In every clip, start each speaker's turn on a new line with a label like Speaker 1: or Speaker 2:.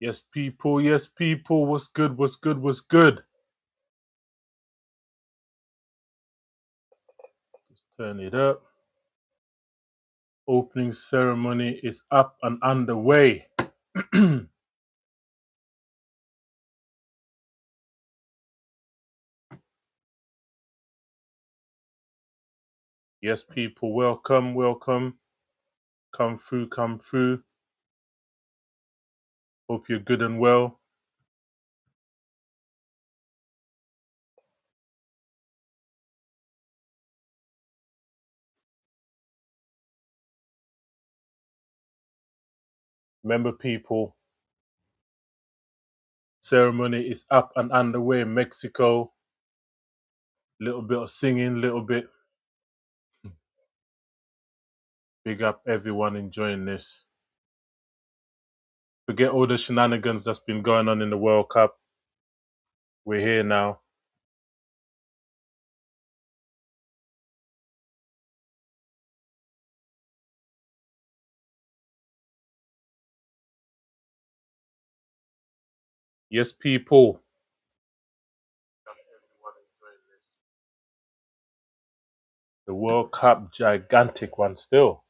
Speaker 1: Yes, people. Yes, people. What's good? What's good? What's good? Turn it up. Opening ceremony is up and underway. Yes, people. Welcome, welcome. Come through, come through. Hope you're good and well. Remember, people, ceremony is up and underway in Mexico. Little bit of singing, little bit. Big up everyone enjoying this. Forget all the shenanigans that's been going on in the World Cup. We're here now. Yes, people. The World Cup, gigantic one still.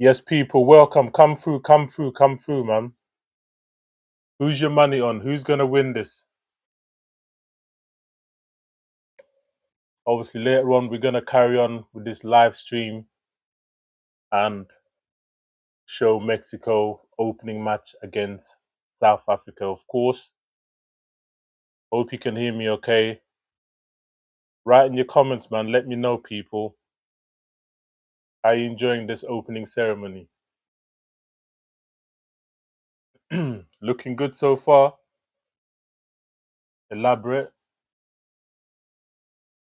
Speaker 1: Yes, people, welcome. Come through, come through, come through, man. Who's your money on? Who's gonna win this? Obviously, later on, we're gonna carry on with this live stream and show Mexico opening match against South Africa, of course. Hope you can hear me okay. Write in your comments, man. Let me know, people. Are you enjoying this opening ceremony? Looking good so far. Elaborate.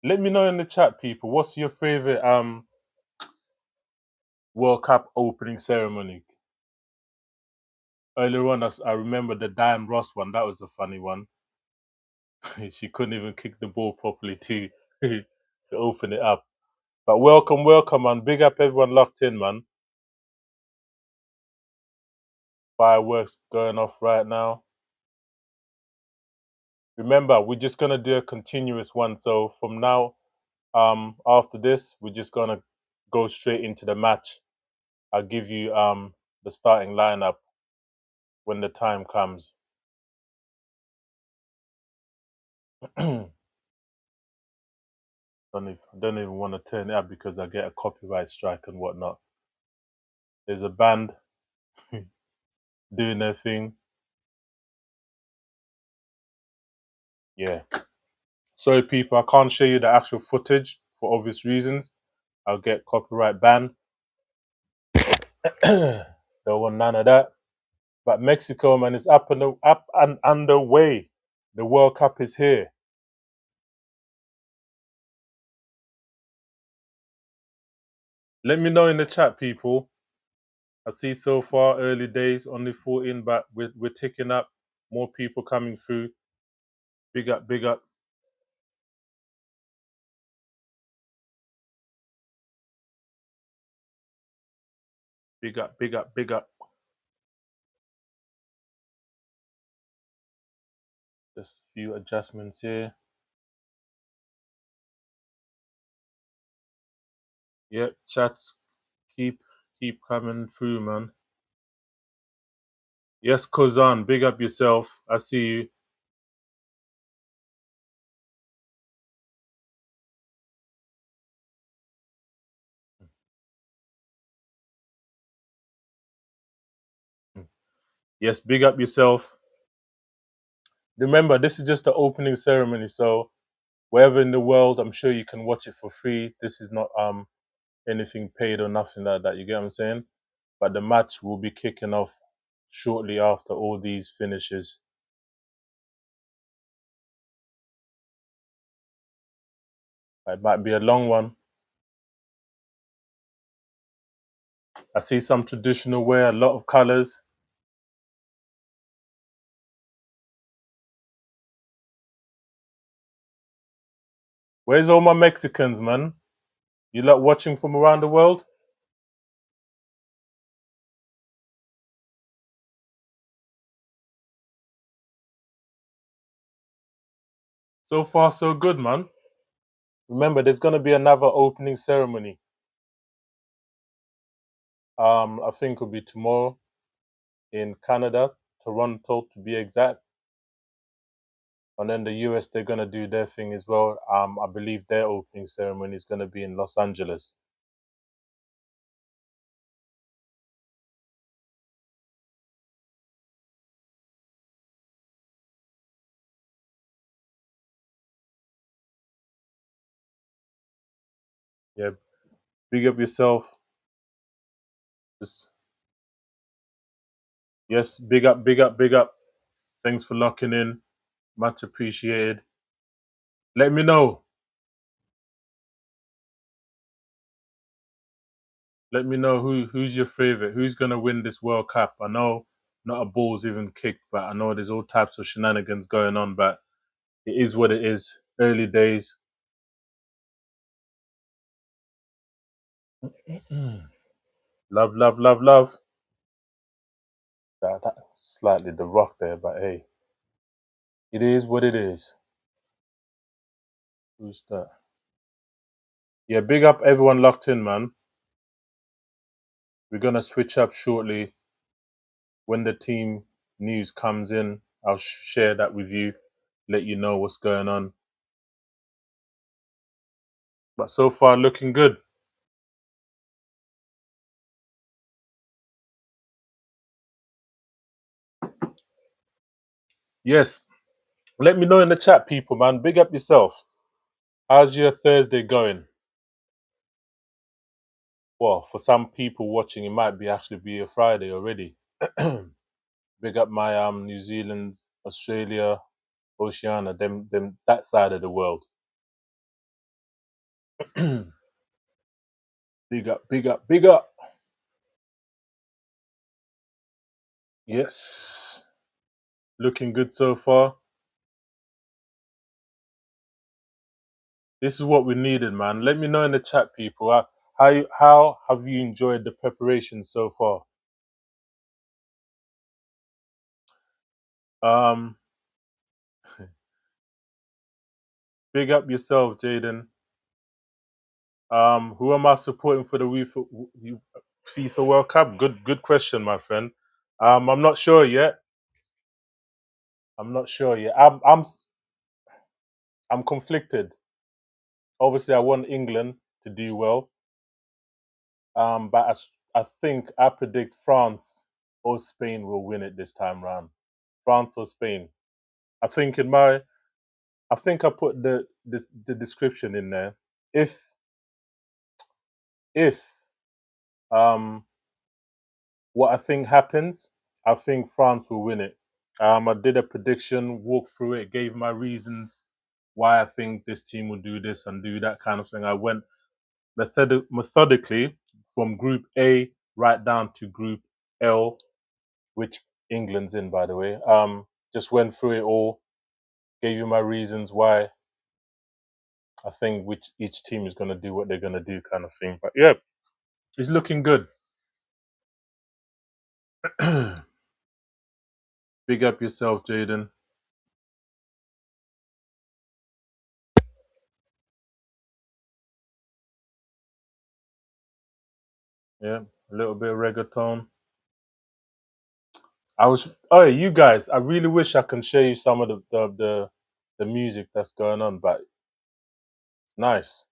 Speaker 1: Let me know in the chat, people. What's your favorite World Cup opening ceremony? Earlier on, I remember the Diane Ross one. That was a funny one. She couldn't even kick the ball properly to to open it up. But welcome, welcome, man. Big up everyone locked in, man. Fireworks going off right now. Remember, we're just gonna do a continuous one. So from now, after this, we're just gonna go straight into the match. I'll give you the starting lineup when the time comes. Don't even want to turn it up because I get a copyright strike and whatnot. There's a band doing their thing. Yeah. Sorry, people, I can't show you the actual footage for obvious reasons. I'll get copyright banned. Don't want none of that. But Mexico, man, is up and underway. The World Cup is here. Let me know in the chat, people. I see so far early days, only 14, but we're ticking up. More people coming through. Big up, big up. Big up, big up, big up. Just a few adjustments here. Yep, chats keep coming through, man. Yes, Kozan, big up yourself. I see you. Yes, big up yourself. Remember, this is just the opening ceremony, so wherever in the world, I'm sure you can watch it for free. This is not anything paid or nothing like that. You get what I'm saying? But the match will be kicking off shortly after all these finishes. It might be a long one. I see some traditional wear, a lot of colors. Where's all my Mexicans, man? You lot watching from around the world? So far, so good, man. Remember, there's gonna be another opening ceremony. I think it'll be tomorrow in Canada, Toronto to be exact. And then the US, they're gonna do their thing as well. I believe their opening ceremony is gonna be in Los Angeles. Yeah, big up yourself. Just yes, big up, big up, big up. Thanks for locking in. Much appreciated. Let me know. Let me know who's your favorite. Who's gonna win this World Cup? I know not a ball's even kicked, but I know there's all types of shenanigans going on. But it is what it is. Early days. Love, love, love, love. That slightly the rock there, but hey, it is what it is. Who's that? Yeah, big up everyone locked in, man. We're gonna switch up shortly when the team news comes in. I'll share that with you, let you know what's going on. But so far, looking good. Yes, let me know in the chat, people, man. Big up yourself. How's your Thursday going? Well, for some people watching, it might be actually be a Friday already. Big up my New Zealand, Australia, Oceania, them that side of the world. Big up, big up, big up. Yes, looking good so far. This is what we needed, man. Let me know in the chat, people. How have you enjoyed the preparation so far? Um, big up yourself, Jaden. Who am I supporting for the FIFA World Cup? Good question, my friend. I'm not sure yet. I'm not sure yet. I'm conflicted. Obviously, I want England to do well. But I think I predict France or Spain will win it this time round. France or Spain. I think in my I think I put the description in there. If um what I think happens, I think France will win it. I did a prediction, walked through it, gave my reasons why I think this team will do this and do that kind of thing. I went methodically from Group A right down to Group L, which England's in, by the way. Just went through it all, gave you my reasons why I think which each team is going to do what they're going to do, kind of thing. But yeah, it's looking good. Big up yourself, Jaden. Yeah, a little bit of reggaeton. Oh, you guys, I really wish I can show you some of the music that's going on, but nice.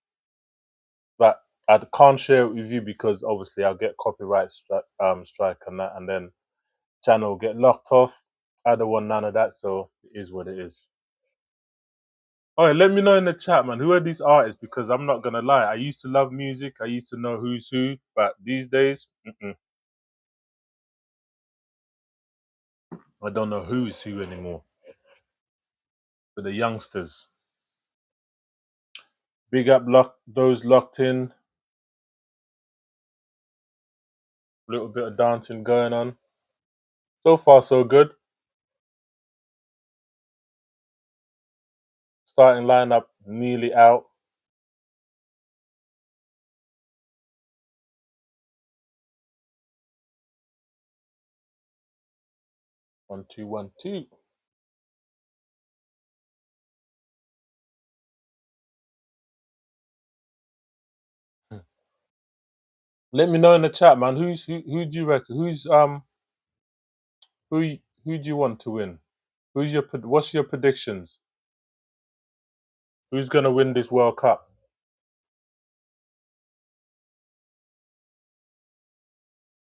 Speaker 1: But I can't share it with you because obviously I'll get copyright strike on that, and then channel will get locked off. I don't want none of that, so it is what it is. All right, let me know in the chat, man. Who are these artists? Because I'm not gonna lie, I used to love music. I used to know who's who, but these days, I don't know who is who anymore. For the youngsters, big up those locked in. A little bit of dancing going on. So far, so good. Starting lineup nearly out. 1 2 1 2. Let me know in the chat, man. Who do you reckon? Who do you want to win? What's your predictions? Who's gonna win this World Cup?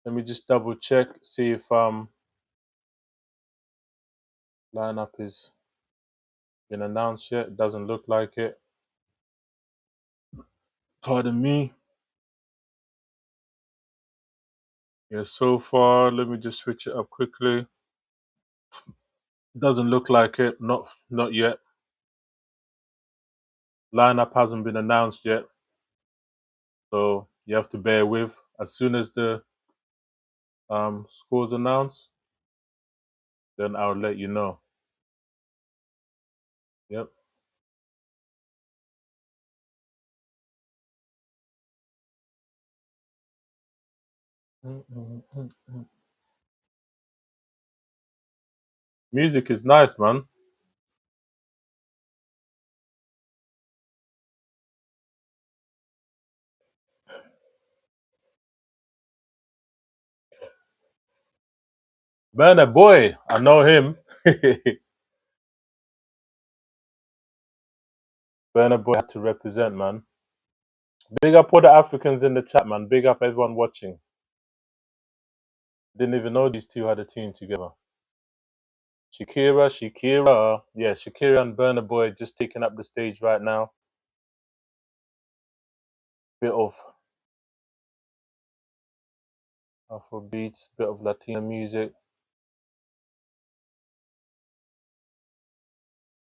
Speaker 1: Let me just double check, see if lineup is been announced yet. Doesn't look like it. Pardon me. Yeah, so far, let me just switch it up quickly. Doesn't look like it. Not yet. Lineup hasn't been announced yet, so you have to bear with. As soon as the scores announced, then I'll let you know. Yep. Music is nice, man. Burna Boy, I know him. Burna Boy had to represent, man. Big up all the Africans in the chat, man. Big up everyone watching. Didn't even know these two had a team together. Shakira. Yeah, Shakira and Burna Boy just taking up the stage right now. Bit of Afro beats, bit of Latino music.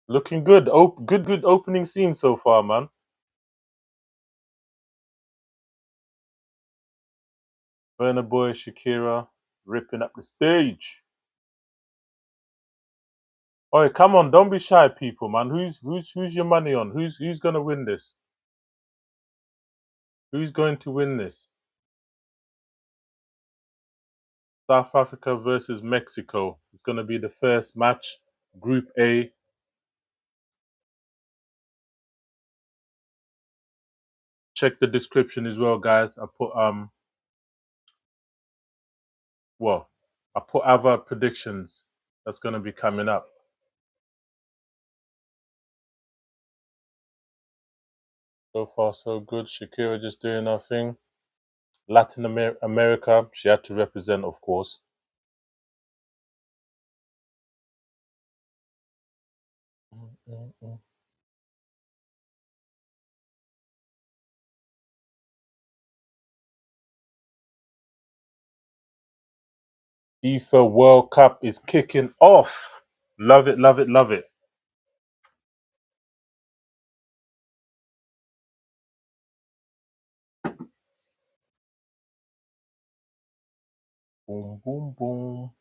Speaker 1: Looking good. Good opening scene so far, man. Burna Boy, Shakira, ripping up the stage. Oh, come on, don't be shy, people, man. Who's your money on? Who's gonna win this? Who's going to win this? South Africa versus Mexico. It's gonna be the first match, Group A. Check the description as well, guys. I put other predictions that's gonna be coming up. So far, so good. Shakira just doing her thing. Latin America, she had to represent, of course. FIFA World Cup is kicking off. Love it, love it, love it. Boom, boom, boom.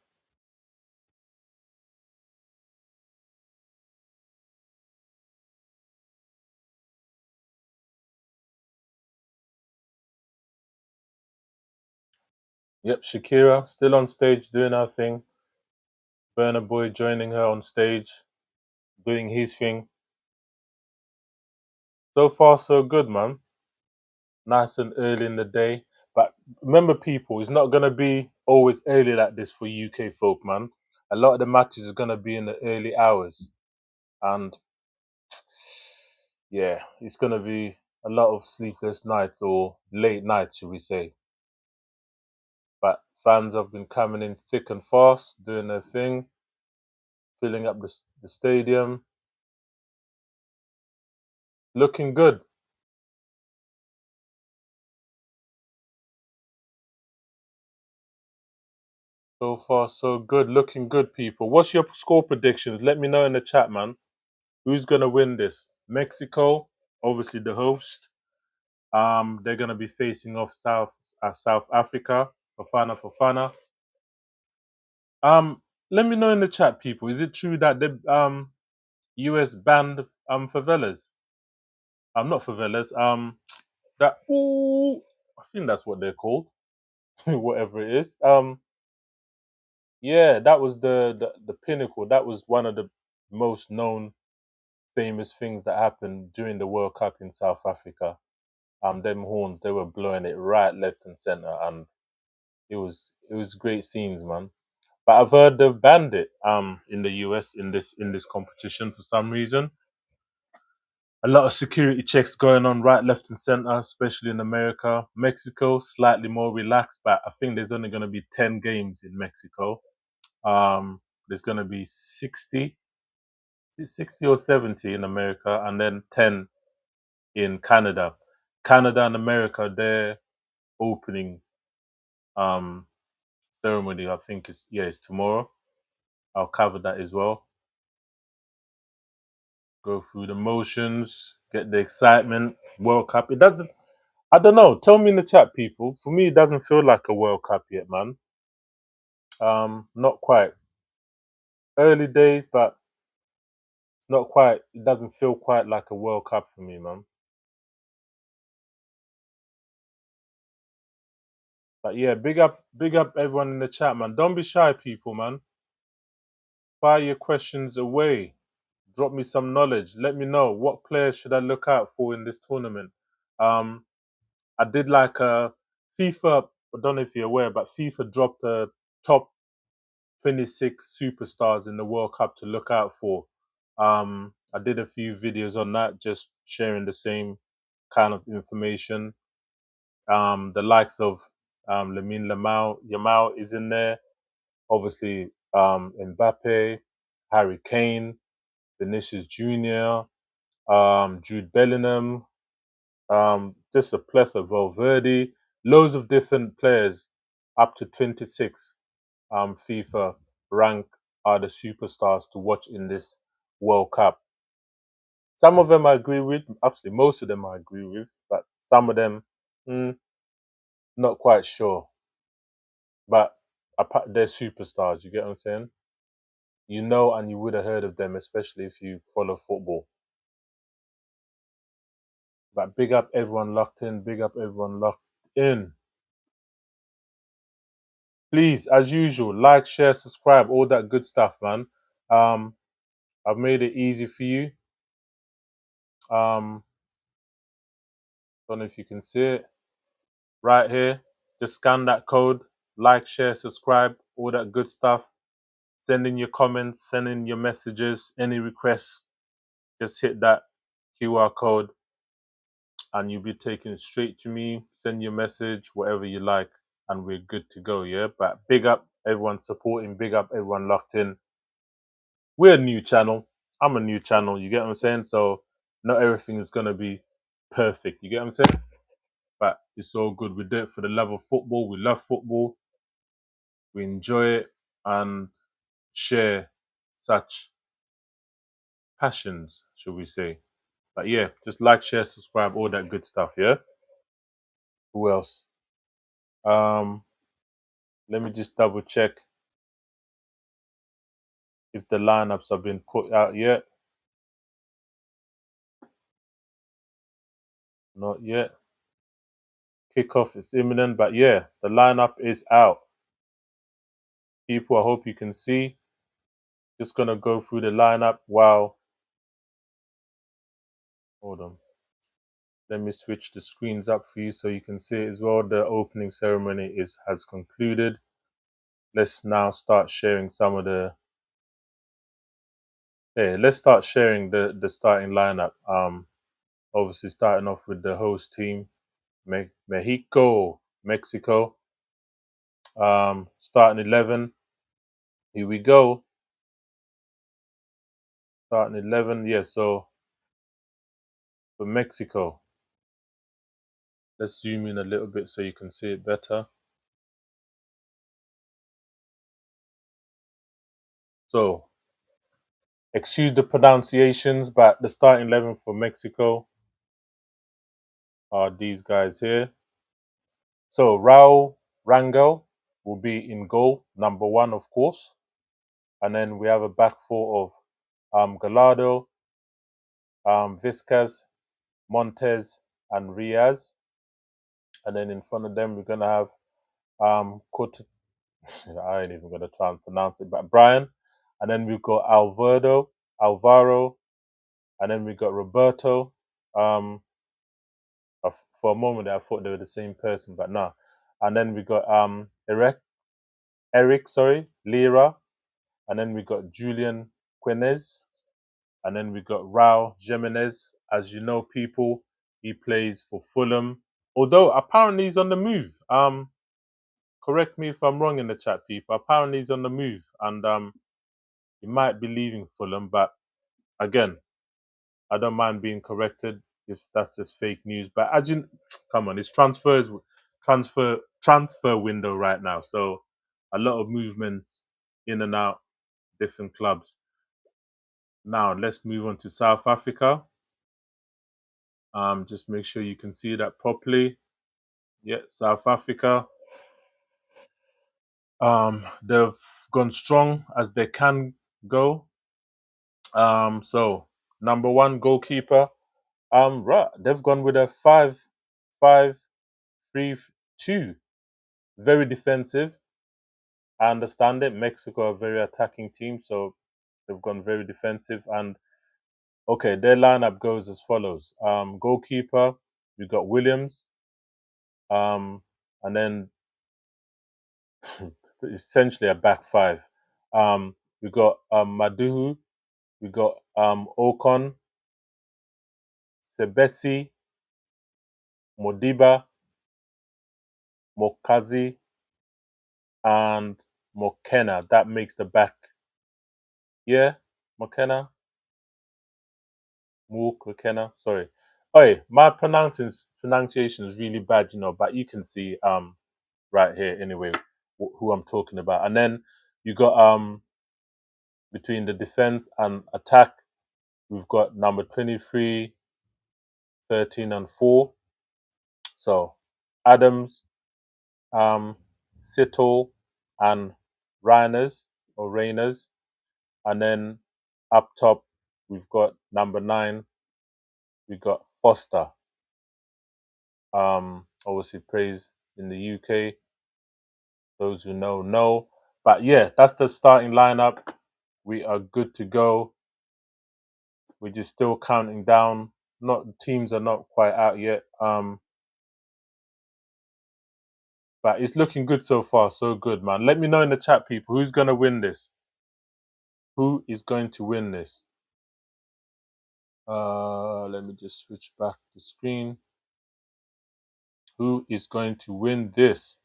Speaker 1: Yep, Shakira still on stage doing her thing. Burna Boy joining her on stage, doing his thing. So far, so good, man. Nice and early in the day. But remember, people, it's not gonna be always early like this for UK folk, man. A lot of the matches are gonna be in the early hours, and yeah, it's gonna be a lot of sleepless nights or late nights, should we say? But fans have been coming in thick and fast, doing their thing, filling up the stadium, looking good. So far, so good. Looking good, people. What's your score predictions? Let me know in the chat, man. Who's gonna win this? Mexico, obviously the host. They're gonna be facing off South Africa. Fafana. Let me know in the chat, people. Is it true that the US banned favelas? Not favelas. That ooh, I think that's what they're called. Whatever it is. Yeah, that was the pinnacle. That was one of the most known famous things that happened during the World Cup in South Africa. them horns, they were blowing it right, left, and center, and it was great scenes, man. But I've heard they've banned it in the US in this competition for some reason. A lot of security checks going on right, left, and center, especially in America. Mexico slightly more relaxed, but I think there's only going to be 10 games in Mexico. There's going to be 60 or 70 in America, and then 10 in Canada. Canada and America, their opening um, ceremony, I think is tomorrow. I'll cover that as well. Go through the motions, get the excitement. World Cup. It doesn't. I don't know. Tell me in the chat, people. For me, it doesn't feel like a World Cup yet, man. Not quite. Early days, but not quite. It doesn't feel quite like a World Cup for me, man. But yeah, big up everyone in the chat, man. Don't be shy, people, man. Fire your questions away. Drop me some knowledge. Let me know what players should I look out for in this tournament. Um, I did like a FIFA. I don't know if you're aware, but FIFA dropped a top 26 superstars in the World Cup to look out for. I did a few videos on that, just sharing the same kind of information. The likes of Lamine Yamal is in there. Obviously, Mbappe, Harry Kane, Vinicius Junior, Jude Bellingham, just a plethora of Valverde, loads of different players, up to 26. FIFA rank are the superstars to watch in this World Cup. Some of them I agree with, actually most of them I agree with, but some of them, not quite sure. But they're superstars. You get what I'm saying? You know, and you would have heard of them, especially if you follow football. But big up everyone locked in. Big up everyone locked in. Please, as usual, like, share, subscribe, all that good stuff, man. Um, I've made it easy for you. Don't know if you can see it right here. Just scan that code, like, share, subscribe, all that good stuff. Send in your comments, send in your messages, any requests. Just hit that QR code and you'll be taken straight to me. Send your message, whatever you like, and we're good to go, yeah? But big up everyone supporting, big up everyone locked in. We're a new channel. I'm a new channel, you get what I'm saying? So not everything is gonna be perfect, you get what I'm saying? But it's all good. We do it for the love of football. We love football. We enjoy it and share such passions, should we say. But yeah, just like, share, subscribe, all that good stuff, yeah? Who else? Let me just double check if the lineups have been put out yet. Not yet. Kickoff is imminent, but yeah, the lineup is out. People, I hope you can see. Just gonna go through the lineup while. Hold on. Let me switch the screens up for you so you can see it as well. The opening ceremony has concluded. Let's now start sharing some of the. Hey, let's start sharing the starting lineup. Obviously starting off with the host team, Mexico. Starting 11. Here we go. Starting 11. Yeah. So for Mexico, let's zoom in a little bit so you can see it better. So, excuse the pronunciations, but the starting 11 for Mexico are these guys here. So, Raul Rangel will be in goal, number one, of course. And then we have a back four of Gallardo, Vizcas, Montes, and Riaz. And then in front of them, we're going to have I ain't even going to try and pronounce it, but Brian. And then we've got Alvaro, and then we've got Roberto, For a moment I thought they were the same person, but no. And then we got Eric, sorry, Lira, and then we got Julian Quinez, and then we got Raul Jimenez. As you know, people, he plays for Fulham. Although apparently he's on the move. Correct me if I'm wrong in the chat, people. Apparently he's on the move, and he might be leaving Fulham. But again, I don't mind being corrected if that's just fake news. But as you come on, it's transfer window right now, so a lot of movements in and out, different clubs. Now let's move on to South Africa. Just make sure you can see that properly. Yeah, South Africa. They've gone strong as they can go. So number one goalkeeper. Right, they've gone with a 5-5-3-2. Very defensive. I understand it. Mexico are a very attacking team, so they've gone very defensive. And okay, their lineup goes as follows. Goalkeeper, we got Williams. And then essentially a back five. We got Maduhu, we got Ocon, Sebesi, Modiba, Mokazi, and Mokena. That makes the back. Yeah, Mokena, Mokena. Sorry. Oh, my pronunciation is really bad, but you can see right here anyway who I'm talking about. And then you got between the defense and attack, we've got number 23, 13, and 4. So Adams, Sittle, and Rainers. And then up top, we've got number 9, we've got Foster. Obviously plays in the UK. Those who know. But yeah, that's the starting lineup. We are good to go. We're just still counting down. Not teams are not quite out yet. But it's looking good so far. So good, man. Let me know in the chat, people, who's gonna win this. Who is going to win this? Let me just switch back the screen. Who is going to win this?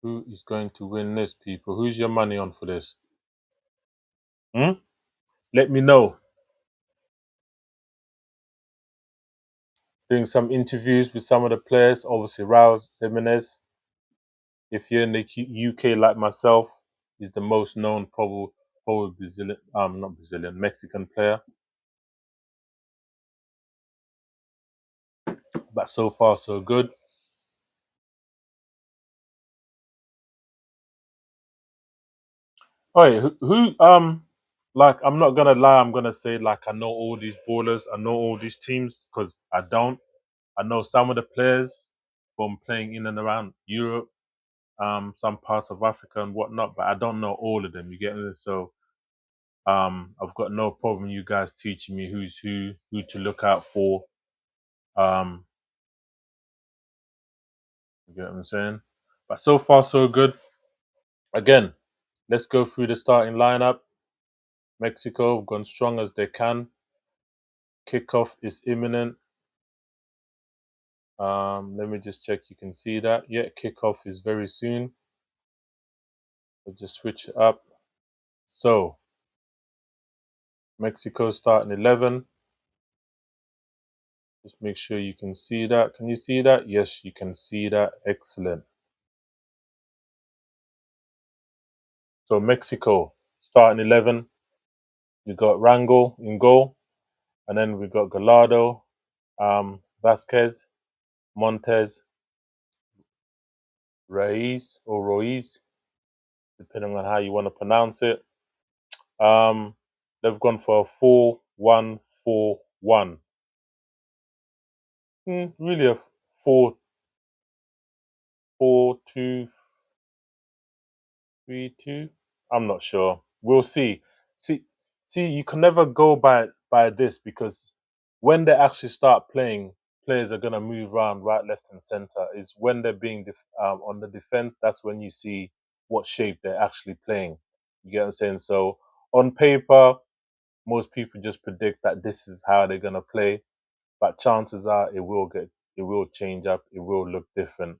Speaker 1: Who is going to win this, people? Who's your money on for this? Let me know. Doing some interviews with some of the players. Obviously, Raul Jimenez. If you're in the UK like myself, he's the most known probably Brazilian, not Brazilian, Mexican player. But so far so good. Oh, who like I'm not gonna lie, I'm gonna say like I know all these ballers, I know all these teams because I don't. I know some of the players from playing in and around Europe, some parts of Africa and whatnot, but I don't know all of them. You get me? So I've got no problem you guys teaching me who's who to look out for. Um, you get what I'm saying? But so far so good. Again, let's go through the starting lineup. Mexico have gone strong as they can. Kickoff is imminent. Let me just check. You can see that. Yeah, kickoff is very soon. I'll just switch it up. So, Mexico starting 11. Just make sure you can see that. Can you see that? Yes, you can see that. Excellent. So, Mexico starting 11. You got Rangel in goal. And then we got Gallardo, Vasquez, Montes, Ruiz, depending on how you want to pronounce it. They've gone for a 4-1-4-1. Really a 4-4-2-3-2. I'm not sure. We'll see. See, you can never go by by this because when they actually start playing, players are gonna move around right, left, and center. Is when they're being on the defense. That's when you see what shape they're actually playing. You get what I'm saying? So on paper, most people just predict that this is how they're gonna play, but chances are it will change up, it will look different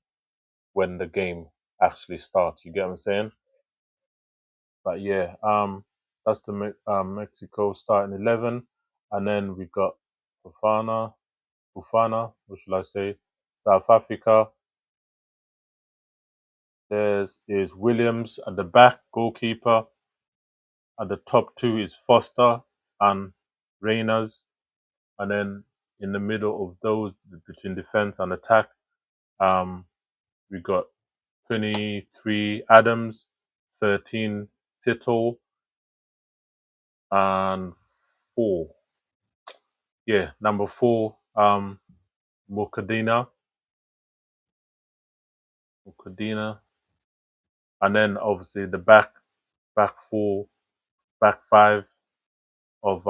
Speaker 1: when the game actually starts. You get what I'm saying? But yeah, that's the Mexico starting 11, and then we got Bufana, what should I say? South Africa. There's is Williams at the back, goalkeeper. At the top two is Foster and Reyners, and then in the middle of those between defense and attack, um, we got 23 Adams, 13 Sittle, and four. Yeah, number four, Mukadina, and then obviously the back four, back five of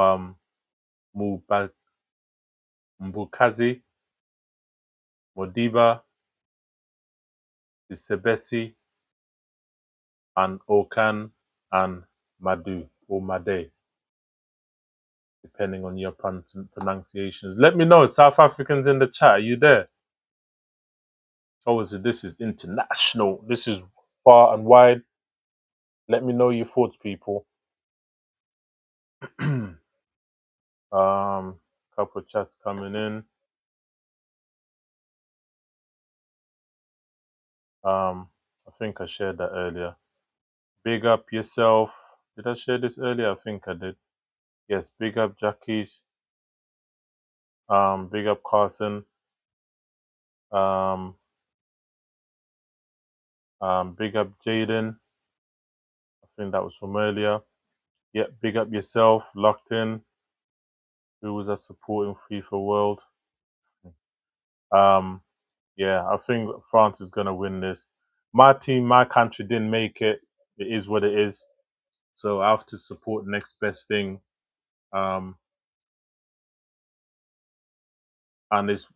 Speaker 1: Mbukazi, Modiba, Isebesi, and Okan and Madu or Made, depending on your pronunciations. Let me know, South Africans in the chat. Are you there? Obviously, this is international. This is far and wide. Let me know your thoughts, people. Couple of chats coming in. I think I shared that earlier. Big up yourself. Did I share this earlier? I think I did. Yes, big up Jackie's. Big up Carson. Big up Jaden. I think that was from earlier. Yeah, big up yourself. Locked in. Who was I supporting FIFA World? Yeah, I think France is gonna win this. My team, my country didn't make it. It is what it is. So I have to support next best thing. And it's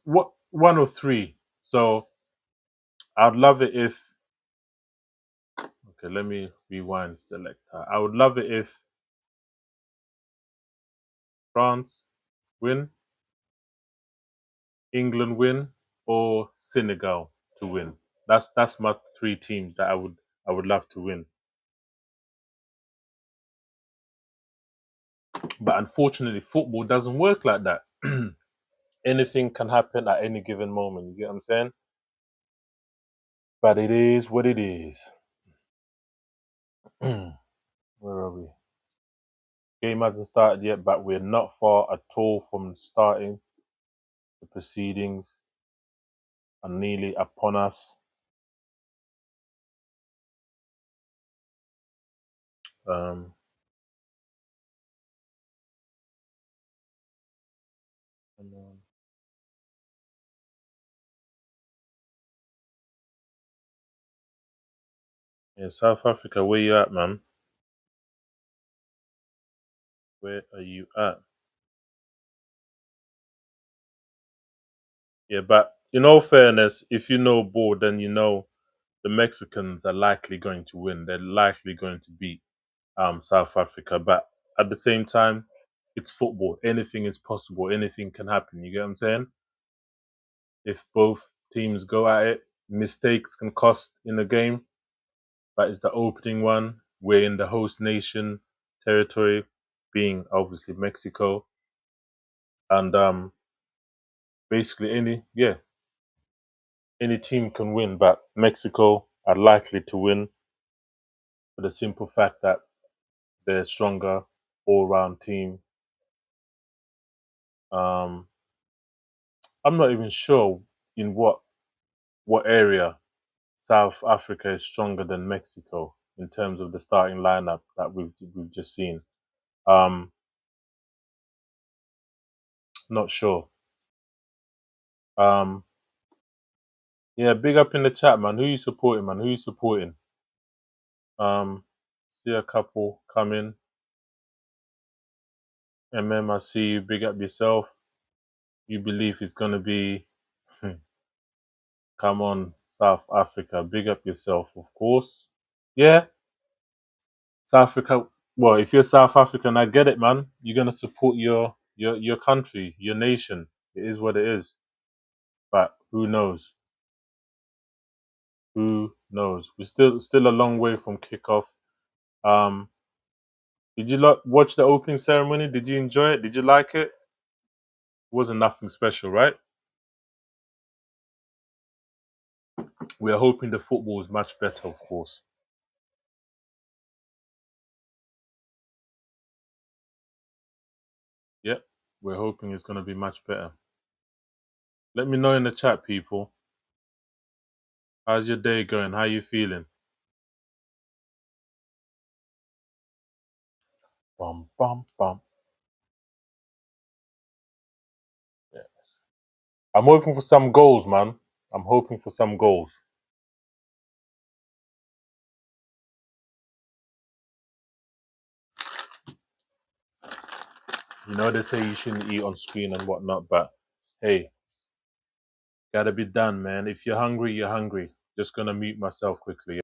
Speaker 1: what 103. So I'd love it if okay, let me rewind selector. I would love it if France win, England win, or Senegal to win. That's my three teams that I would love to win. But unfortunately, football doesn't work like that. Anything can happen at any given moment. You get what I'm saying? But it is what it is. Where are we? Game hasn't started yet, but we're not far at all from starting. The proceedings are nearly upon us. Um, yeah, South Africa, where you at, man? Where are you at? Yeah, but in all fairness, if you know ball, then you know the Mexicans are likely going to win. They're likely going to beat South Africa. But at the same time, it's football. Anything is possible. Anything can happen. You get what I'm saying? If both teams go at it, mistakes can cost in the game. But it's the opening one. We're in the host nation territory, being obviously Mexico, and basically any team can win, but Mexico are likely to win for the simple fact that they're a stronger all-round team. Um, I'm not even sure in what area South Africa is stronger than Mexico in terms of the starting lineup that we've just seen. Um, not sure. Um, yeah, big up in the chat, man. Who you supporting, man? Who you supporting? Um, see a couple come in. I see you. Big up yourself. You believe it's gonna be. Come on, South Africa. Big up yourself, of course. Yeah, South Africa. Well, if you're South African, I get it, man. You're gonna support your country, your nation. It is what it is. But who knows? Who knows? We're still a long way from kickoff. Um, did you watch the opening ceremony? Did you enjoy it? Did you like it? Wasn't nothing special, right? We are hoping the football is much better, of course. Yep, we're hoping it's gonna be much better. Let me know in the chat, people. How's your day going? How you feeling? Bum bum bum. Yeah. I'm hoping for some goals, man. I'm hoping for some goals. You know they say you shouldn't eat on screen and whatnot, but hey, gotta be done, man. If you're hungry, you're hungry. Just gonna mute myself quickly.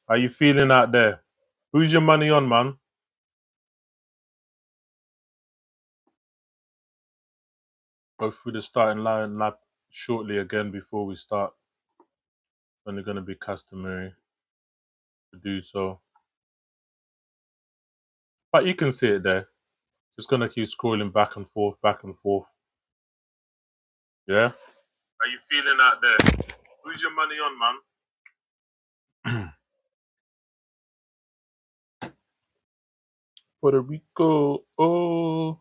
Speaker 1: How you feeling out there? Who's your money on, man? Go through the starting lineup shortly again before we start. It's only gonna be customary to do so. But you can see it there. Just gonna keep scrolling back and forth, back and forth. Yeah? How you feeling out there? Who's your money on, man? Puerto Rico. Oh,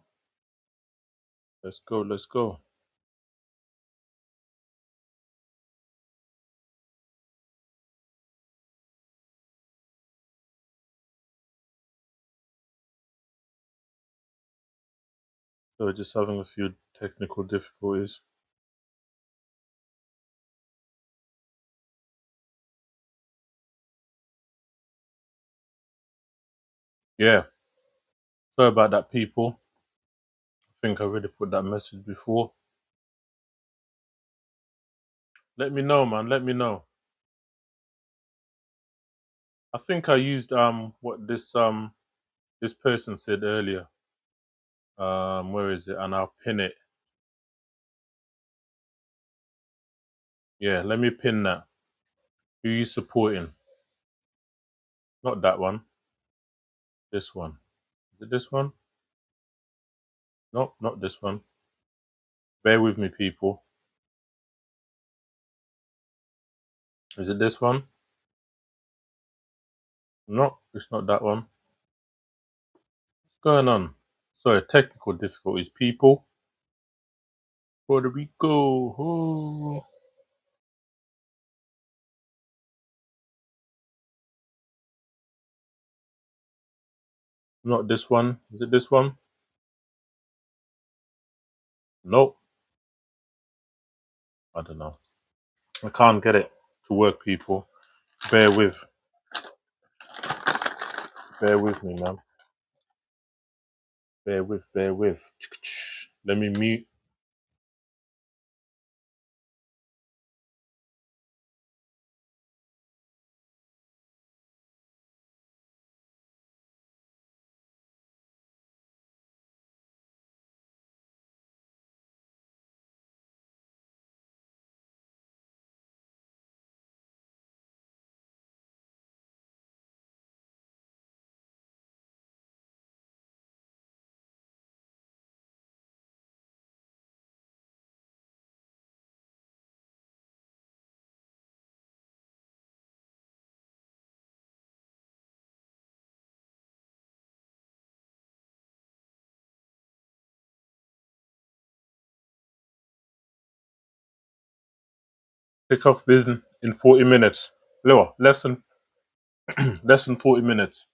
Speaker 1: let's go, let's go. So we're just having a few technical difficulties. Yeah. Sorry about that, people. I think I already put that message before. Let me know, man. Let me know. I think I used what this person said earlier. Where is it? And I'll pin it. Yeah, let me pin that. Who you supporting? Not that one. This one. Is it this one? No, not this one. Bear with me, people. Is it this one? No, it's not that one. What's going on? Sorry, technical difficulties, people. Puerto Rico. Oh. Not this one. Is it this one? Nope. I don't know. I can't get it to work, people. Bear with. Bear with me, man. Bear with. Bear with. Let me mute. Pick up in 40 minutes. Lower. Less than 40 minutes.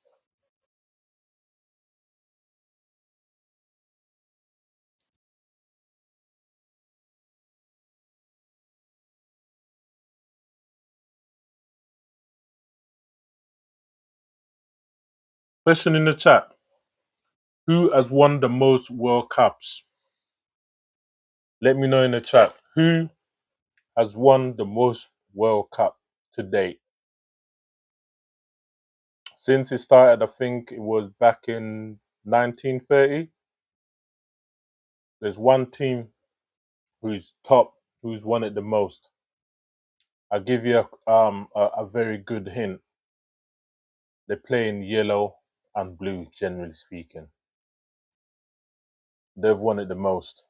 Speaker 1: Question in the chat. Who has won the most World Cups? Let me know in the chat. Who has won the most World Cup to date? Since it started, I think it was back in 1930. There's one team who's top, who's won it the most. I'll give you a very good hint. They play in yellow and blue, generally speaking. They've won it the most.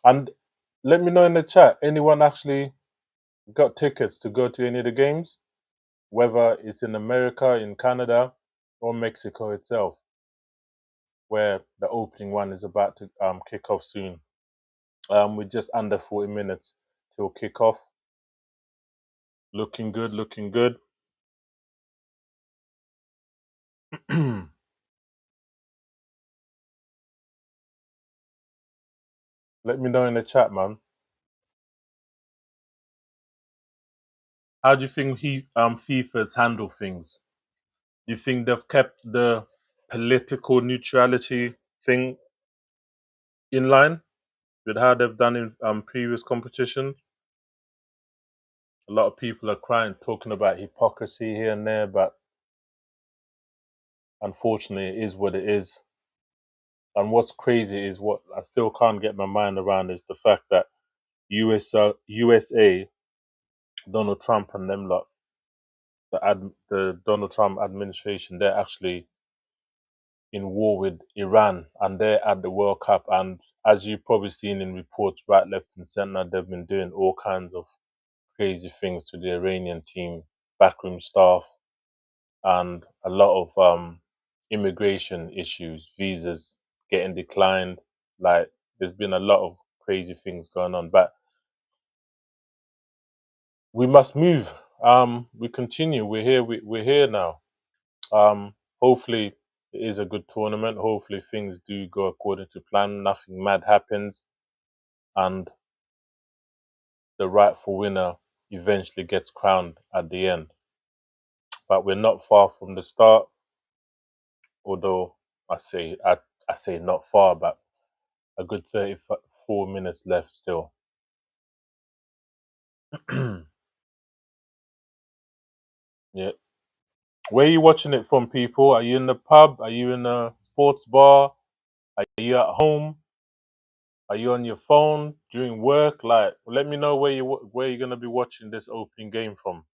Speaker 1: And let me know in the chat, anyone actually got tickets to go to any of the games? Whether it's in America, in Canada, or Mexico itself, where the opening one is about to kick off soon. We're just under 40 minutes till kickoff. Looking good, looking good. Let me know in the chat, man. How do you think FIFA's handle things? Do you think they've kept the political neutrality thing in line with how they've done in previous competition? A lot of people are crying, talking about hypocrisy here and there, but unfortunately, it is what it is. And what's crazy is what I still can't get my mind around is the fact that USA, Donald Trump and them lot, the Donald Trump administration, they're actually in war with Iran, and they're at the World Cup. And as you've probably seen in reports right, left, and center, they've been doing all kinds of crazy things to the Iranian team, backroom staff, and a lot of immigration issues, visas getting declined. Like, there's been a lot of crazy things going on, but we must move. We continue. We're here. We're here now. Hopefully, it is a good tournament. Hopefully, things do go according to plan. Nothing mad happens, and the rightful winner eventually gets crowned at the end. But we're not far from the start. Although I say not far, but a good 34 minutes left still. Yeah. Where are you watching it from, people? Are you in the pub? Are you in a sports bar? Are you at home? Are you on your phone during work? Like, let me know where you're gonna be watching this opening game from.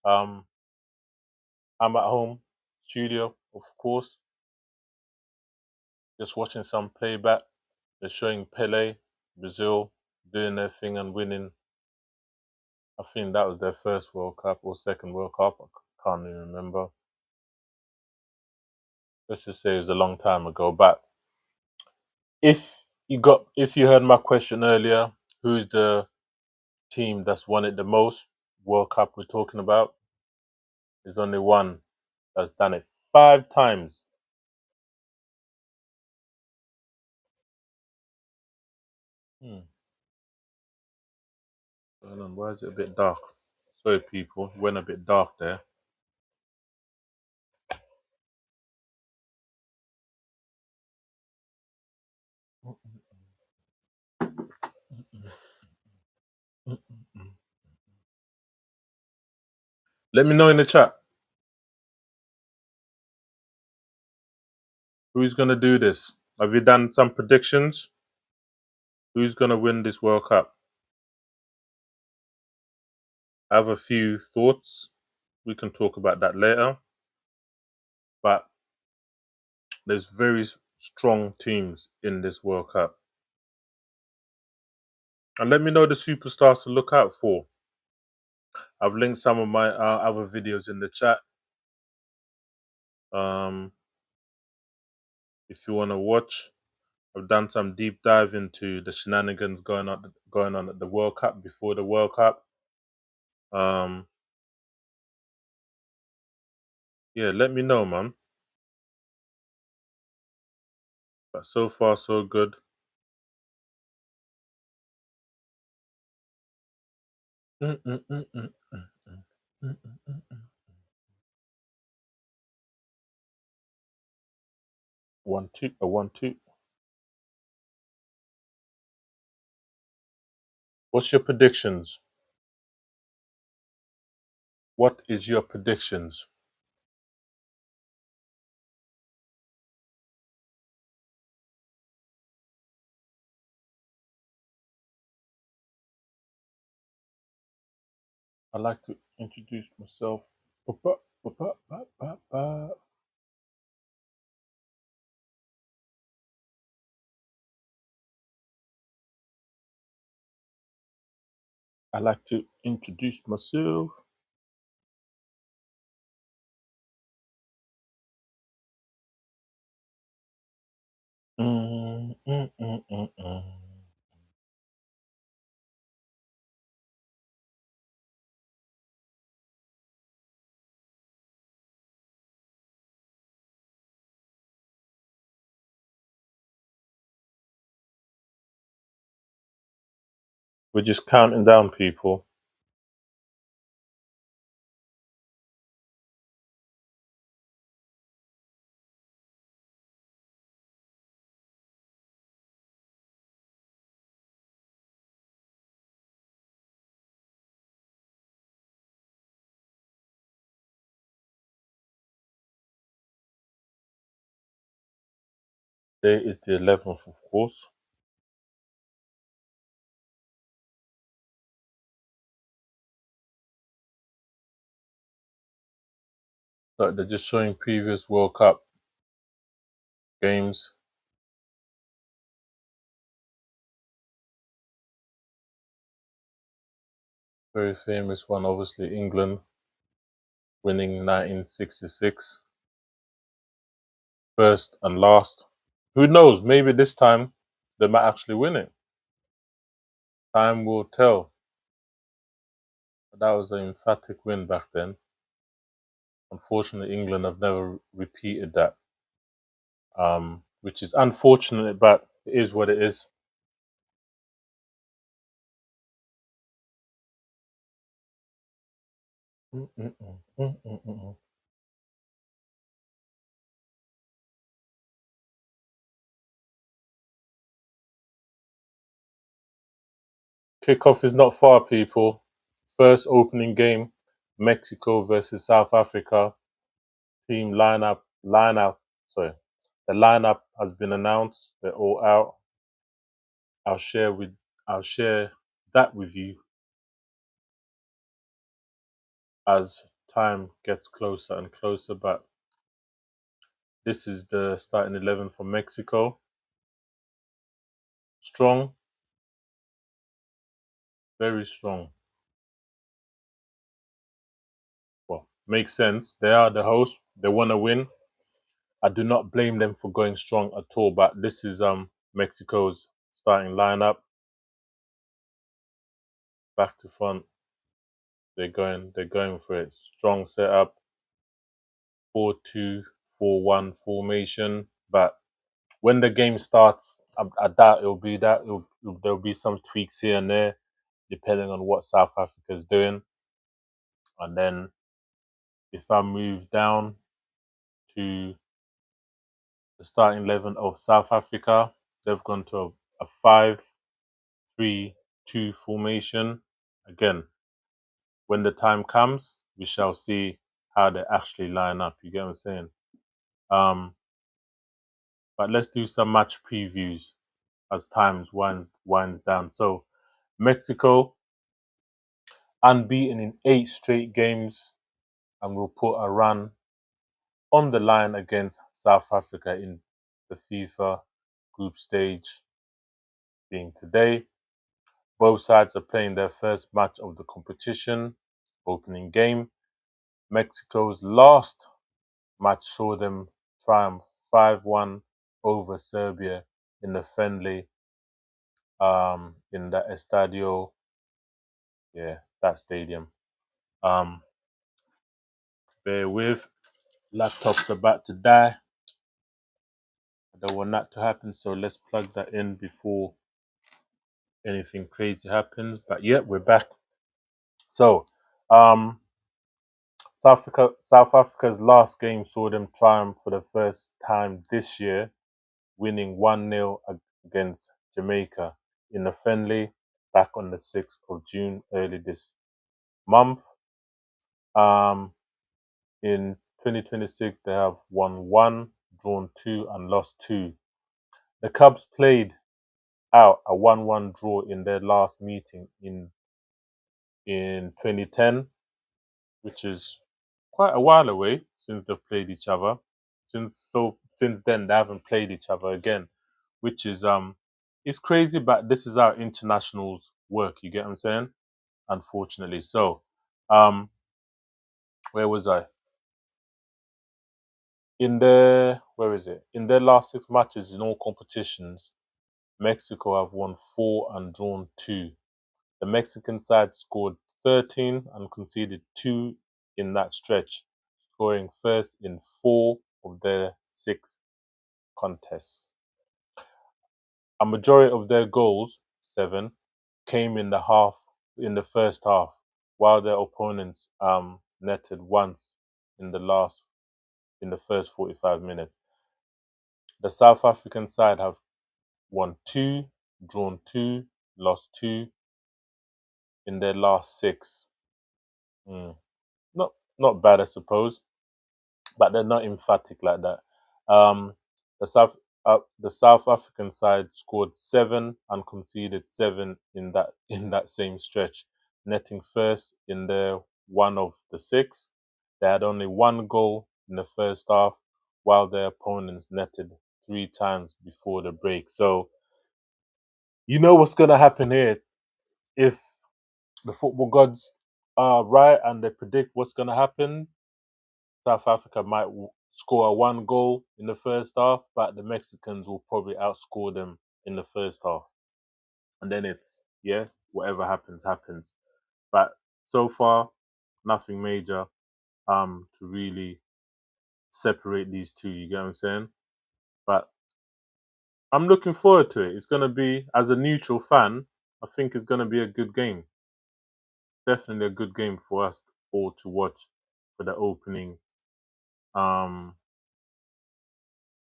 Speaker 1: Um, I'm at home, studio, of course, just watching some playback. They're showing Pele, Brazil, doing their thing and winning. I think that was their first World Cup or second World Cup. I can't even remember. Let's just say it was a long time ago. But if you heard my question earlier, who's the team that's won it the most World Cup we're talking about? There's only one that's done it 5 times. Hmm. Hang on, why is it a bit dark? Sorry, people, it went a bit dark there. Let me know in the chat who's gonna do this. Have you done some predictions? Who's gonna win this World Cup? I have a few thoughts. We can talk about that later. But there's very strong teams in this World Cup. And let me know the superstars to look out for. I've linked some of my other videos in the chat. If you want to watch, I've done some deep dive into the shenanigans going on at the World Cup before the World Cup. Yeah, let me know, man. But so far, so good. One, two, a 1-2. What's your predictions? What is your predictions? I'd like to introduce myself. I'd like to introduce myself. We're just counting down, people. Today is the 11th, of course. So they're just showing previous World Cup games. Very famous one, obviously, England winning 1966. First and last. Who knows? Maybe this time they might actually win it. Time will tell. But that was an emphatic win back then. Unfortunately, England have never repeated that, which is unfortunate, but it is what it is. Kickoff is not far, people. First opening game, Mexico versus South Africa. Team lineup. Sorry, the lineup has been announced. They're all out. I'll share that with you as time gets closer and closer. But this is the starting 11 for Mexico. Strong, very strong. Well, makes sense. They are the host. They want to win. I do not blame them for going strong at all. But this is Mexico's starting lineup. Back to front. They're going for it. Strong setup. 4-2-4-1 formation. But when the game starts, I doubt it'll be that. There'll be some tweaks here and there. depending on what South Africa is doing. And then if I move down to the starting 11 of South Africa, they've gone to a 5-3-2 formation. Again, when the time comes, we shall see how they actually line up. You get what I'm saying? But let's do some match previews as time winds down. So Mexico unbeaten in 8 straight games and will put a run on the line against South Africa in the FIFA group stage being today. Both sides are playing their first match of the competition, opening game. Mexico's last match saw them triumph 5-1 over Serbia in the friendly in the Estadio, that stadium. Bear with, laptop's about to die. I don't want that to happen, so let's plug that in before anything crazy happens. But yeah, we're back. So, South Africa's last game saw them triumph for the first time this year, winning 1-0 against Jamaica in the friendly back on the 6th of June early this month. In 2026, they have won 1, drawn 2, and lost 2. The Cubs played out a 1-1 draw in their last meeting in 2010, which is quite a while away since they've played each other. Since then they haven't played each other again, which is it's crazy, but this is how internationals work. You get what I'm saying? Unfortunately, so where was I? Where is it? In their last 6 matches in all competitions, Mexico have won 4 and drawn 2. The Mexican side scored 13 and conceded 2 in that stretch, scoring first in 4 of their 6 contests. A majority of their goals, 7, came in the first half, while their opponents netted once in the first 45 minutes. The South African side have won 2, drawn 2, lost 2 in their last 6. Not bad, I suppose, but they're not emphatic like that. Um, the South African side scored 7 and conceded 7 in that same stretch, netting first in their one of the 6. They had only 1 goal in the first half, while their opponents netted 3 times before the break. So you know what's gonna happen here if the football gods are right and they predict what's gonna happen. South Africa might score a 1 goal in the first half, but the Mexicans will probably outscore them in the first half. And then it's, whatever happens, happens. But so far, nothing major to really separate these two, you get what I'm saying? But I'm looking forward to it. It's going to be, as a neutral fan, I think it's going to be a good game. Definitely a good game for us all to watch for the opening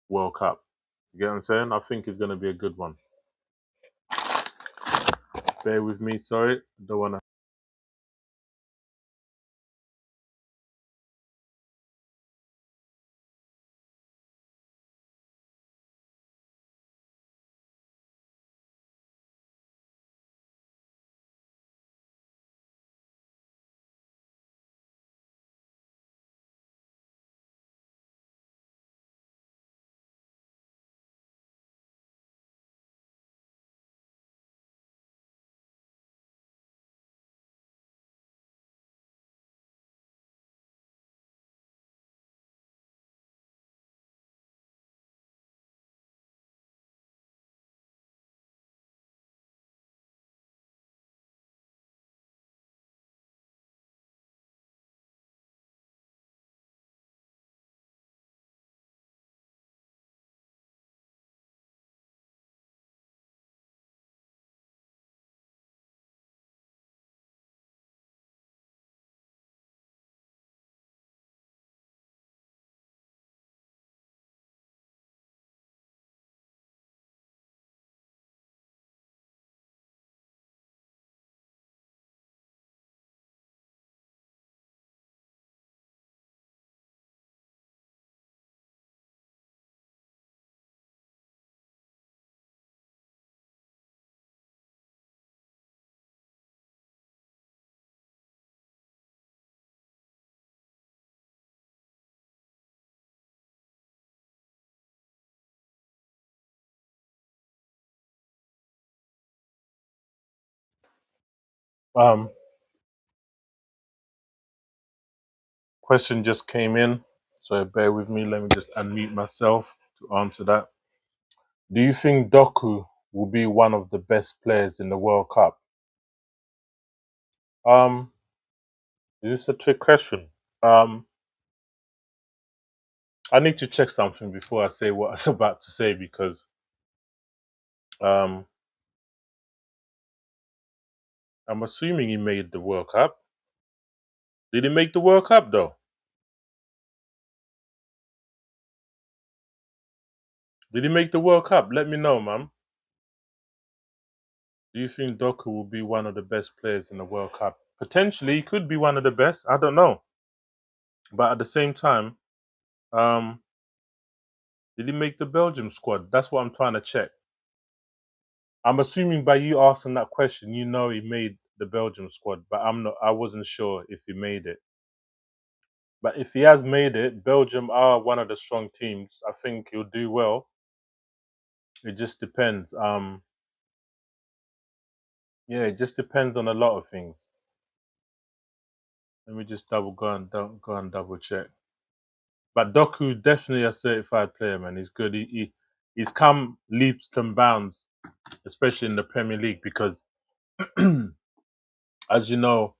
Speaker 1: World Cup. You get what I'm saying? I think it's going to be a good one. Bear with me, sorry. I don't want to Um, Question just came in, so bear with me. Let me just unmute myself to answer that. Do you think Doku will be one of the best players in the World Cup? Um, this is a trick question. Um, I need to check something before I say what I was about to say because um, I'm assuming he made the World Cup. Did he make the World Cup though? Did he make the World Cup? Let me know, man. Do you think Doku will be one of the best players in the World Cup? Potentially, he could be one of the best. I don't know, but at the same time, um, did he make the Belgium squad? That's what I'm trying to check. I'm assuming by you asking that question, you know he made the Belgium squad, but I'm not. I wasn't sure if he made it. But if he has made it, Belgium are one of the strong teams. I think he'll do well. It just depends. Yeah, it just depends on a lot of things. Let me just go and double check. But Doku definitely a certified player, man. He's good. He's come leaps and bounds, especially in the Premier League, because as you know,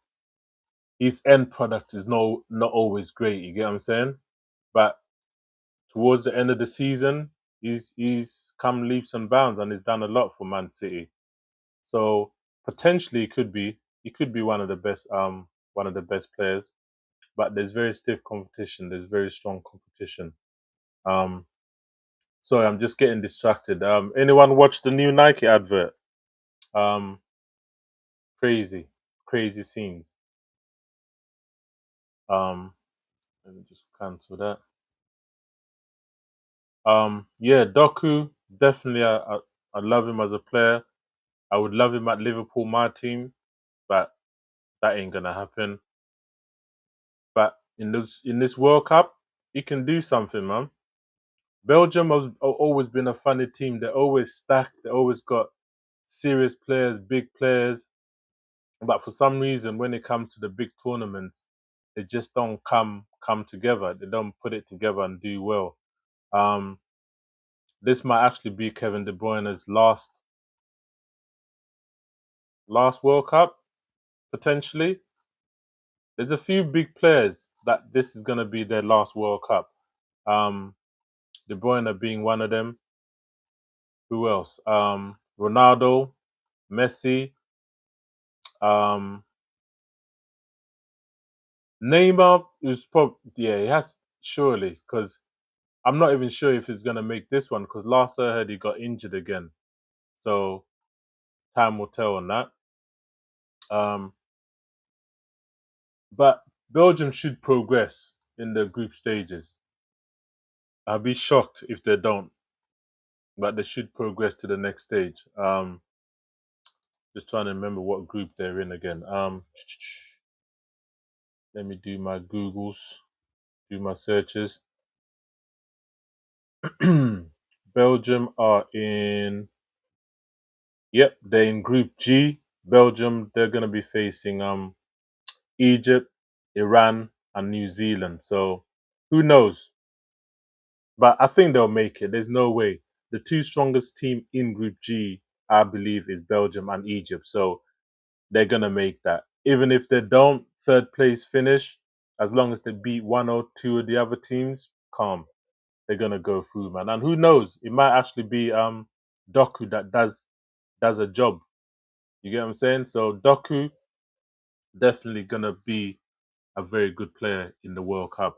Speaker 1: his end product is not always great. You get what I'm saying? But towards the end of the season, he's come leaps and bounds and he's done a lot for Man City. So potentially he could be one of the best players. But there's very stiff competition. There's very strong competition. Um, Sorry, I'm just getting distracted. Anyone watch the new Nike advert? Um, Crazy, crazy scenes. Um, Let me just cancel that. Yeah, Doku definitely. I love him as a player. I would love him at Liverpool, my team, but that ain't gonna happen. But in this World Cup, he can do something, man. Belgium has always been a funny team. They're always stacked. They always got serious players, big players. But for some reason, when it comes to the big tournaments, they just don't come together. They don't put it together and do well. Um, this might actually be Kevin De Bruyne's last World Cup potentially. There's a few big players that this is going to be their last World Cup. Um, De Bruyne being one of them. Who else? Ronaldo, Messi, um, Neymar. Who's probably he has surely because I'm not even sure if he's going to make this one because last I heard he got injured again. So time will tell on that. Um, but Belgium should progress in the group stages. I'll be shocked if they don't, but they should progress to the next stage. Just trying to remember what group they're in again. Let me do my Googles, do my searches. Belgium are in. Yep, they're in Group G. Belgium, they're gonna be facing Egypt, Iran, and New Zealand. So who knows? But I think they'll make it. There's no way. The two strongest team in Group G, I believe, is Belgium and Egypt. So they're gonna make that. Even if they don't, third place finish, as long as they beat one or two of the other teams, calm. They're gonna go through, man. And who knows? It might actually be Doku that does a job. You get what I'm saying? So Doku definitely gonna be a very good player in the World Cup,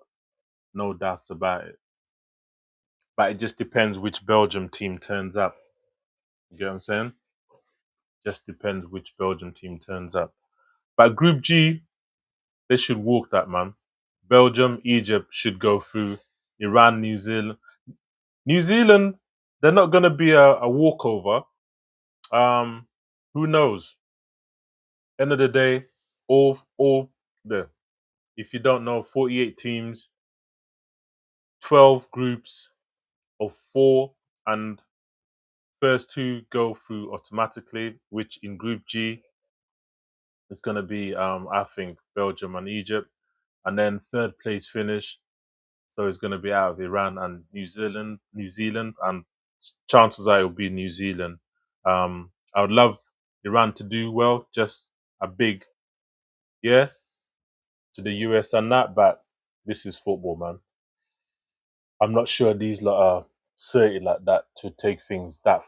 Speaker 1: no doubts about it. But it just depends which Belgium team turns up. You get what I'm saying? Just depends which Belgium team turns up. But Group G, they should walk that, man. Belgium, Egypt should go through. Iran, New Zealand. New Zealand, they're not gonna be a walkover. Um, who knows? End of the day, all the if you don't know, 48 teams, 12 groups of four, and first two go through automatically, which in Group G, It's going to be, I think, Belgium and Egypt, and then third place finish. So it's going to be out of Iran and New Zealand. And chances are it will be New Zealand. I would love Iran to do well, just a big yeah to the US and that, but this is football, man. I'm not sure these lot are certain like that to take things that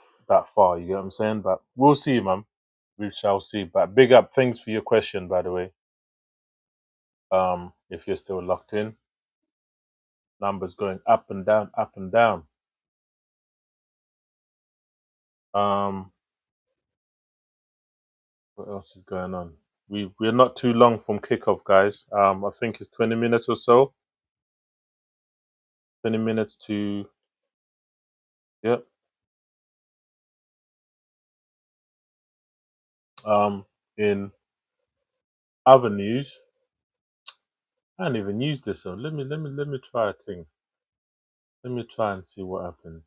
Speaker 1: far. You get what I'm saying? But we'll see, man. We shall see. But big up, thanks for your question, by the way. If you're still locked in, numbers going up and down, up and down. Um, what else is going on? We're not too long from kickoff, guys. I think it's 20 minutes or so. 20 minutes to yep. In other news, I haven't even used this one. Let me try a thing. Let me try and see what happened.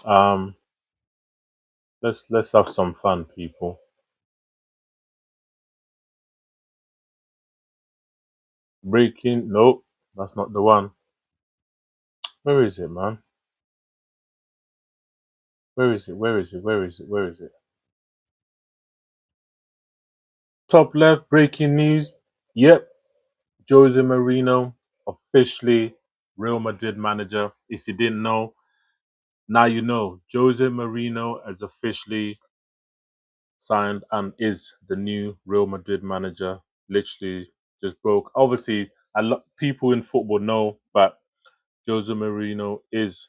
Speaker 1: Um, let's have some fun, people. Breaking. Nope, that's not the one. Where is it, man? Where is it? Where is it? Where is it? Where is it? Top left, breaking news. Yep, Jose Mourinho officially Real Madrid manager. If you didn't know, now you know. Jose Mourinho has officially signed and is the new Real Madrid manager. Literally just broke. Obviously, a lot people in football know, but Jose Mourinho is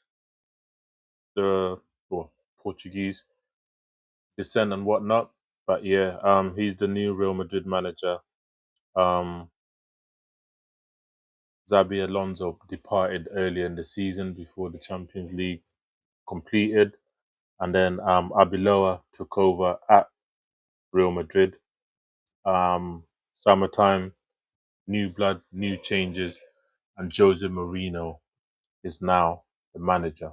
Speaker 1: the well, Portuguese descent and whatnot. But yeah, he's the new Real Madrid manager. Um, Xabi Alonso departed earlier in the season before the Champions League completed, and then Abiloa took over at Real Madrid. Summertime, new blood, new changes, and Jose Mourinho is now the manager.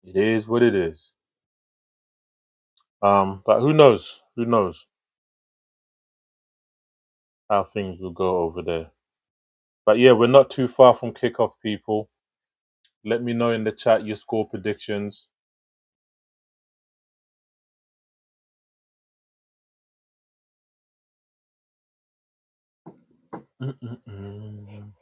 Speaker 1: It is what it is. But who knows? Who knows how things will go over there? But yeah, we're not too far from kickoff, people. Let me know in the chat your score predictions. Mm-mm-mm.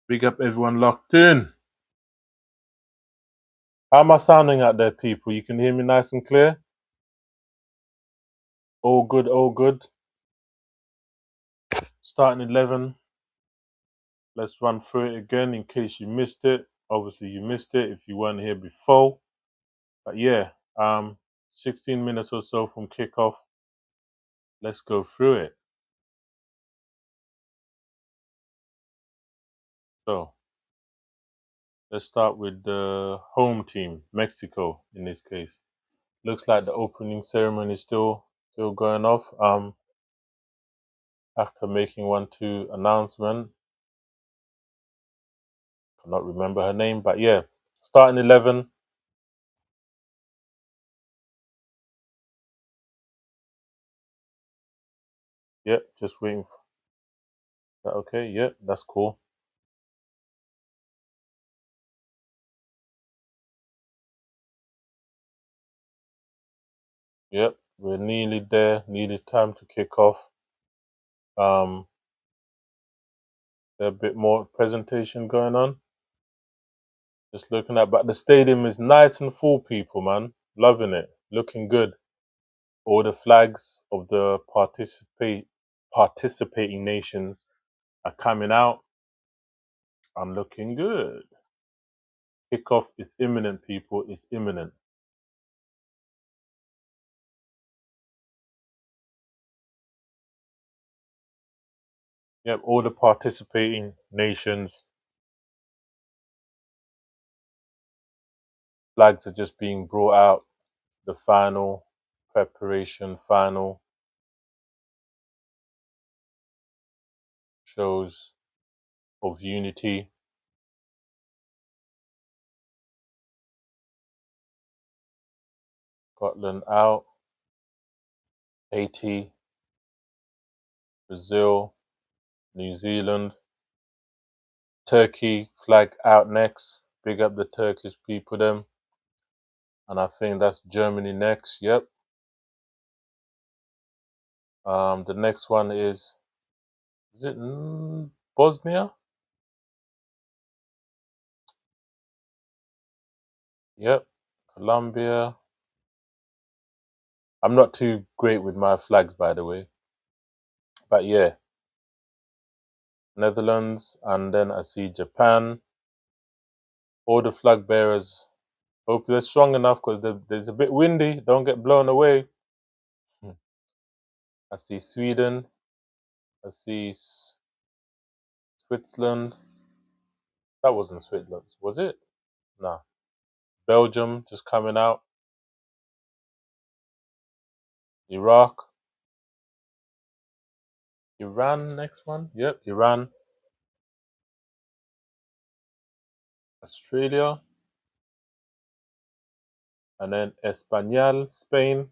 Speaker 1: Big up everyone locked in. How am I sounding out there, people? You can hear me nice and clear? All good, all good. Starting 11. Let's run through it again in case you missed it. Obviously, you missed it if you weren't here before. But yeah, 16 minutes or so from kickoff. Let's go through it. So, let's start with the home team, Mexico in this case. Looks like the opening ceremony is still going off. After making 1-2 announcement, cannot remember her name, but yeah, starting 11. Yep, just waiting for that. Okay, yep, that's cool. Yep, we're nearly there. Nearly time to kick off. Um, a bit more presentation going on. Just looking at, but the stadium is nice and full, people, man. Loving it. Looking good. All the flags of the participating nations are coming out. I'm looking good. Kickoff is imminent, people. It's imminent. Yep, all the participating nations flags are just being brought out. The final preparation, final shows of unity. Scotland out, Haiti, Brazil, New Zealand, Turkey flag out next. Big up the Turkish people, them. And I think that's Germany next. Yep. The next one is it Bosnia? Yep. Colombia. I'm not too great with my flags, by the way. But yeah, Netherlands, and then I see Japan. All the flag bearers. Hope they're strong enough because there's a bit windy. Don't get blown away. I see Sweden. I see Switzerland. That wasn't Switzerland, was it? Nah. Belgium just coming out. Iraq. Iran next one. Yep, Iran. Australia. And then Espanol, Spain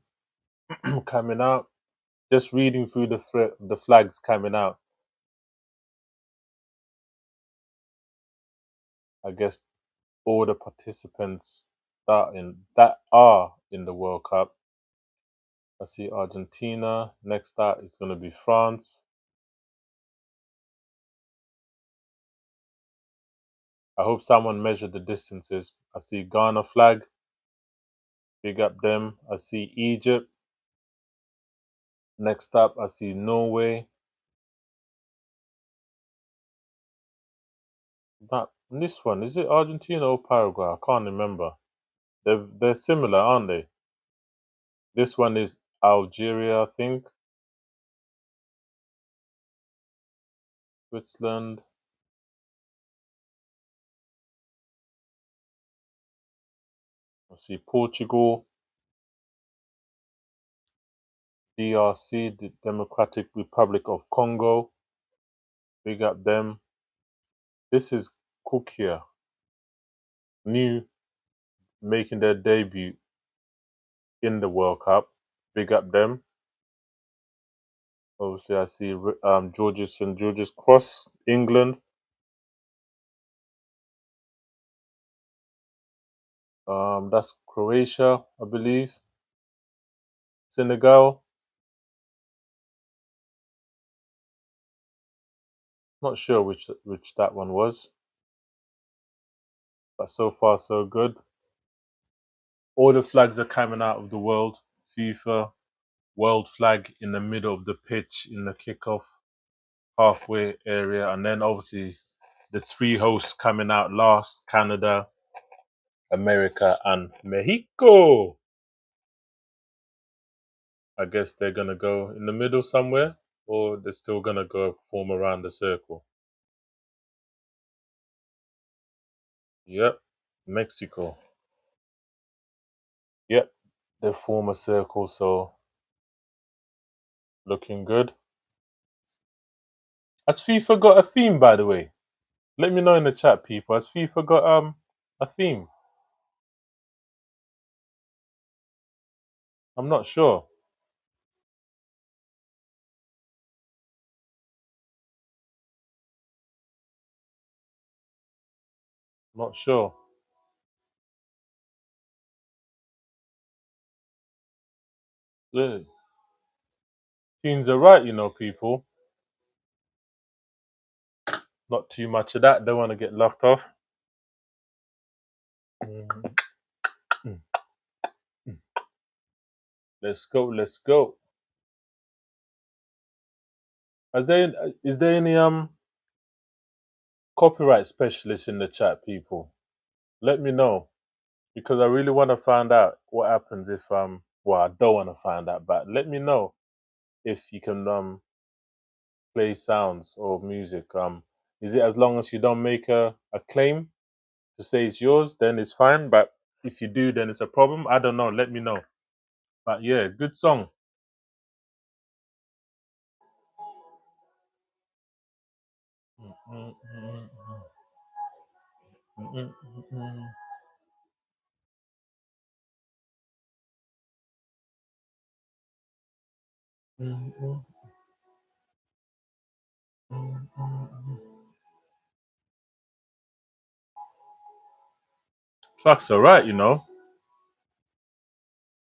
Speaker 1: coming out. Just reading through the flags coming out. I guess all the participants that are in the World Cup. I see Argentina. Next out is going to be France. I hope someone measured the distances. I see Ghana flag. Big up them. I see Egypt. Next up, I see Norway. This one, is it Argentina or Paraguay? I can't remember. They're similar, aren't they? This one is Algeria, I think. Switzerland. I see Portugal. DRC, the Democratic Republic of Congo. Big up them. This is Kukia. New, making their debut in the World Cup. Big up them. Obviously, I see George's St George's Cross, England. That's Croatia, I believe. Senegal. Not sure which that one was, but so far so good. All the flags are coming out of the world. FIFA world flag in the middle of the pitch in the kickoff halfway area, and then obviously the three hosts coming out last: Canada, America, and Mexico. I guess they're gonna go in the middle somewhere, or they're still gonna go form around the circle. Yep, Mexico. Yep, they form a circle, so looking good. Has FIFA got a theme, by the way? Let me know in the chat, people. Has FIFA got a theme? I'm not sure. Not sure. Yeah. Teams are right, people. Not too much of that. Don't want to get locked off. Mm, mm, mm. Let's go. Let's go. Is there any copyright specialists in the chat, people? let me know because I really want to find out what happens if well, I don't want to find out, but let me know if you can play sounds or music. Is it as long as you don't make a claim to say it's yours, then it's fine. But if you do, then it's a problem. I don't know. Let me know. But yeah, good song. Track's alright, you know.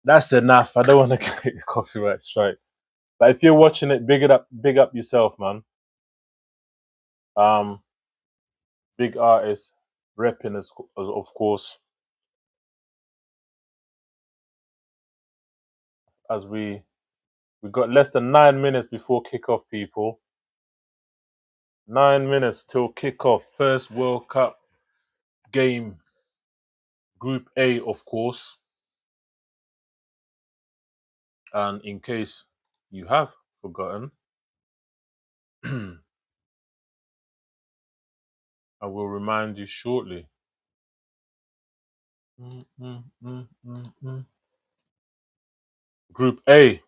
Speaker 1: That's enough. I don't want to get a copyright strike. But if you're watching it, big up yourself, man. Um, big artist, repping of course, as we got less than 9 minutes before kickoff, people. 9 minutes till kickoff. First World Cup game, Group A, of course. And in case you have forgotten, I will remind you shortly. Group A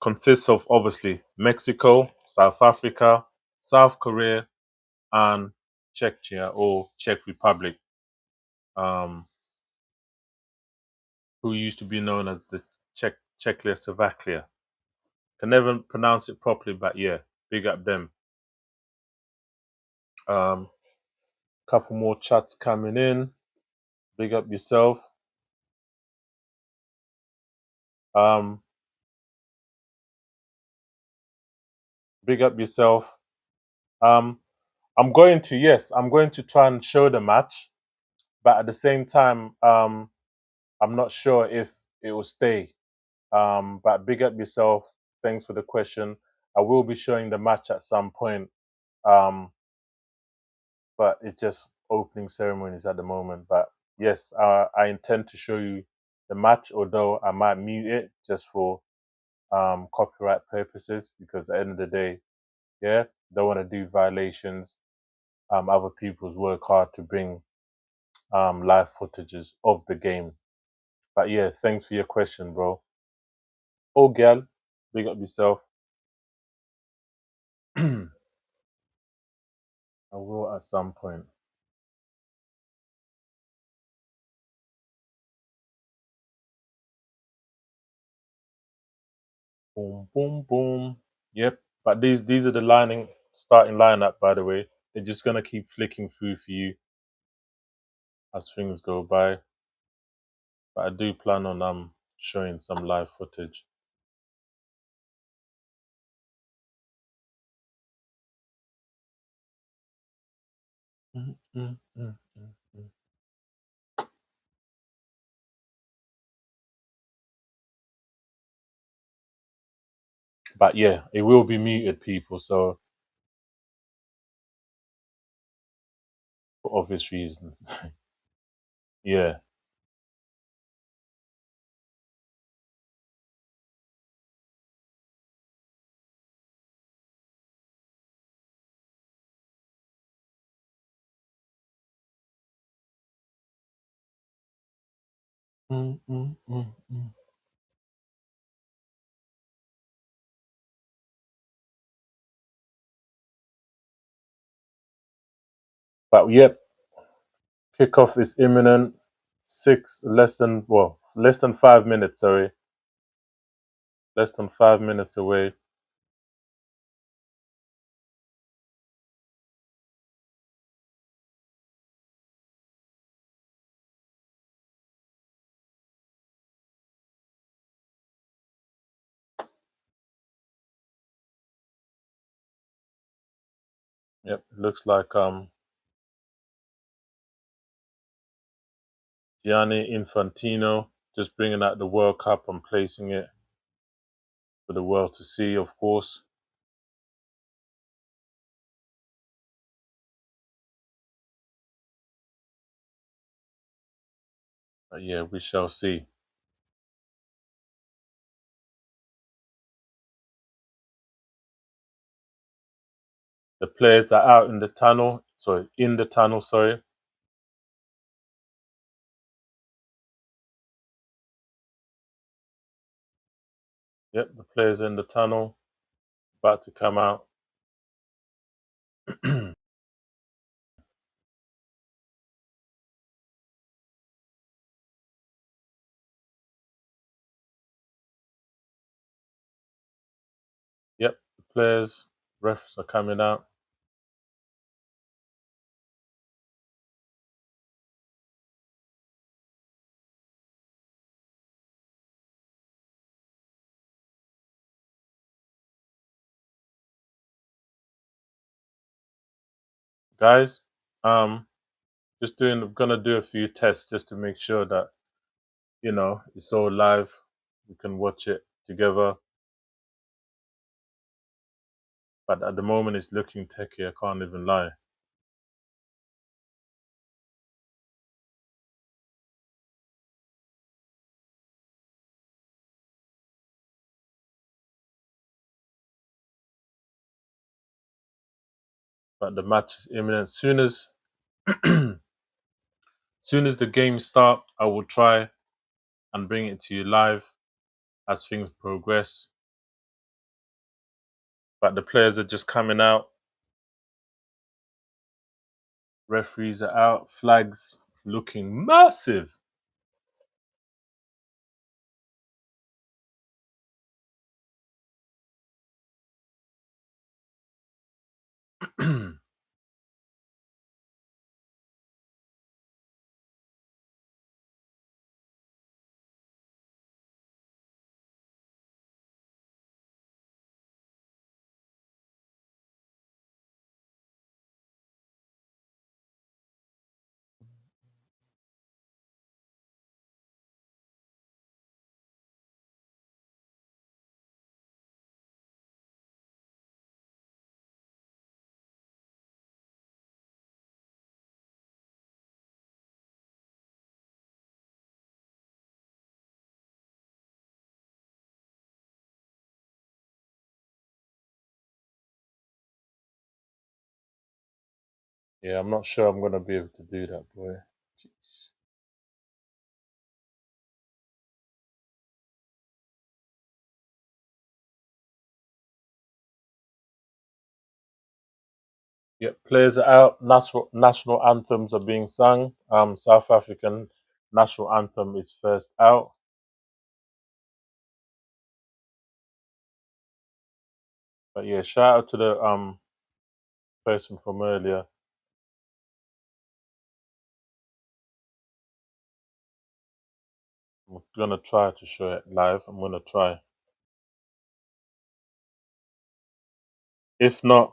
Speaker 1: consists of obviously Mexico, South Africa, South Korea, and Czechia or Czech Republic, um, who used to be known as the Czechoslovakia. Can never pronounce it properly, but yeah, big up them. Couple more chats coming in. Big up yourself. Um, big up yourself. Um, I'm going to try and show the match, but at the same time, I'm not sure if it will stay. But big up yourself. Thanks for the question. I will be showing the match at some point. Um, but it's just opening ceremonies at the moment. But yes, I intend to show you the match, although I might mute it just for copyright purposes because at the end of the day, yeah, don't want to do violations. Other people's work hard to bring live footages of the game. But yeah, thanks for your question, bro. Oh, gal, big up yourself. I will at some point. Boom, boom, boom. Yep. But these are the starting lineup, by the way. They're just gonna keep flicking through for you as things go by. But I do plan on showing some live footage. Mm, mm, mm, mm, mm. But yeah, it will be muted, people. So for obvious reasons. Yeah. Mm, mm, mm, mm. But yep, kickoff is imminent. Less than 5 minutes. Sorry, less than 5 minutes away. Yep, looks like Gianni Infantino just bringing out the World Cup and placing it for the world to see, of course. But yeah, we shall see. The players are out in the tunnel. Sorry, in the tunnel. Sorry. Yep, the players in the tunnel, about to come out. Yep, the players, refs are coming out. Guys, just gonna do a few tests just to make sure that it's all live. We can watch it together. But at the moment, it's looking techy. I can't even lie. But the match is imminent. Soon as the games start, I will try and bring it to you live as things progress. But the players are just coming out. Referees are out. Flags looking massive. Yeah, I'm not sure I'm gonna be able to do that, boy. Jeez. Yep, players are out. National anthems are being sung. South African national anthem is first out. But yeah, shout out to the person from earlier. I'm gonna try to show it live. I'm gonna try. If not,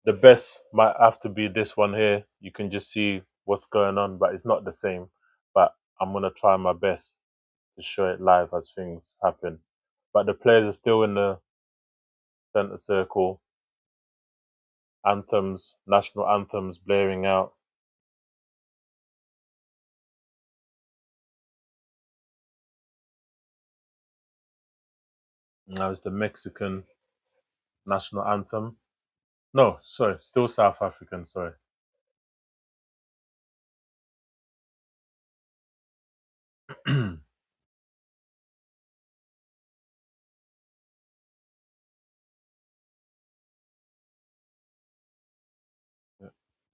Speaker 1: the best might have to be this one here. You can just see what's going on, but it's not the same. But I'm gonna try my best to show it live as things happen. But the players are still in the center circle. Anthems, national anthems blaring out. And that was the Mexican national anthem. No, sorry, still South African. Sorry.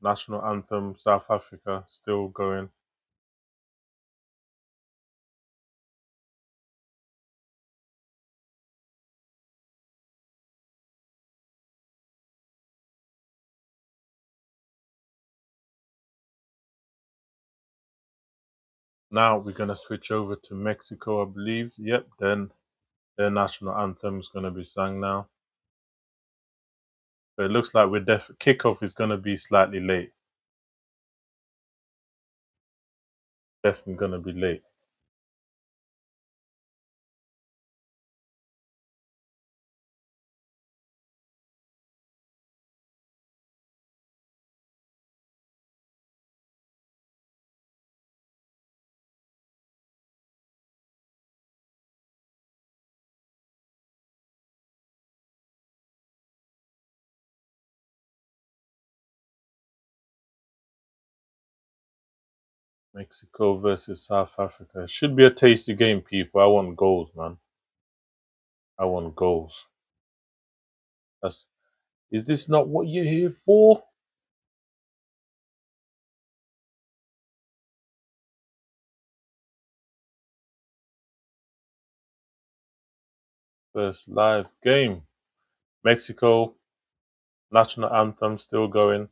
Speaker 1: National anthem, South Africa, still going. Now we're gonna switch over to Mexico, I believe. Yep, then their national anthem is gonna be sung now. So it looks like kickoff is gonna be slightly late. Definitely gonna be late. Mexico versus South Africa. Should be a tasty game, people. I want goals, man. I want goals. That's, is this not what you're here for? First live game. Mexico, national anthem still going.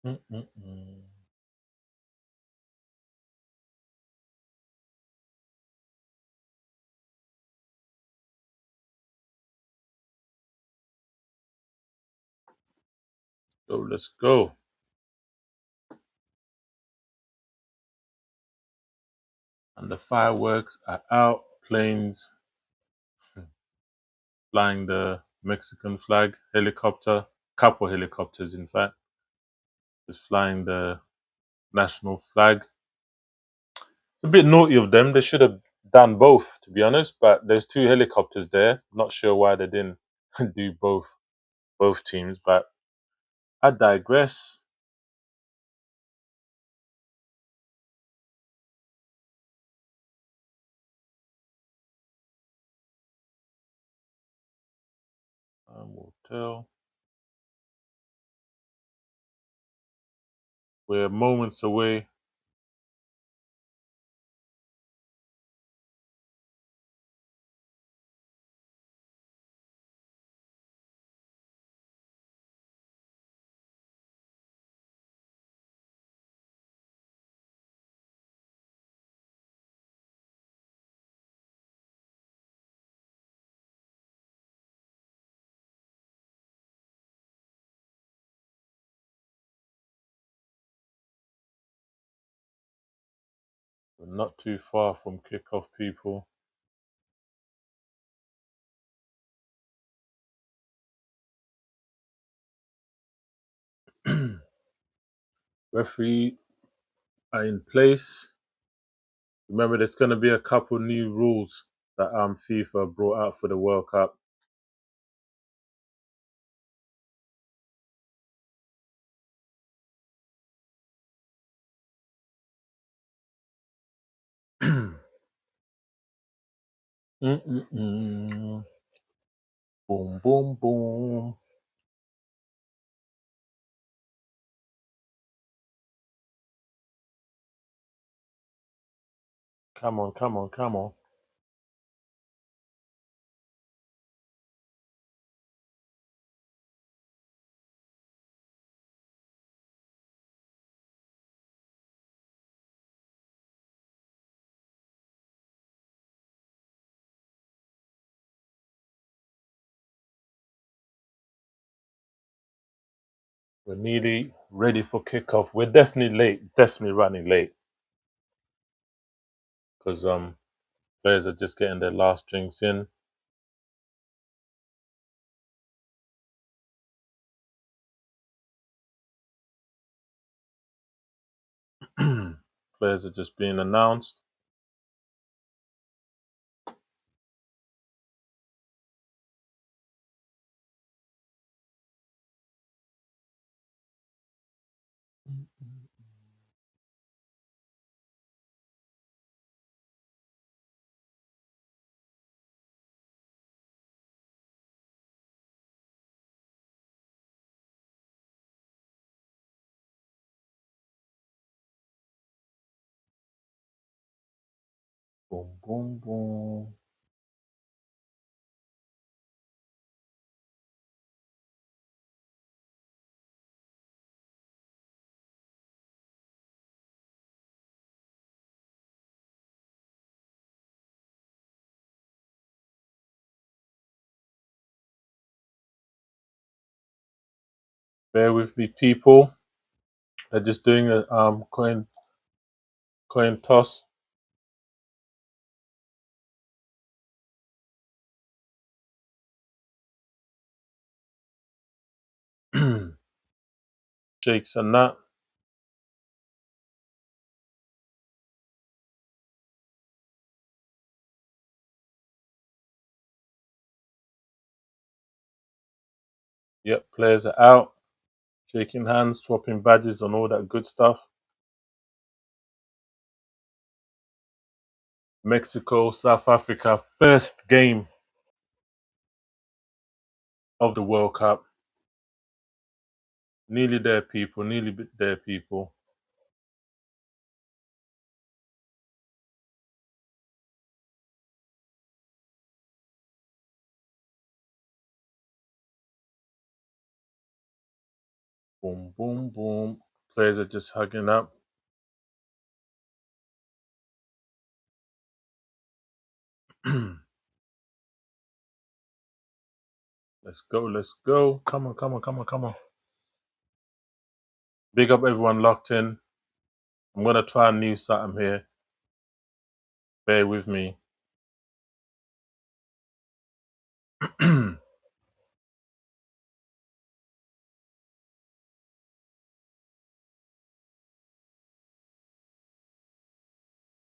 Speaker 1: Mm-mm-mm. So let's go. And the fireworks are out. Planes flying the Mexican flag. Helicopter, couple helicopters, in fact, is flying the national flag. It's a bit naughty of them. They should have done both, to be honest. But there's two helicopters there. Not sure why they didn't do both teams. But I digress. Will tell. We're moments away. We're not too far from kickoff, people. Referee are in place. Remember, there's going to be a couple new rules that FIFA brought out for the World Cup. Mm-mm-mm. Boom, boom, boom. Come on, come on, come on. We're nearly ready for kickoff. We're definitely late, definitely running late because players are just getting their last drinks in. Players are just being announced. Boom, boom, boom. Bear with me, people. They're just doing a coin toss. Shakes and that. Yep, players are out, shaking hands, swapping badges, and all that good stuff. Mexico, South Africa, first game of the World Cup. Nearly there, people. Nearly there, people. Boom, boom, boom. Players are just hugging up. Let's go, let's go. Come on, come on, come on, come on. Big up everyone locked in. I'm gonna try and new something here. Bear with me.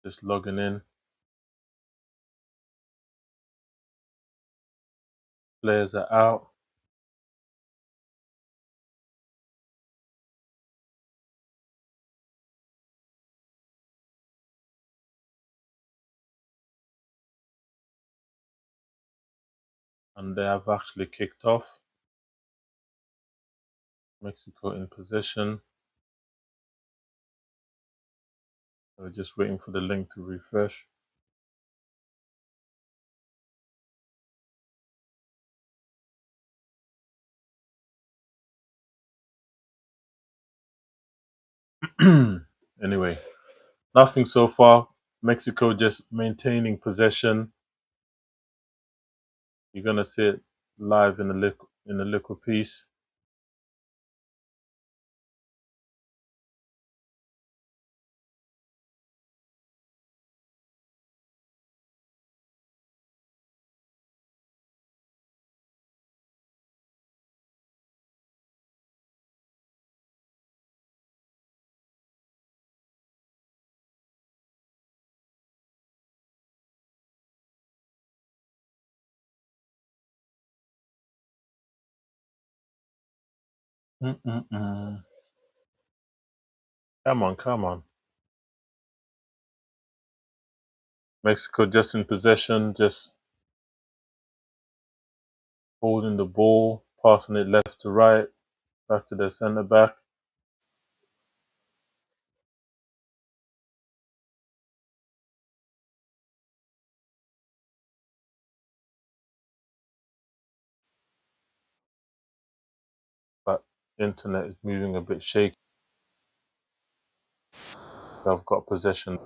Speaker 1: Just logging in. Players are out. And they have actually kicked off. Mexico in possession. We're just waiting for the link to refresh. Anyway, nothing so far. Mexico just maintaining possession. You're gonna see it live in a little piece. Mm-mm-mm. Come on, come on. Mexico just in possession, just holding the ball, passing it left to right, back to their centre back. But internet is moving a bit shaky. So I've got possession.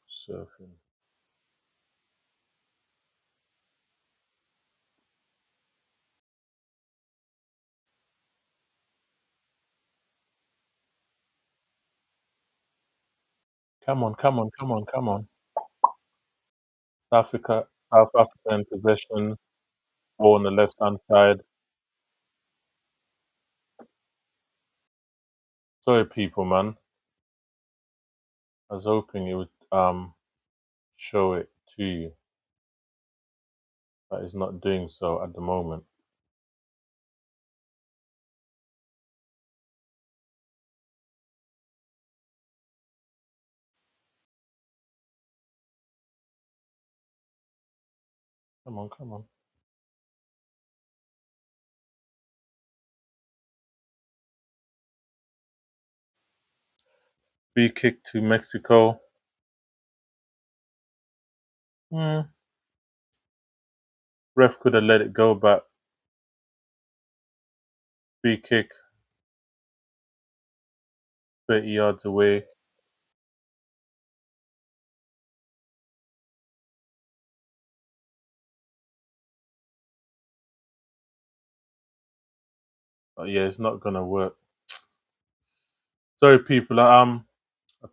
Speaker 1: Surfing. Come on, come on, come on, come on. South Africa in possession, ball on the left hand side. Sorry, people, man. I was hoping it would show it to you, but it's not doing so at the moment. Come on, come on. Free kick to Mexico. Hmm. Ref could have let it go, but free kick 30 yards away. Yeah, it's not gonna work. Sorry, people. I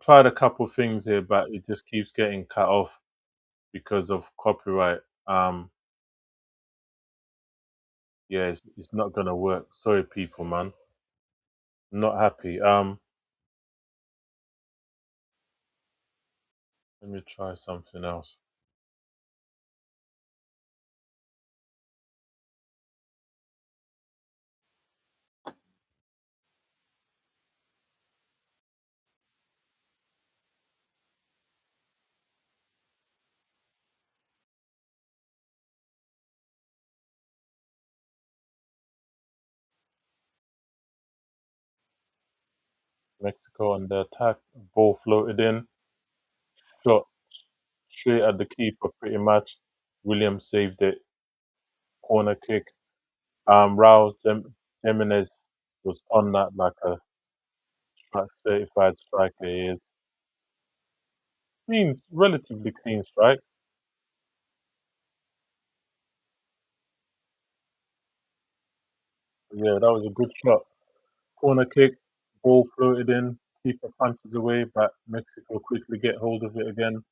Speaker 1: tried a couple things here, but it just keeps getting cut off because of copyright. Yeah, it's not gonna work. Sorry, people, man. Not happy. Let me try something else. Mexico on the attack. Ball floated in, shot straight at the keeper, pretty much. Williams saved it. Corner kick. Jimenez was on that like a certified striker. He is clean, relatively clean strike. Yeah, that was a good shot. Corner kick, ball floated in, keeper punches away, but Mexico quickly get hold of it again.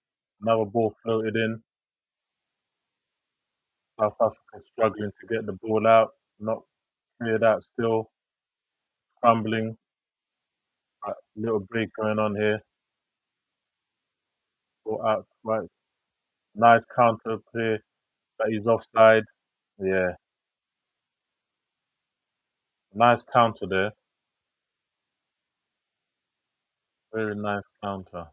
Speaker 1: Another ball floated in. South Africa struggling to get the ball out, not cleared out still, crumbling. But little break going on here. Ball out, right. Nice counter play, but he's offside. Yeah, nice counter there. Very nice counter.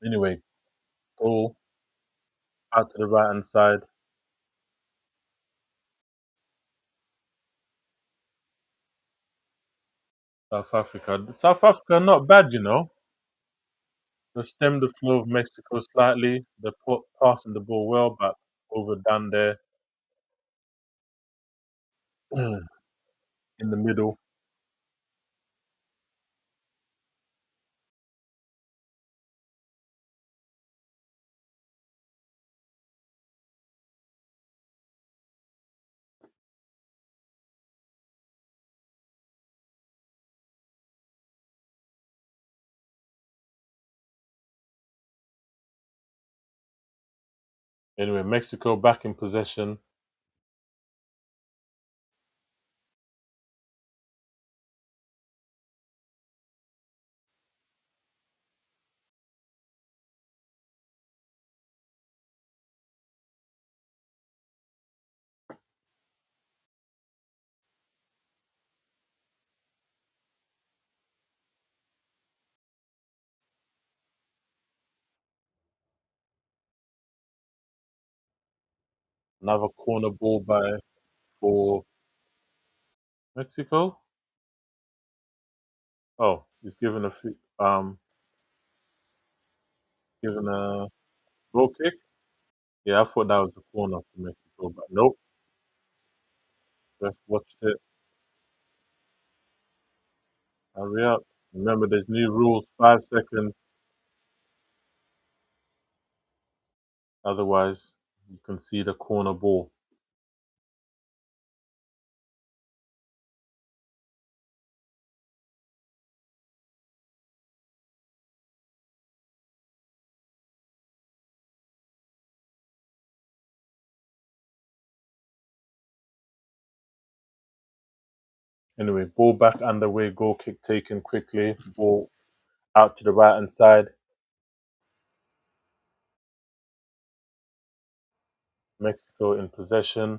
Speaker 1: Anyway, ball out to the right hand side. South Africa. South Africa not bad, you know. They've stemmed the flow of Mexico slightly. They're passing the ball well, but overdone there in the middle. Anyway, Mexico back in possession. Another corner ball by for Mexico. Oh, he's given a goal kick. Yeah, I thought that was a corner for Mexico, but nope. Ref watched it. Hurry up. Remember, there's new rules. 5 seconds. Otherwise, you concede a corner ball. Anyway, ball back underway. Goal kick taken quickly. Ball out to the right hand side. Mexico in possession.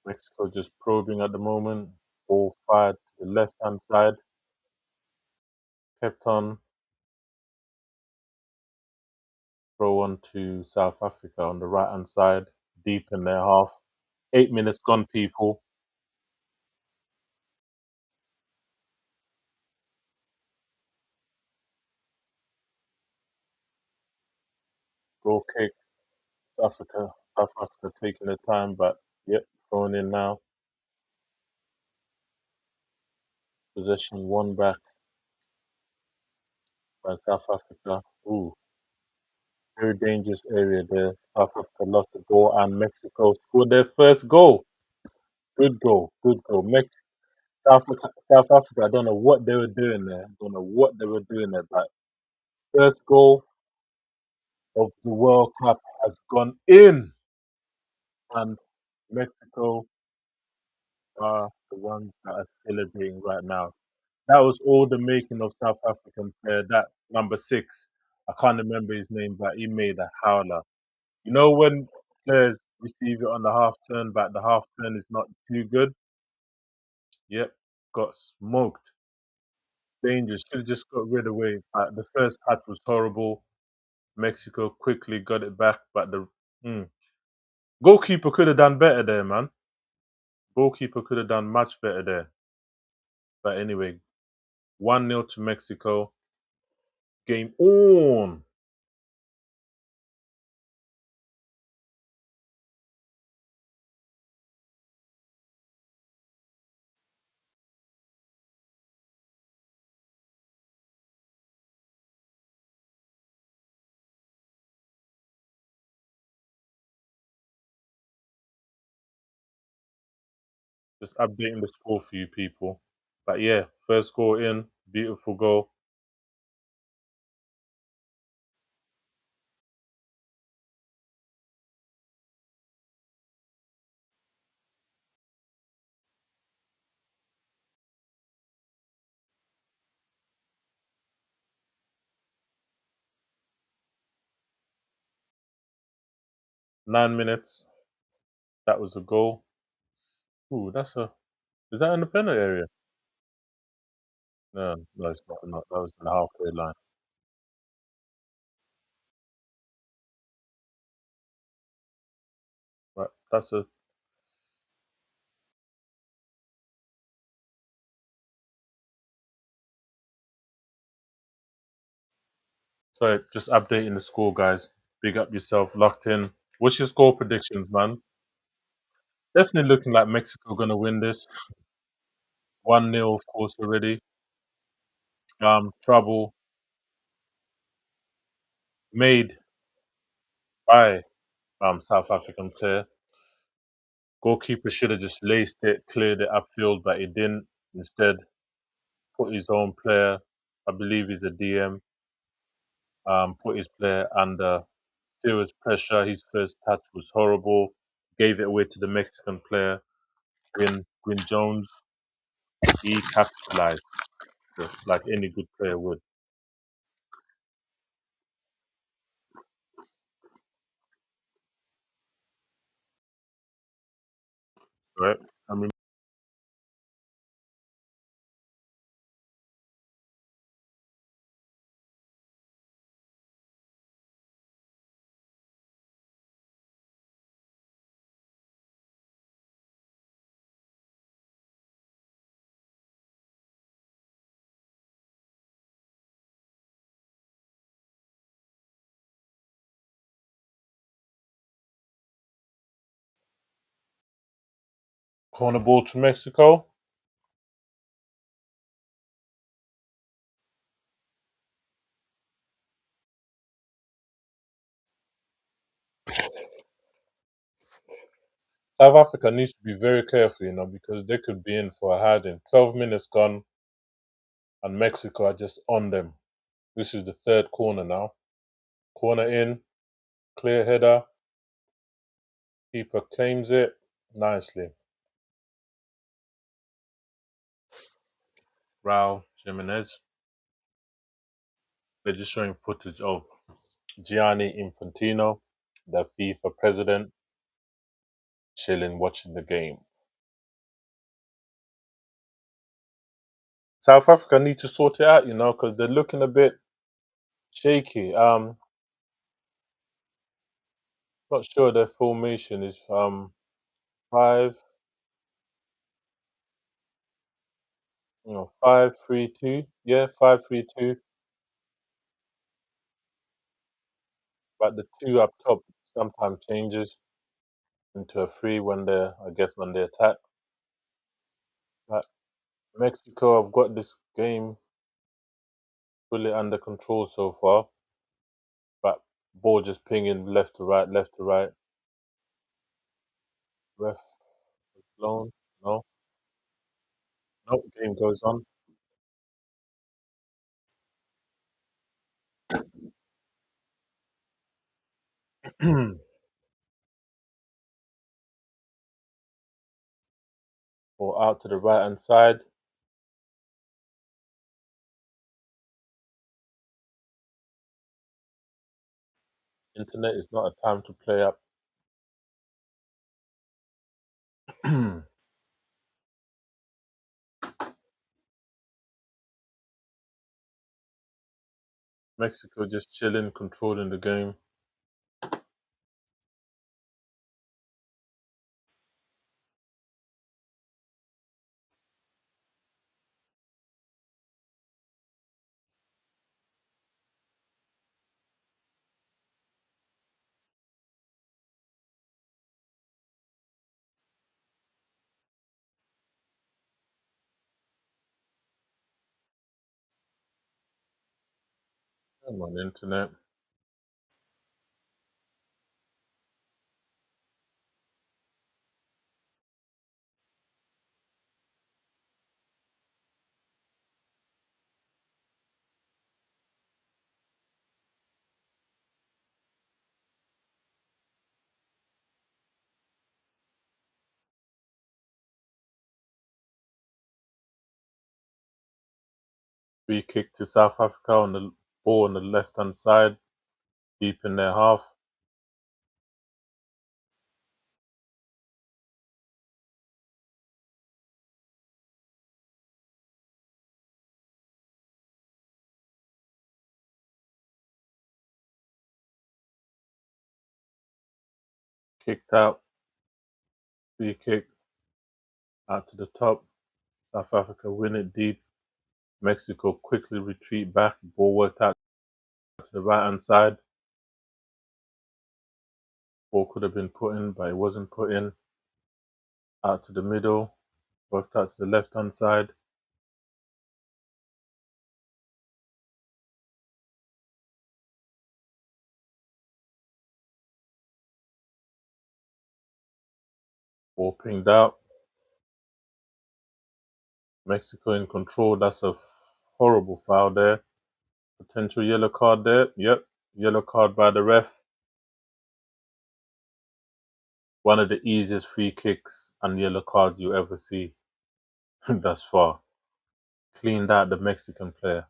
Speaker 1: Mexico just probing at the moment. Ball fired to the left hand side. Kept on. Throw on to South Africa on the right hand side. Deep in their half. 8 minutes gone, people. Goal kick. South Africa taking their time, but yep, thrown in now. Possession one back. by South Africa. Ooh, very dangerous area there. South Africa lost the goal, and Mexico scored their first goal. Good goal, good goal. South Africa. I don't know what they were doing there. I don't know what they were doing there, but first goal of the World Cup has gone in, and Mexico are the ones that are celebrating right now. That was all the making of South African player. That number six, I can't remember his name, but he made a howler. You know when players receive it on the half turn, but the half turn is not too good. Yep, got smoked. Dangerous. Should have just got rid away. The first touch was horrible. Mexico quickly got it back, but the mm, goalkeeper could have done better there, man. Goalkeeper could have done much better there. But anyway, 1-0 to Mexico. Game on. Just updating the score for you people. But yeah, first goal in, beautiful goal. 9 minutes. That was a goal. Ooh, is that in the penalty area? No, no, it's not. Not that was in the halfway line. Right, that's a. Sorry, just updating the score, guys. Big up yourself, locked in. What's your score predictions, man? Definitely looking like Mexico gonna win this. 1-0, of course, already. Trouble made by South African player. Goalkeeper should have just laced it, cleared it upfield, but he didn't. Instead, put his own player, I believe he's a DM, put his player under serious pressure. His first touch was horrible. Gave it away to the Mexican player, Gwyn Jones. He capitalized, just like any good player would. Right? I mean, corner ball to Mexico. South Africa needs to be very careful, because they could be in for a hiding. 12 minutes gone, and Mexico are just on them. This is the third corner now. Corner in, clear header. Keeper claims it nicely. Raul Jimenez. They're just showing footage of Gianni Infantino, the FIFA president, chilling, watching the game. South Africa need to sort it out, because they're looking a bit shaky. Not sure their formation is five, 5-3-2. Yeah, 5-3-2. But the two up top sometimes changes into a three when they're, I guess, on the attack. But Mexico have got this game fully under control so far, but ball just pinging left to right, left to right. Ref blown. No, no, game goes on. Or out to the right hand side. Internet is not a time to play up. Mexico just chilling, controlling the game. Come on, internet. Free kick to South Africa on the ball on the left hand side, deep in their half. Kicked out. Free kick out to the top. South Africa win it deep. Mexico quickly retreat back. Ball worked out to the right hand side. Ball could have been put in, but it wasn't put in. Out to the middle. Worked out to the left hand side. Ball pinged out. Mexico in control. That's a horrible foul there. Potential yellow card there. Yep. Yellow card by the ref. One of the easiest free kicks and yellow cards you ever see thus far. Cleaned out the Mexican player.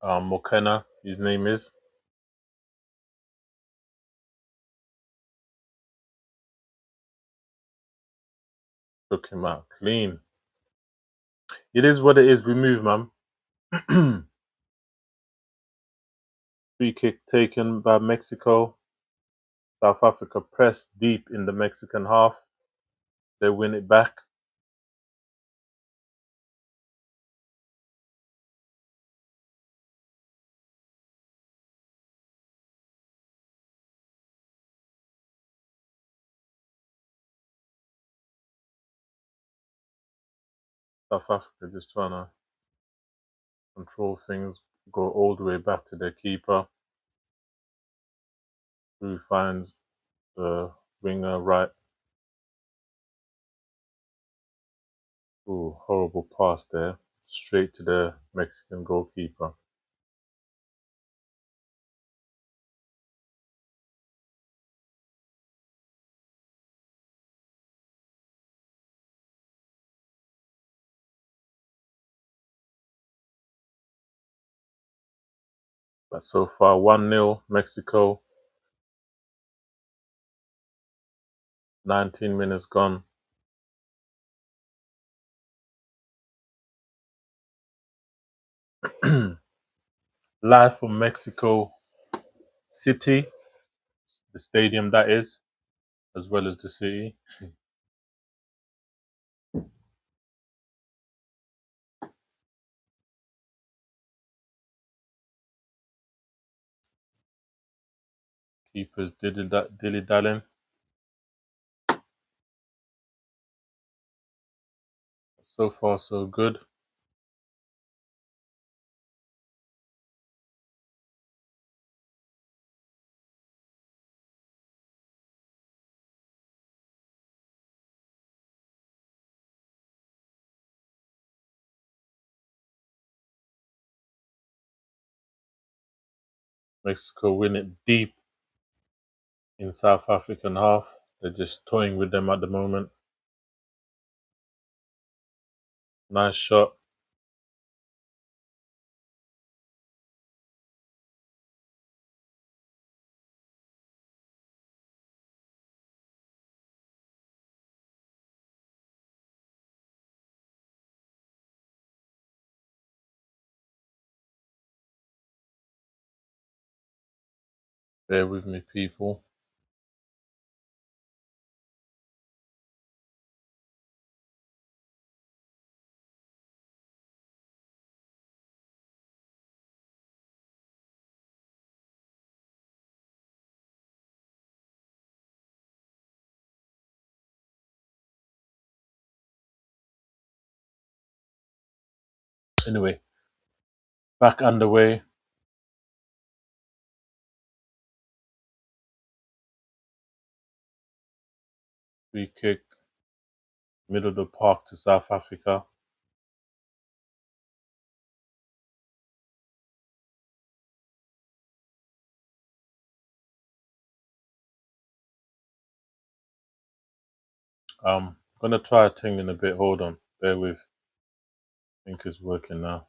Speaker 1: Mokena, his name is. Took him out clean. It is what it is. We move, man. Free kick taken by Mexico. South Africa pressed deep in the Mexican half. They win it back. South Africa just trying to control things, go all the way back to their keeper, who finds the winger right. Ooh, horrible pass there. Straight to the Mexican goalkeeper. But so far, 1-0 Mexico. 19 minutes gone. Live from Mexico City, the stadium that is, as well as the city. Keepers dilly dallying. So far, so good. Mexico win it deep in South African half. They're just toying with them at the moment. Nice shot. Bear with me, people. Anyway, back underway. Free kick, middle of the park to South Africa. Gonna try a thing in a bit. Hold on. Bear with. I think it's working now.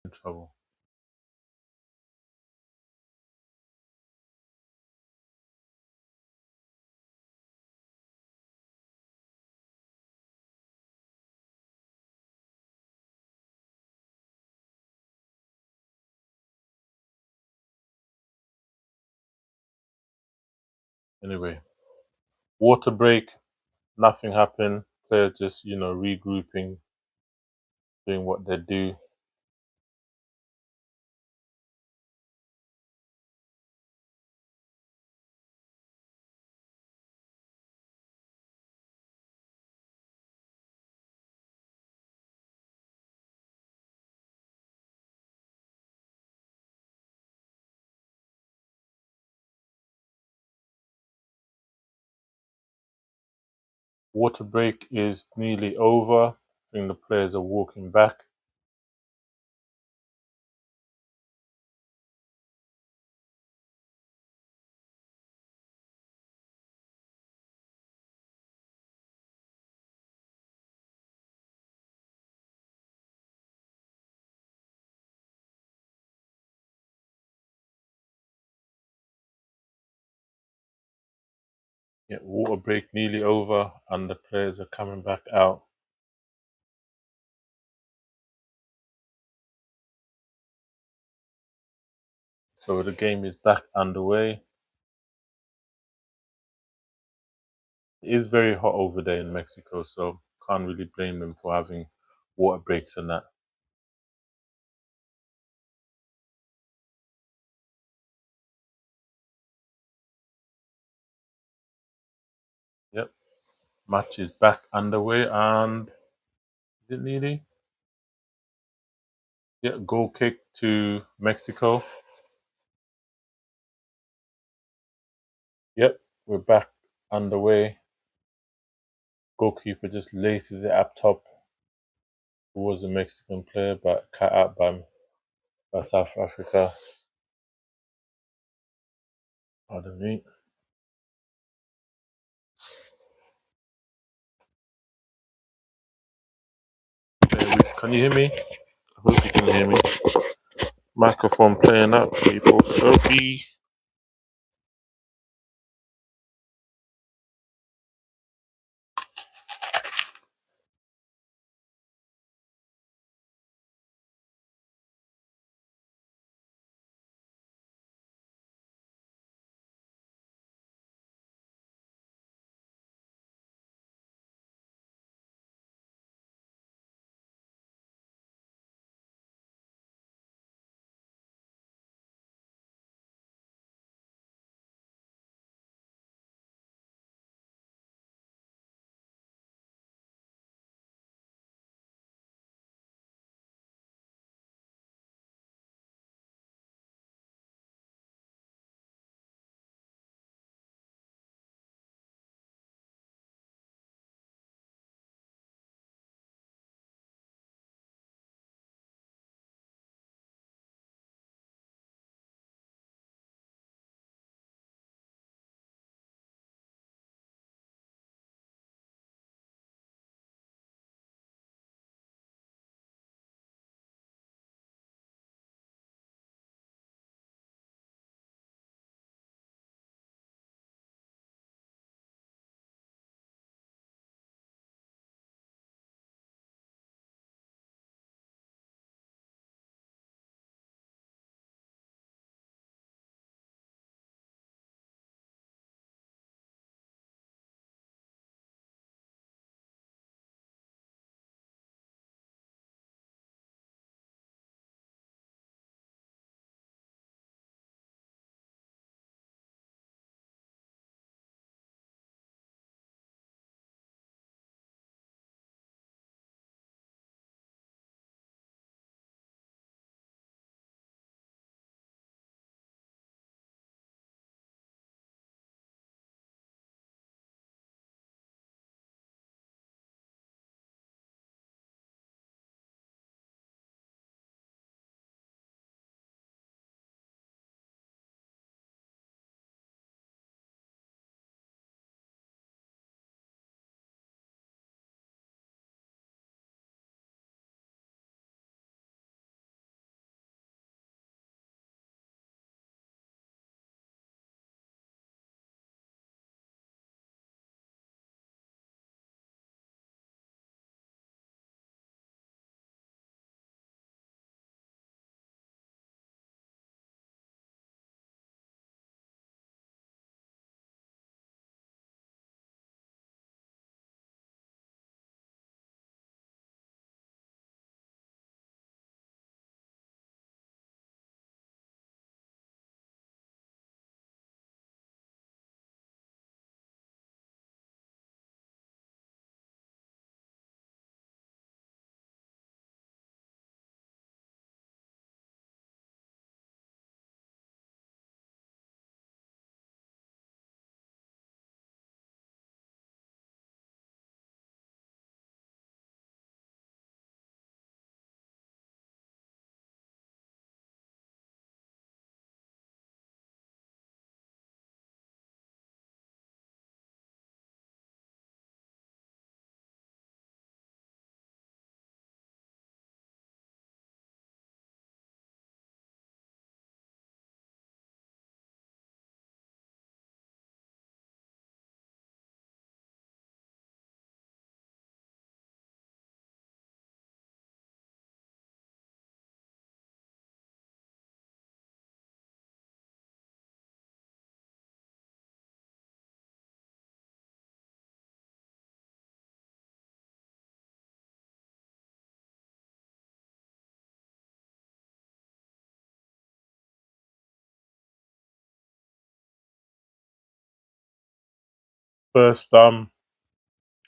Speaker 1: In trouble. Anyway, water break. Nothing happened. Players just, regrouping, doing what they do. Water break is nearly over. I think the players are walking back. Yeah, water break nearly over, and the players are coming back out. So the game is back underway. It is very hot over there in Mexico, so can't really blame them for having water breaks and that. Yep, match is back underway, and is it nearly? Yeah, goal kick to Mexico. Yep, we're back underway. Goalkeeper just laces it up top towards the Mexican player, but cut out by South Africa. Pardon me. Can you hear me? I hope you can hear me. Microphone playing up, people. Sophie.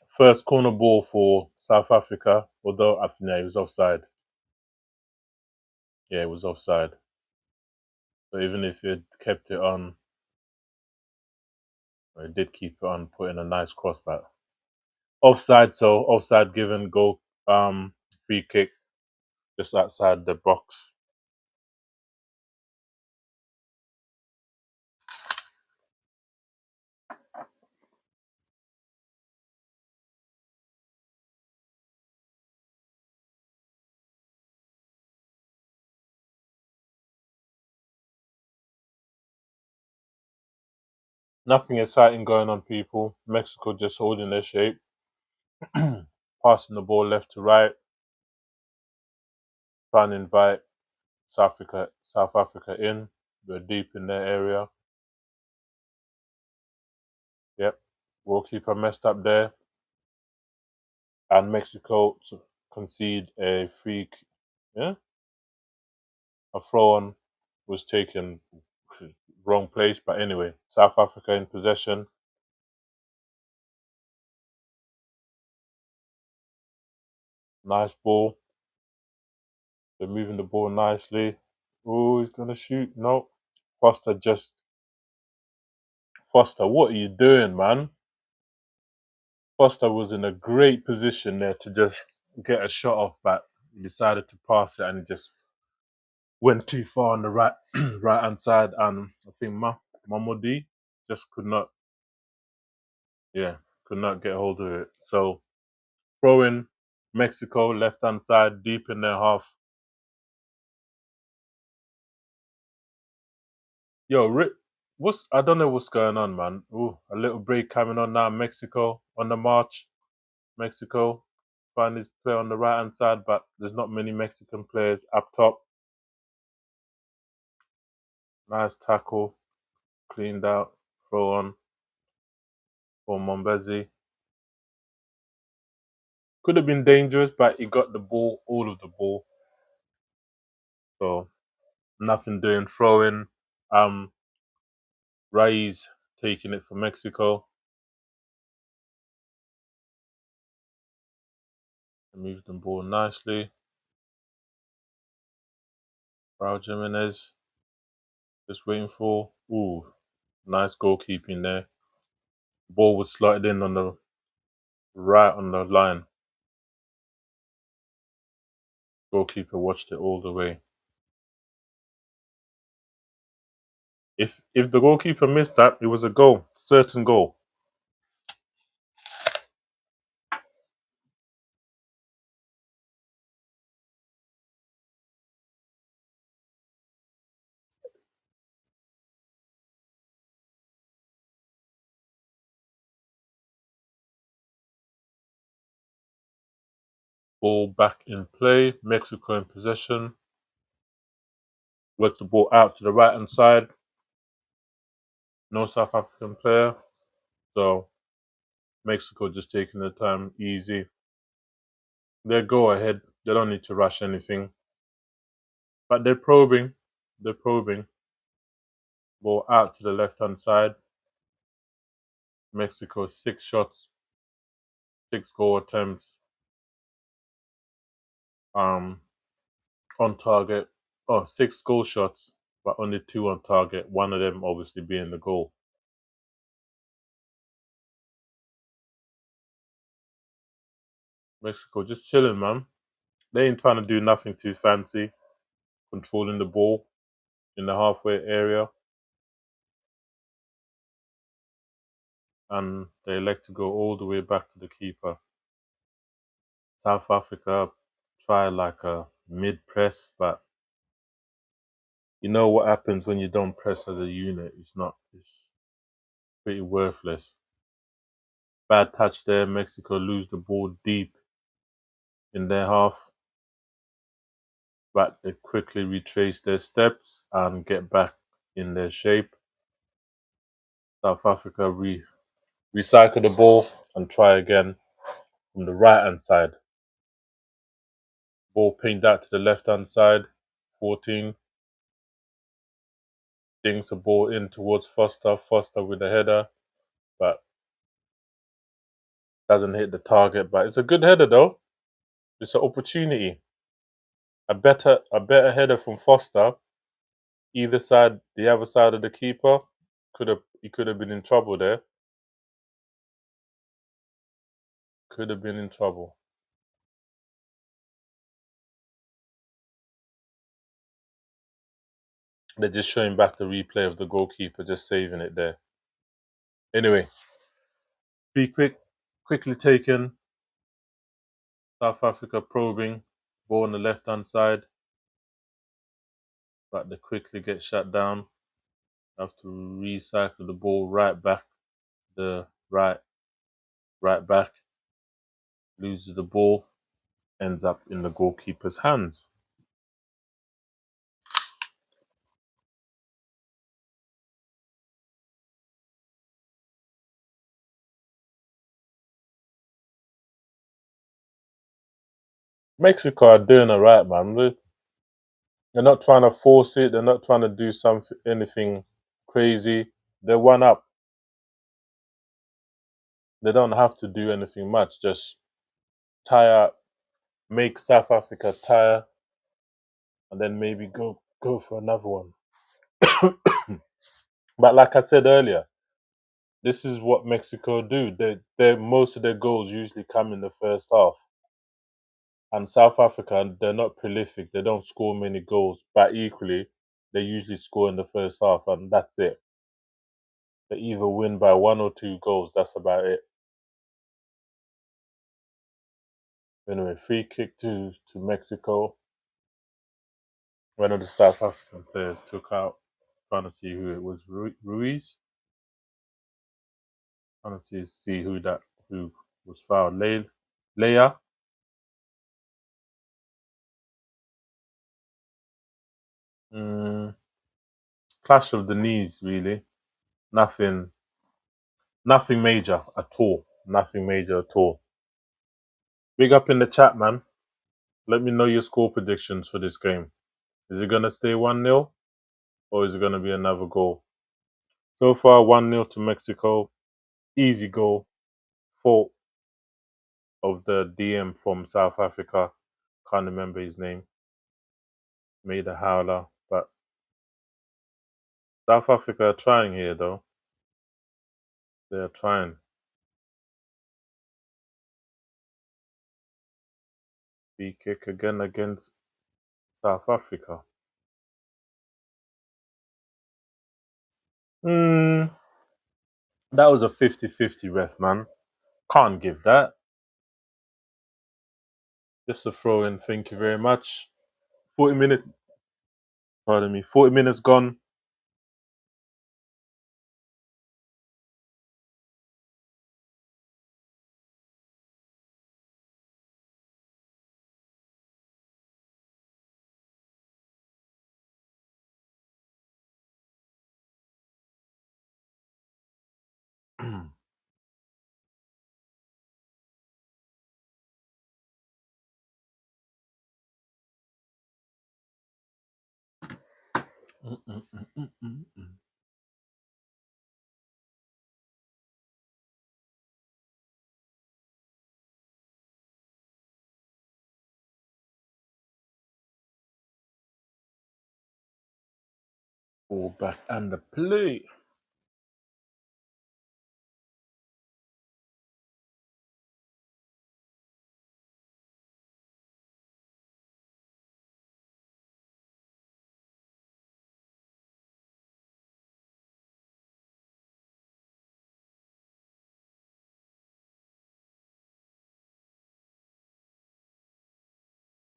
Speaker 1: first corner ball for South Africa, although I think it was offside. Yeah, it was offside. So even if it kept it on, it did keep it on, put in a nice crossbar. Offside, so offside given goal, free kick just outside the box. Nothing exciting going on, people. Mexico just holding their shape, passing the ball left to right, trying to invite South Africa in. They're deep in their area. Yep, goalkeeper messed up there, and Mexico to concede a yeah, a throw on was taken wrong place. But anyway, South Africa in possession. Nice ball. They're moving the ball nicely. Oh, he's gonna shoot. No, Foster just Foster. What are you doing, man? Foster was in a great position there to just get a shot off, but he decided to pass it and he just went too far on the right hand side, and I think Mamodi just could not, yeah, could not get hold of it. So throwing Mexico left hand side deep in their half. Yo, Rick, what's I don't know what's going on, man. Ooh, a little break coming on now. Mexico on the march. Mexico find his player on the right hand side, but there's not many Mexican players up top. Nice tackle, cleaned out, throw on for Mombezi. Could have been dangerous, but he got the ball, all of the ball. So nothing doing. Throwing. Raiz taking it for Mexico. Moved the ball nicely. Raul Jimenez just waiting for. Ooh, nice goalkeeping there. Ball was slotted in on the right on the line. Goalkeeper watched it all the way. If the goalkeeper missed that, it was a goal, certain goal. Ball back in play. Mexico in possession. Worked the ball out to the right hand side. No South African player. So Mexico just taking their time, easy. They go ahead. They don't need to rush anything. But they're probing. They're probing. Ball out to the left hand side. Mexico 6 shots, 6 goal attempts. On target. Oh, 6 goal shots, but only 2 on target. One of them obviously being the goal. Mexico just chilling, man. They ain't trying to do nothing too fancy. Controlling the ball in the halfway area, and they elect to go all the way back to the keeper. South Africa try like a mid press, but you know what happens when you don't press as a unit. It's pretty worthless. Bad touch there. Mexico lose the ball deep in their half, but they quickly retrace their steps and get back in their shape. South Africa recycle the ball and try again from the right hand side. Ball pinged out to the left hand side. 14 dinks the ball in towards Foster. Foster with the header, but Doesn't hit the target, but it's a good header though. It's an opportunity. A better header from Foster, either side, the other side of the keeper. He could have been in trouble there. Could have been in trouble. They're just showing back the replay of the goalkeeper just saving it there. Anyway, quickly taken. South Africa probing, ball on the left hand side, but they quickly get shut down. Have to recycle the ball right back. The right back loses the ball, ends up in the goalkeeper's hands. Mexico are doing alright, man. They're not trying to force it. They're not trying to do anything crazy. They're one up. They don't have to do anything much. Just tire, make South Africa tire, and then maybe go for another one. But like I said earlier, this is what Mexico do. They most of their goals usually come in the first half. And South Africa, they're not prolific. They don't score many goals, but equally, they usually score in the first half, and that's it. They either win by 1 or 2 goals. That's about it. Anyway, free kick to Mexico. One of the South African players took out. Trying to see who it was. Ruiz. Trying to see who was fouled. Leia. Clash of the knees, really. Nothing major at all. Nothing major at all. Big up in the chat, man. Let me know your score predictions for this game. Is it going to stay 1-0 or is it going to be another goal? So far, 1-0 to Mexico. Easy goal. Fault of the DM from South Africa. Can't remember his name. Made a howler. But South Africa are trying here, though. They are trying. Free kick again against South Africa. That was a 50-50 ref, man. Can't give that. Just a throw in. Thank you very much. 40 minutes. Pardon me. 40 minutes gone. Ball back and the play.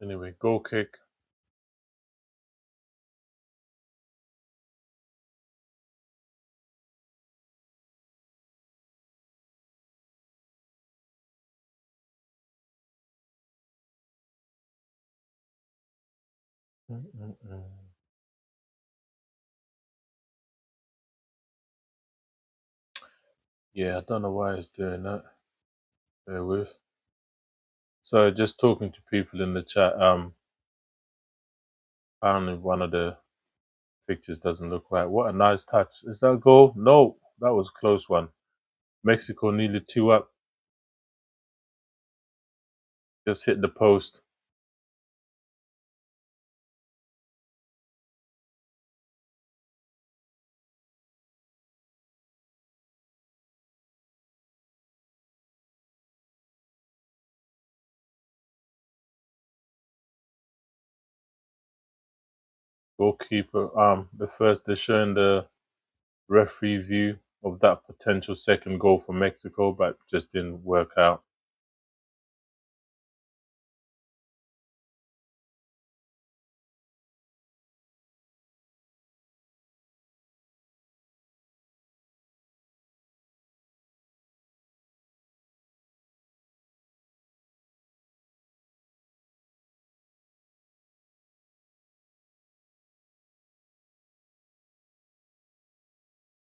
Speaker 1: Anyway, goal kick. Yeah, I don't know why it's doing that. Bear with. So just talking to people in the chat. Apparently one of the pictures doesn't look right. What a nice touch. Is that a goal? No, that was a close one. Mexico nearly 2 up. Just hit the post. Goalkeeper. They're showing the referee view of that potential second goal for Mexico, but just didn't work out.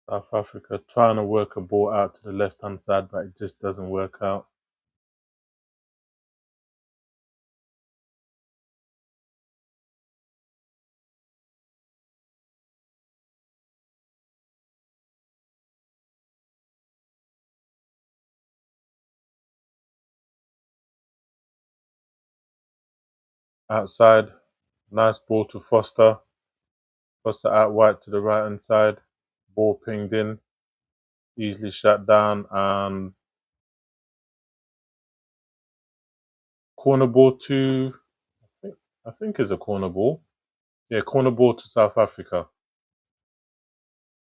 Speaker 1: South Africa trying to work a ball out to the left hand side, but it just doesn't work out. Outside, nice ball to Foster. Foster out wide to the right hand side. Ball pinged in, easily shut down, and corner ball to, I think is a corner ball. Yeah, corner ball to South Africa.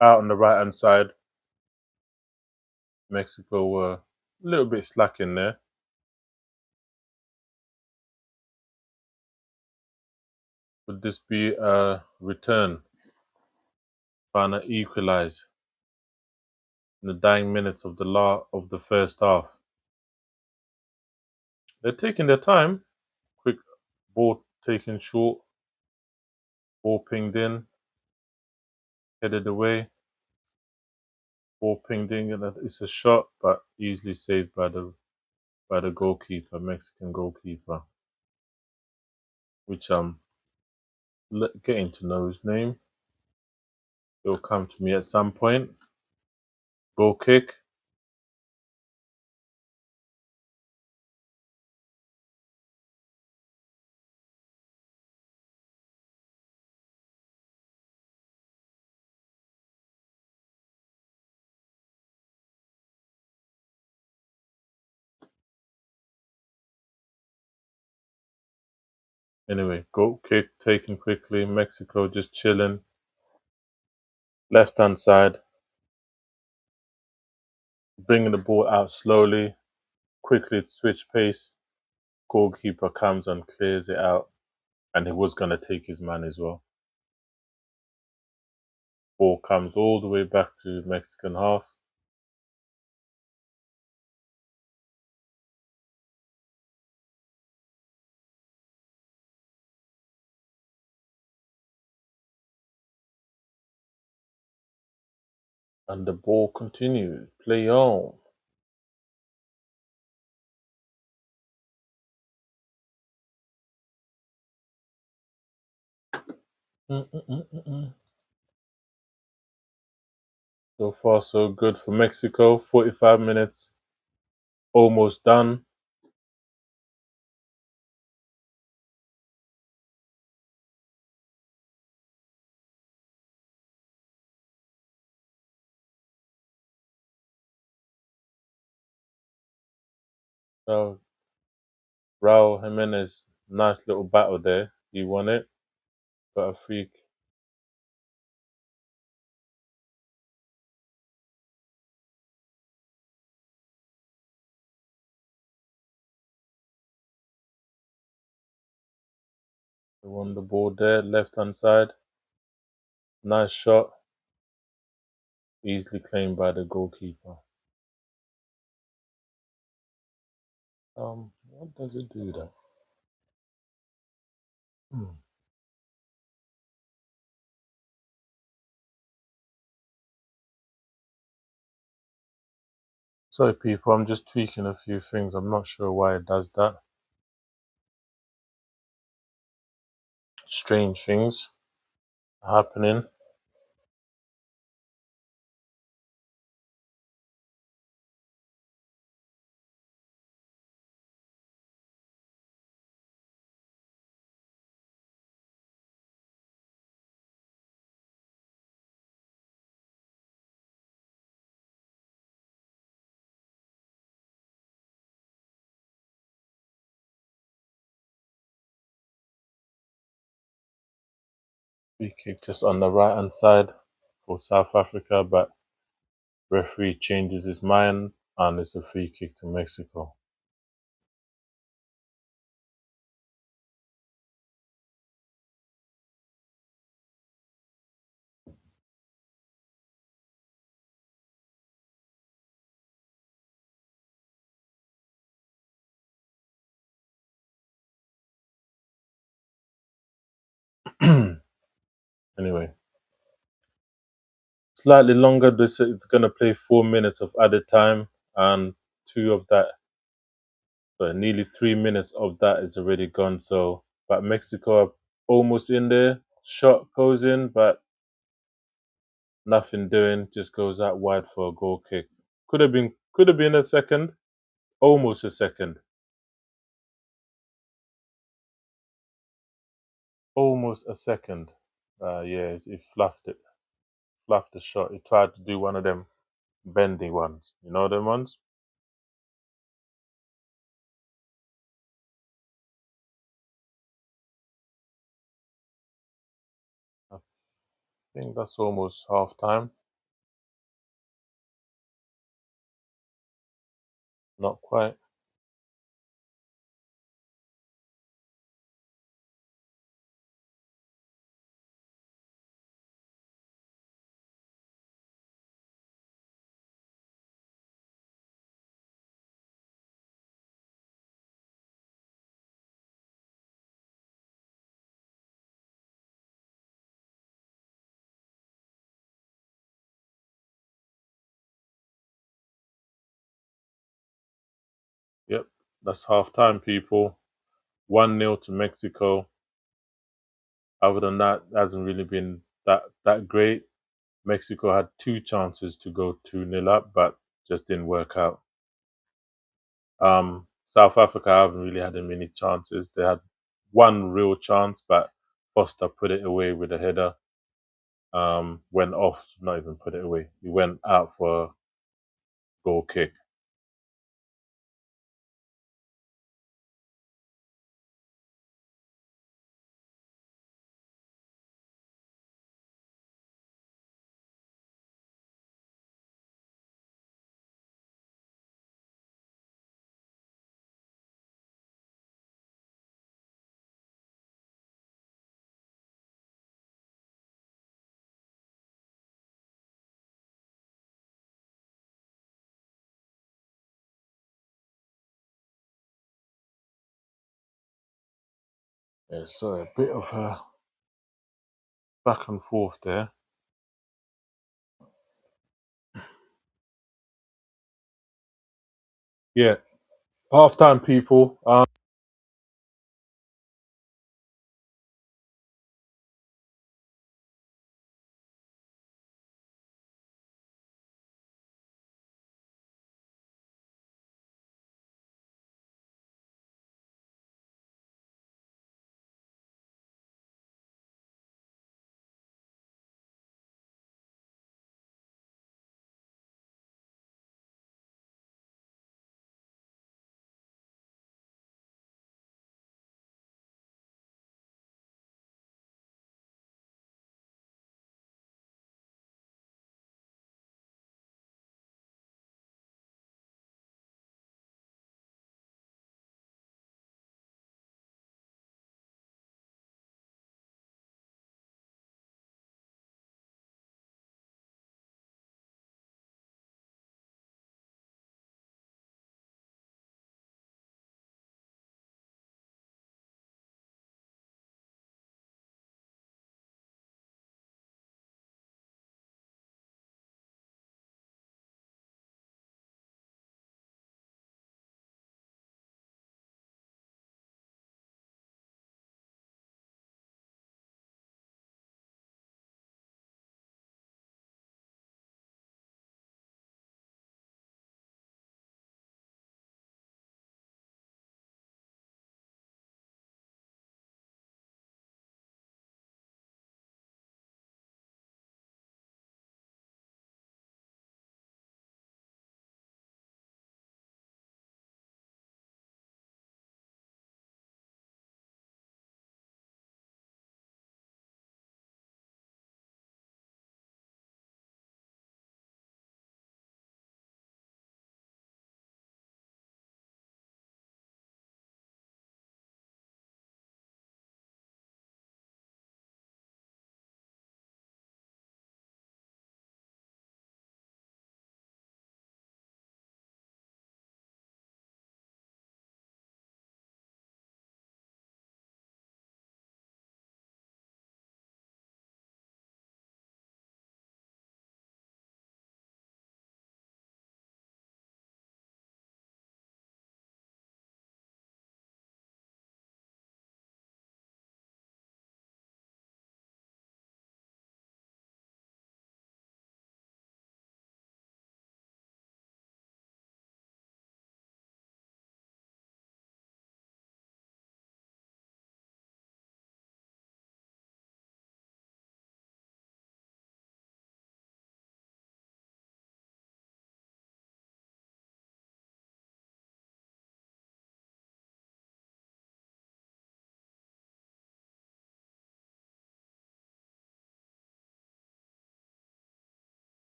Speaker 1: Out on the right hand side. Mexico were a little bit slack in there. Would this be a return? Trying to equalize in the dying minutes of the first half. They're taking their time. Quick ball taken short. Ball pinged in. Headed away. Ball pinged in. And it's a shot, but easily saved by the goalkeeper, Mexican goalkeeper. Which I'm getting to know his name. It'll come to me at some point. Goal kick. Anyway, goal kick taken quickly. Mexico just chilling. Left hand side. Bringing the ball out slowly. Quickly switch pace. Goalkeeper comes and clears it out. And he was going to take his man as well. Ball comes all the way back to Mexican half. And the ball continues. Play on. So far, so good for Mexico. 45 minutes. Almost done. So, Raul Jimenez, nice little battle there. He won it. But a freak. He won the ball there. Left hand side. Nice shot. Easily claimed by the goalkeeper. What does it do that? Sorry, people, I'm just tweaking a few things. I'm not sure why it does that. Strange things are happening. Free kick just on the right hand side for South Africa, but referee changes his mind and it's a free kick to Mexico. Anyway, slightly longer. This is going to play 4 minutes of added time, and two of that, so nearly 3 minutes of that is already gone. So, but Mexico are almost in there. Shot goes in, but nothing doing. Just goes out wide for a goal kick. Could have been a second, almost a second, almost a second. Yeah, he fluffed the shot. He tried to do one of them bendy ones. You know them ones. I think that's almost half time. Not quite. Yep, that's half time, people. 1-0 to Mexico. Other than that, it hasn't really been that great. Mexico had two chances to go 2-0 up, but just didn't work out. South Africa haven't really had many chances. They had one real chance, but Foster put it away with a header. Went off, not even put it away. He went out for a goal kick. Yeah, so a bit of a back and forth there. Yeah, half time, people.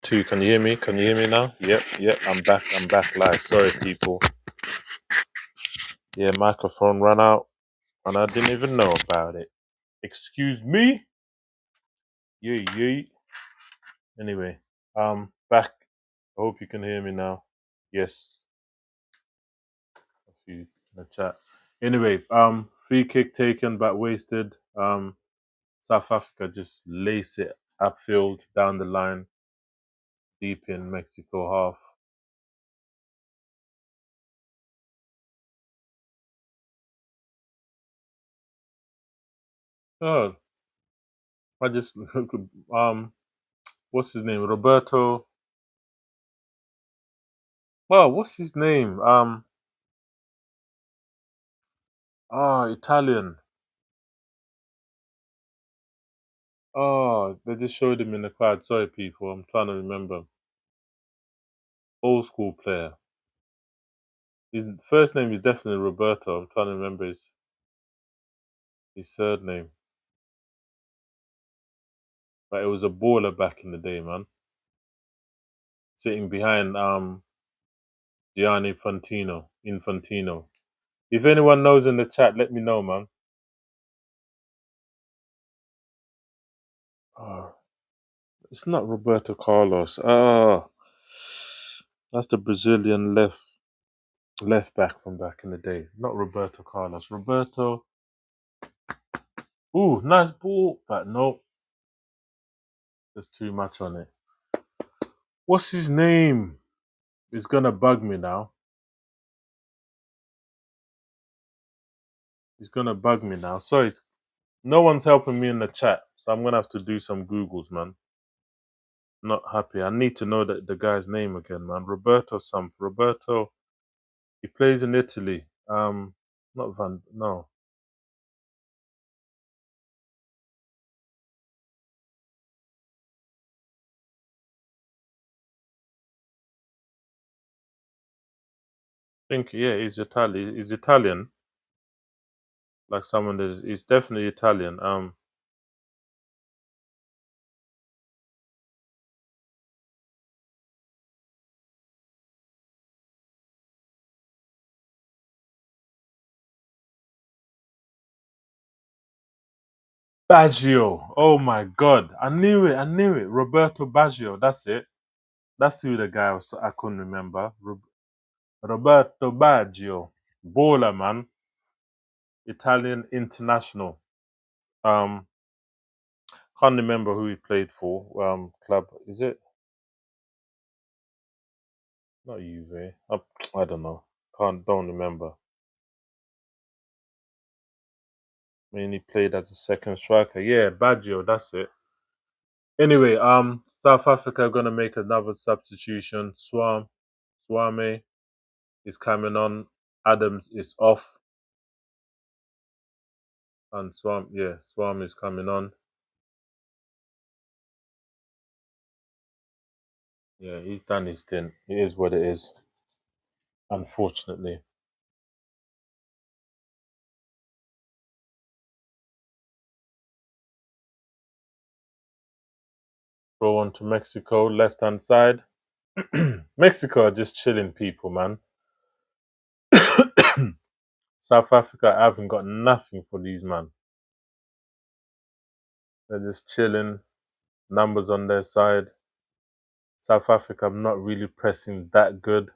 Speaker 1: Two, can you hear me? Can you hear me now? Yep, I'm back. I'm back live. Sorry, people. Yeah, microphone ran out and I didn't even know about it. Excuse me? Yeah. Anyway, back. I hope you can hear me now. Yes, a few in the chat. Anyways, free kick taken but wasted. South Africa just lace it upfield down the line, deep in Mexico half. Oh, I just what's his name? Roberto. Well, what's his name? Italian. Oh, they just showed him in the crowd. Sorry, people. I'm trying to remember. Old school player. His first name is definitely Roberto. I'm trying to remember his surname. But it was a baller back in the day, man. Sitting behind Gianni Infantino. If anyone knows in the chat, let me know, man. Oh, it's not Roberto Carlos. Oh, that's the Brazilian left back from back in the day. Not Roberto Carlos. Roberto. Ooh, nice ball, but no, there's too much on it. What's his name? It's gonna bug me now. It's gonna bug me now. Sorry, no one's helping me in the chat, so I'm gonna have to do some Googles, man. Not happy. I need to know the guy's name again, man. Roberto something. Roberto. He plays in Italy. Not Van. No. I think yeah, he's Italian. He's Italian. Like someone that is. He's definitely Italian. Baggio. Oh my God. I knew it. I knew it. Roberto Baggio. That's it. That's who the guy was. I couldn't remember. Roberto Baggio. Baller, man. Italian international. Um, can't remember who he played for. Club. Is it? Not Juve. I don't know. Don't remember. I mean, he played as a second striker. Yeah, Baggio. That's it. Anyway, South Africa are gonna make another substitution. Swame is coming on. Adams is off, and Swam is coming on. Yeah, he's done his thing. It is what it is. Unfortunately, go on to Mexico, left hand side. Mexico are just chilling people, man. South Africa haven't got nothing for these man. They're just chilling. Numbers on their side. South Africa not really pressing that good.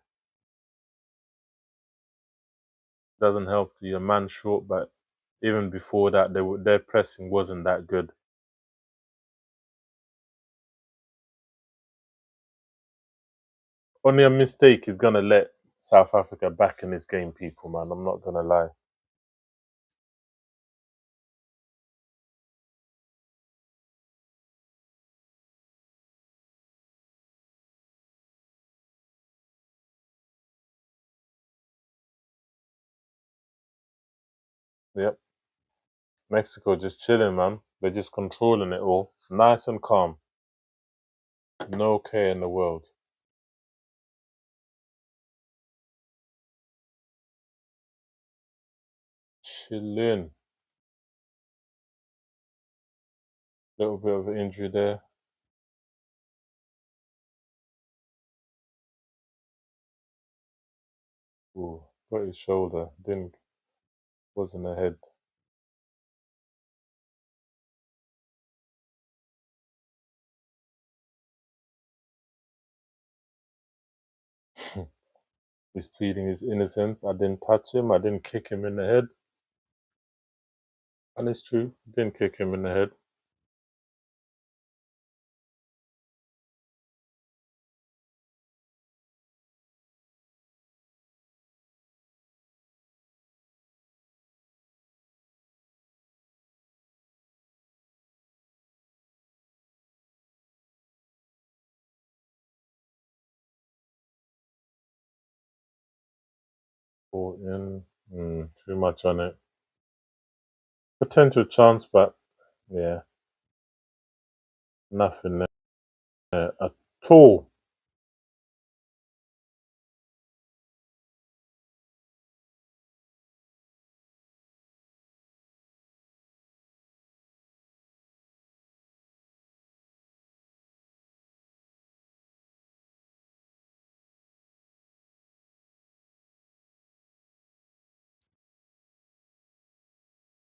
Speaker 1: Doesn't help your man short, but even before that, their pressing wasn't that good. Only a mistake is gonna let South Africa back in this game, people. Man, I'm not gonna lie. Yep, Mexico just chilling, man. They're just controlling it all, nice and calm. No care in the world. Chilling. Little bit of an injury there. Ooh, got his shoulder. Didn't wasn't ahead. He's pleading his innocence. I didn't touch him. I didn't kick him in the head. And it's true. Didn't kick him in the head. Brought in. Too much on it. Potential chance, but yeah, nothing there at all.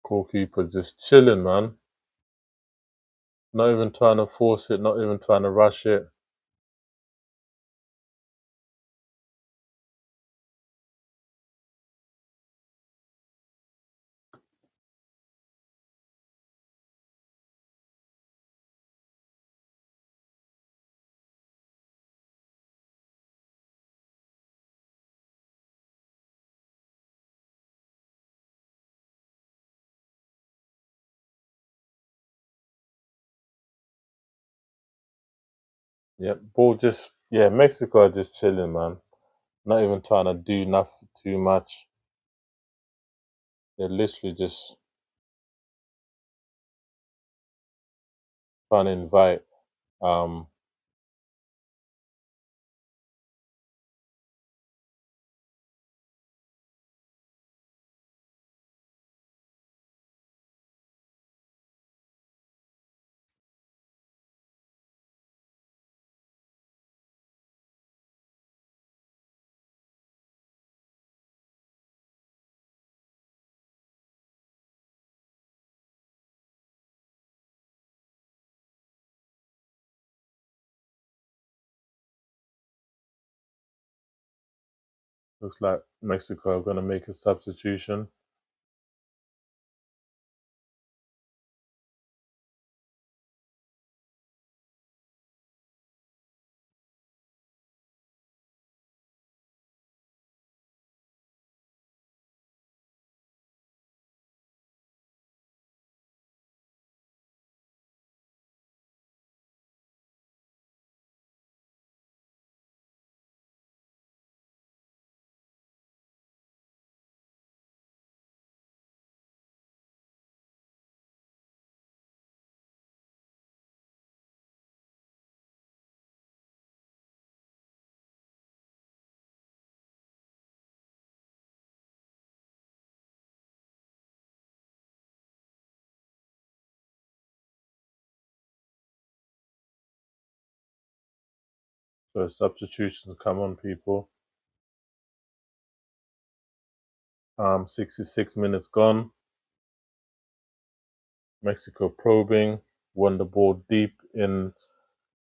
Speaker 1: Goalkeeper just chilling, man. Not even trying to force it. Not even trying to rush it. Yep, ball just Mexico are just chilling, man. Not even trying to do nothing too much. They're literally just trying to invite. Um, looks like Mexico are gonna make a substitution. So substitutions come on, people. 66 minutes gone. Mexico probing, won the ball deep in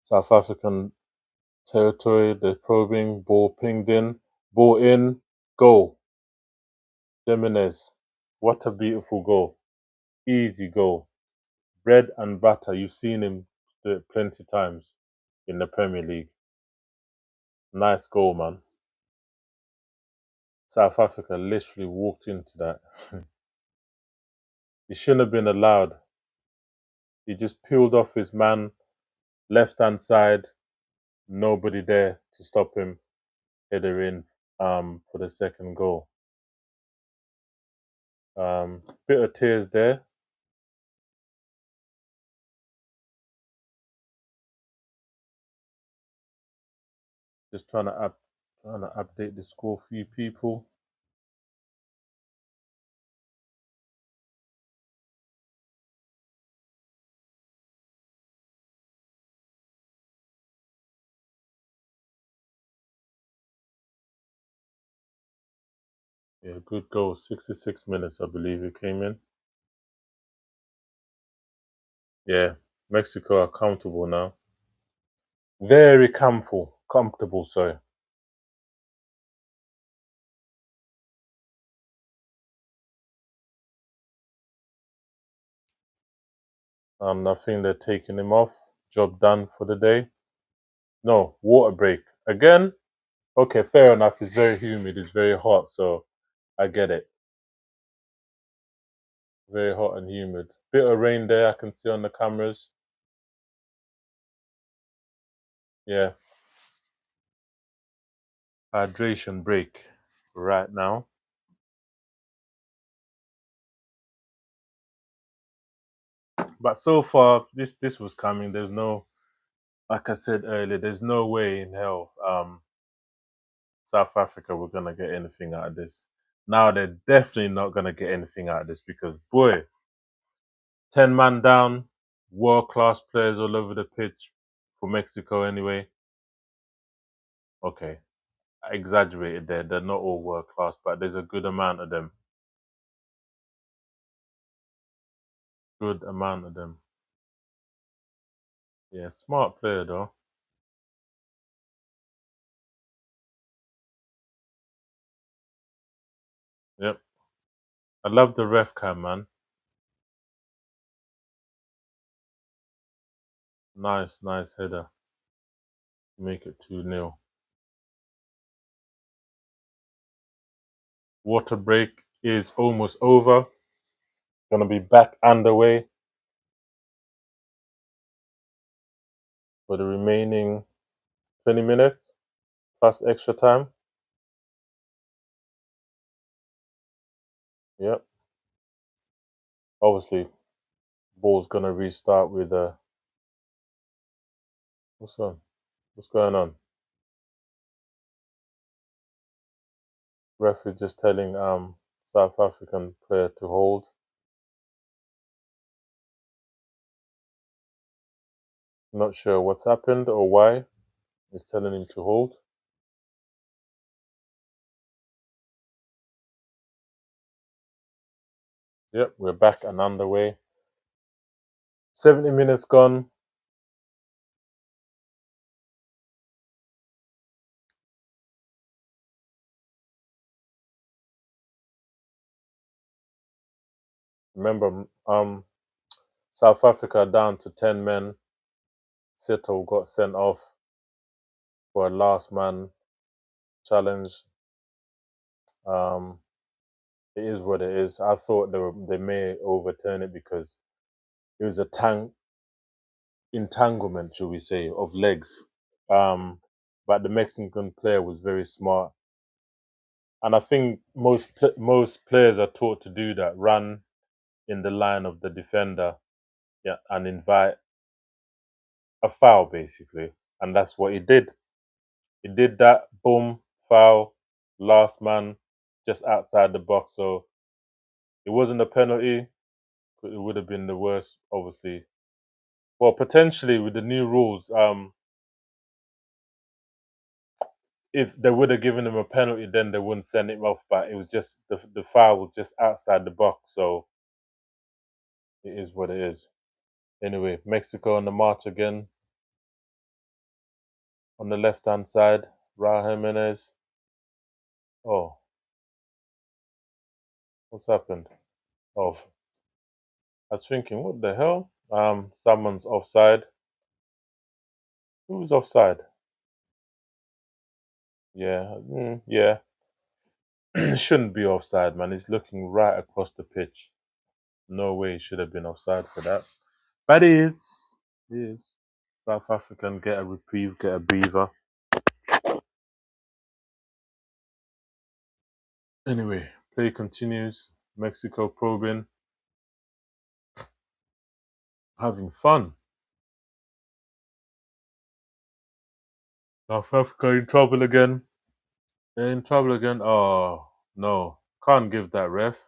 Speaker 1: South African territory. They're probing, ball pinged in, ball in, goal. Jimenez, what a beautiful goal. Easy goal. Bread and butter. You've seen him do it plenty times in the Premier League. Nice goal, man. South Africa literally walked into that. He shouldn't have been allowed. He just peeled off his man, left hand side, nobody there to stop him. Header in for the second goal. Bit of tears there. Just trying to update the score for you people. Yeah, good goal. 66 minutes, I believe it came in. Yeah, Mexico are comfortable now. Very comfortable, sorry. And I think they're taking him off. Job done for the day. No, water break. Again? Okay, fair enough. It's very humid, it's very hot, so I get it. Very hot and humid. Bit of rain there, I can see on the cameras. Yeah, hydration break right now. But so far, this was coming. There's no, like I said earlier, there's no way in hell South Africa were gonna get anything out of this. Now they're definitely not gonna get anything out of this because boy, 10 man down, world class players all over the pitch for Mexico anyway. Okay, I exaggerated there. They're not all world class, but there's a good amount of them. Good amount of them. Yeah, smart player though. Yep. I love the ref cam, man. Nice header. Make it 2-0. Water break is almost over. Gonna be back underway for the remaining 20 minutes plus extra time. Yep. Obviously, ball's gonna restart with what's on? What's going on? Ref is just telling South African player to hold. Not sure what's happened or why. He's telling him to hold. Yep, we're back and underway. 70 minutes gone. Remember, South Africa down to 10 men. Sito got sent off for a last man challenge. Um, it is what it is. I thought they may overturn it because it was a entanglement, should we say, of legs. Um, but the Mexican player was very smart, and I think most players are taught to do that: run in the line of the defender, yeah, and invite a foul basically, and that's what he did. He did that. Boom, foul, last man, just outside the box. So it wasn't a penalty. It would have been the worst, obviously. Well, potentially with the new rules, if they would have given him a penalty, then they wouldn't send him off. But it was just the foul was just outside the box, so it is what it is. Anyway, Mexico on the march again on the left hand side. Raul Jimenez. Oh, what's happened? Oh, I was thinking, what the hell? Someone's offside. Who's offside? Yeah, yeah. Shouldn't be offside, man. He's looking right across the pitch. No way he should have been offside for that. But he is. He is. South African get a reprieve, get a breather. Anyway, play continues. Mexico probing, having fun. South Africa in trouble again. They're in trouble again. Oh, no. Can't give that ref.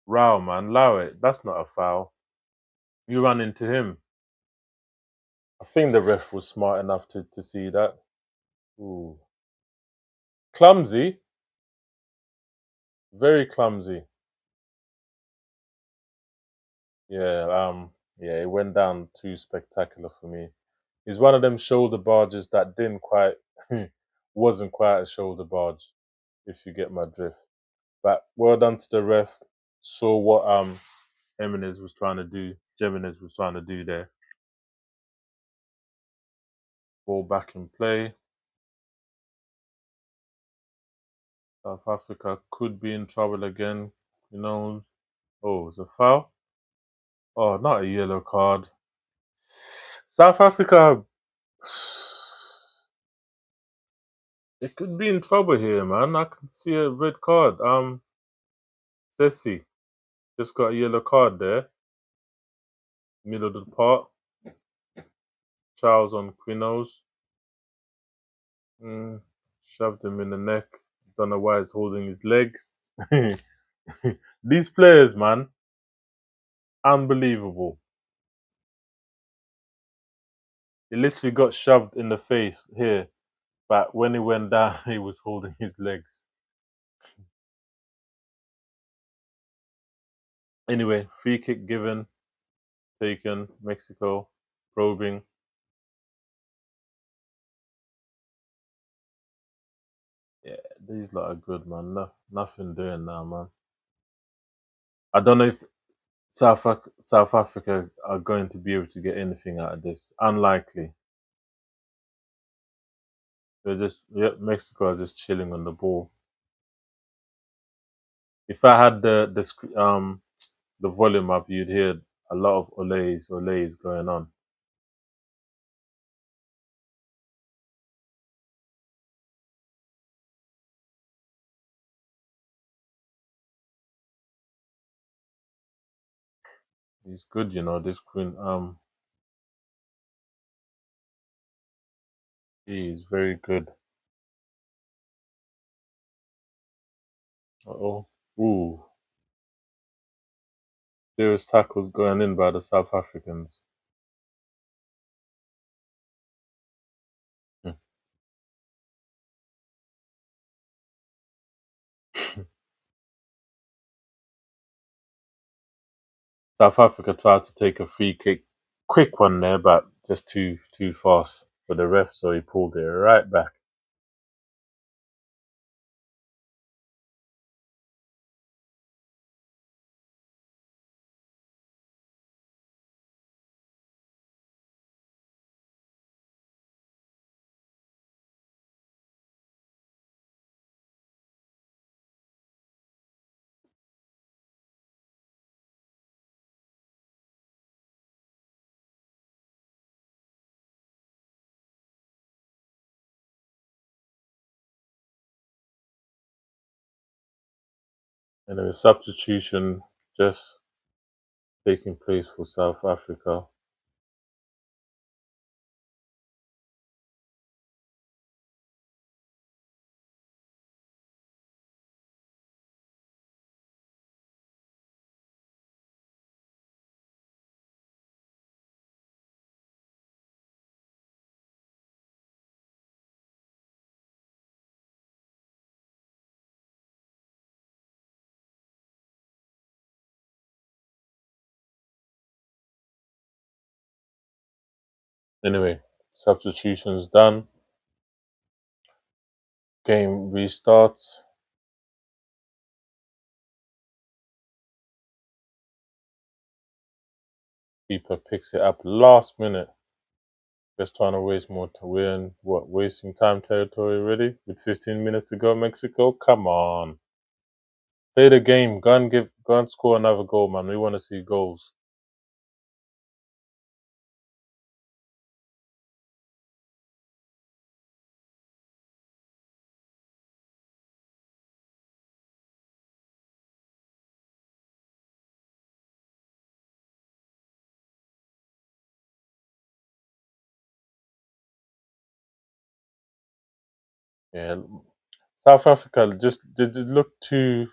Speaker 1: Row, man. Allow it. That's not a foul. You run into him. I think the ref was smart enough to see that. Ooh. clumsy, very clumsy. Yeah, yeah, it went down too spectacular for me. It's one of them shoulder barges that didn't quite, wasn't quite a shoulder barge, if you get my drift. But well done to the ref. Saw what Jimenez was trying to do. Jimenez was trying to do there. Ball back in play. South Africa could be in trouble again. You know. Oh, it's a foul. Oh, not a yellow card. South Africa, they could be in trouble here, man. I can see a red card. Sessi just got a yellow card there, middle of the park. Charles on Quinos. Shoved him in the neck. Don't know why he's holding his leg. These players, man, unbelievable. He literally got shoved in the face here, but when he went down, he was holding his legs. Anyway, free kick given, taken. Mexico probing. Yeah, these lot are good, man. No, nothing doing now, man. I don't know if South Africa are going to be able to get anything out of this. Unlikely. They're just Mexico are just chilling on the ball. If I had the volume up, you'd hear a lot of olays going on. He's good, you know. This Queen, he is very good. Oh, ooh, serious tackles going in by the South Africans. Hmm. South Africa tried to take a free kick, quick one there, but just too fast for the ref, so he pulled it right back. Anyway, substitution just taking place for South Africa. Anyway, substitutions done. Game restarts. Keeper picks it up last minute. Just trying to waste more time. We're in what, wasting time territory already? With 15 minutes to go, Mexico? Come on. Play the game. Go and score another goal, man. We want to see goals. Yeah. South Africa just did look too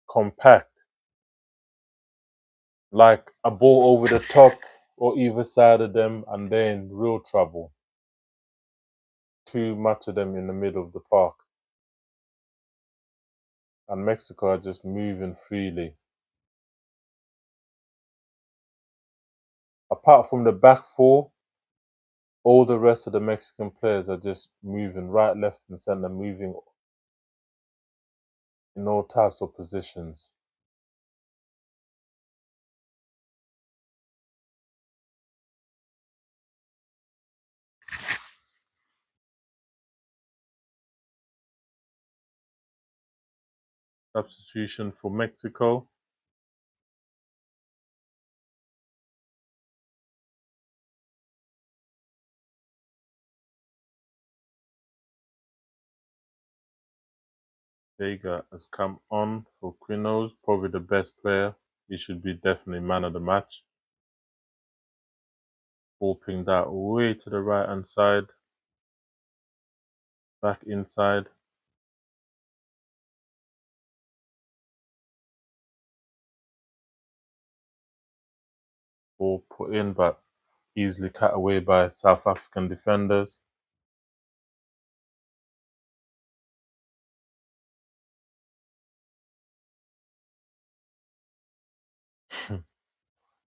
Speaker 1: compact. Like a ball over the top or either side of them, and they're in real trouble. Too much of them in the middle of the park. and Mexico are just moving freely. Apart from the back four, all the rest of the Mexican players are just moving right, left, and center, moving in all types of positions. Substitution for Mexico. Vega has come on for Quinos, probably the best player. He should be definitely man of the match. Ball pinged that way to the right hand side, back inside. Ball put in, but easily cut away by South African defenders.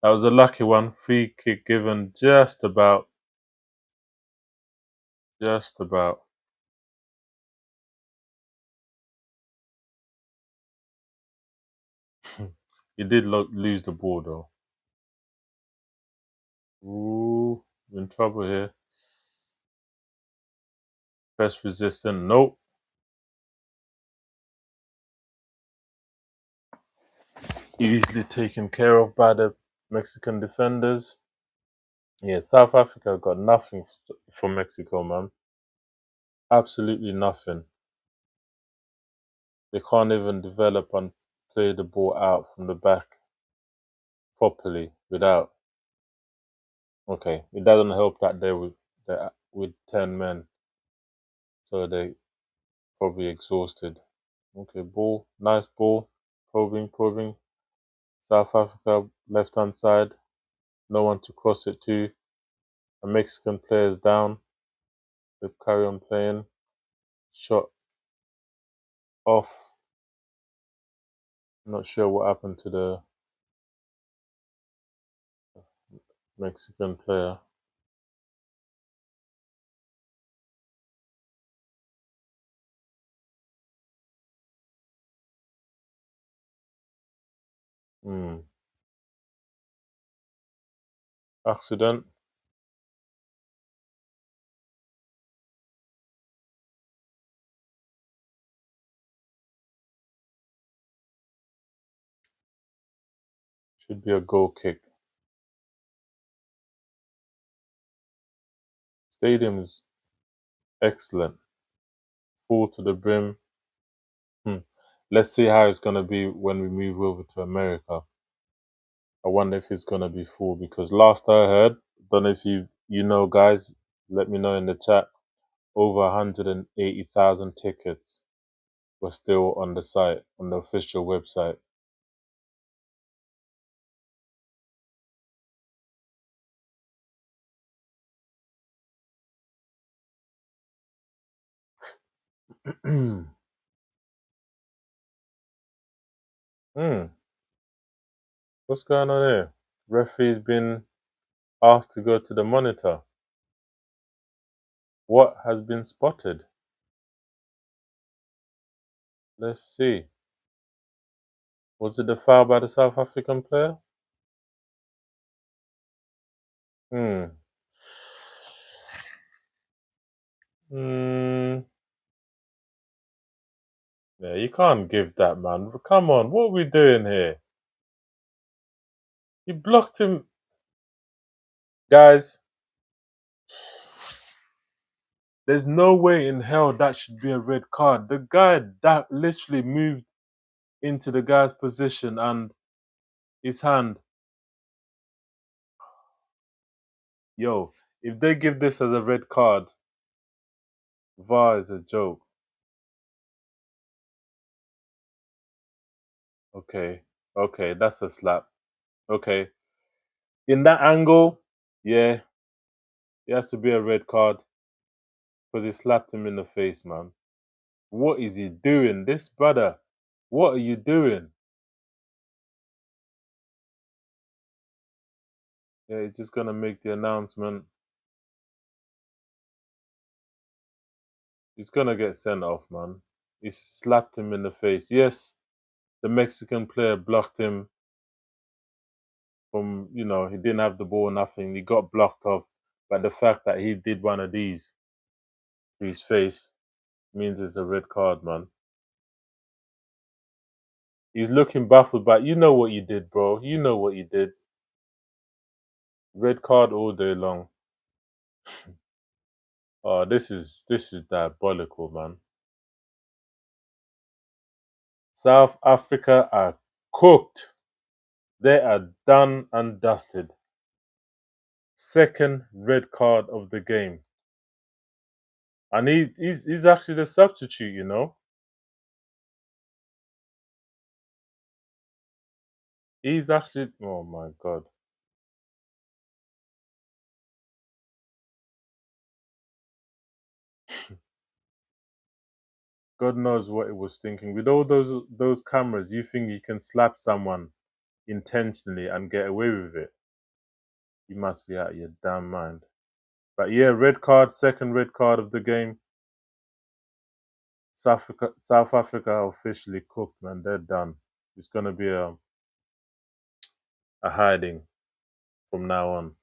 Speaker 1: That was a lucky one. Free kick given just about. Just about. He did lose the ball though. Ooh, in trouble here. Press resistant. Nope. Easily taken care of by the Mexican defenders. Yeah, South Africa got nothing for Mexico, man. Absolutely nothing. They can't even develop and play the ball out from the back properly without. Okay, it doesn't help that with 10 men, so they probably exhausted. Okay, ball, nice ball, probing. South Africa left hand side, no one to cross it to. A Mexican player is down. They carry on playing. Shot off. Not sure what happened to the Mexican player. Hmm. Accident. Should be a goal kick. Stadium is excellent. Full to the brim. Hmm. Let's see how it's gonna be when we move over to America. I wonder if it's gonna be full because last I heard, don't know if you know guys, let me know in the chat. Over 180,000 tickets were still on the site, on the official website. Hmm. What's going on here? Referee's been asked to go to the monitor. What has been spotted? Let's see. Was it the foul by the South African player? Hmm. Hmm. Yeah, you can't give that, man. Come on, what are we doing here? You blocked him, guys. There's no way in hell that should be a red card. The guy that literally moved into the guy's position and his hand. Yo, if they give this as a red card, VAR is a joke. Okay, okay, that's a slap. Okay, in that angle, yeah, it has to be a red card because he slapped him in the face, man. What is he doing? This brother, What are you doing? Yeah, he's just gonna make the announcement. He's gonna get sent off, man. He slapped him in the face. Yes, the Mexican player blocked him from, he didn't have the ball, nothing. He got blocked off. But the fact that he did one of these to his face means it's a red card, man. He's looking baffled, but you know what you did, bro. You know what you did. Red card all day long. Oh, this is diabolical, man. South Africa are cooked. They are done and dusted. Second red card of the game, and he's actually the substitute. He's actually. Oh my god. God knows what he was thinking. With all those cameras, you think you can slap someone intentionally and get away with it? You must be out of your damn mind. But yeah, red card, second red card of the game. South Africa officially cooked, man. They're done. It's gonna be a hiding from now on.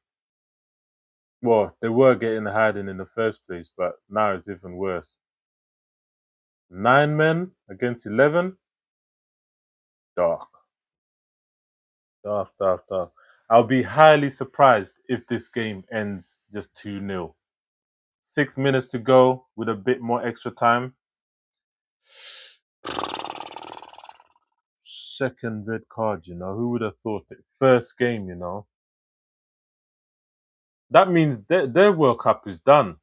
Speaker 1: Well, they were getting a hiding in the first place, but now it's even worse. 9 men against 11. Dark, dark, dark, dark. I'll be highly surprised if this game ends just 2-0. 6 minutes to go with a bit more extra time. Second red card, who would have thought it? First game. That means their World Cup is done.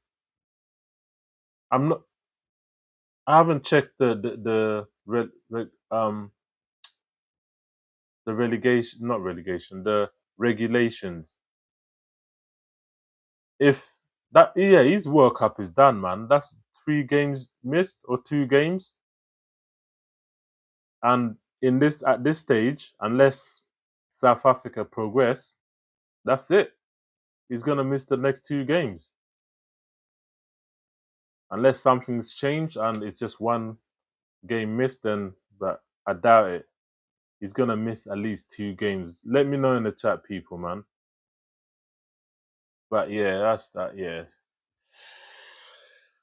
Speaker 1: I'm not. I haven't checked the relegation, not relegation, the regulations. If that, yeah, his World Cup is done, man. That's 3 games missed or 2 games, and at this stage, unless South Africa progress, that's it. He's gonna miss the next 2 games unless something's changed and it's just one game missed. Then, but I doubt it. He's gonna miss at least 2 games. Let me know in the chat, people, man. But yeah, that's that. Yeah,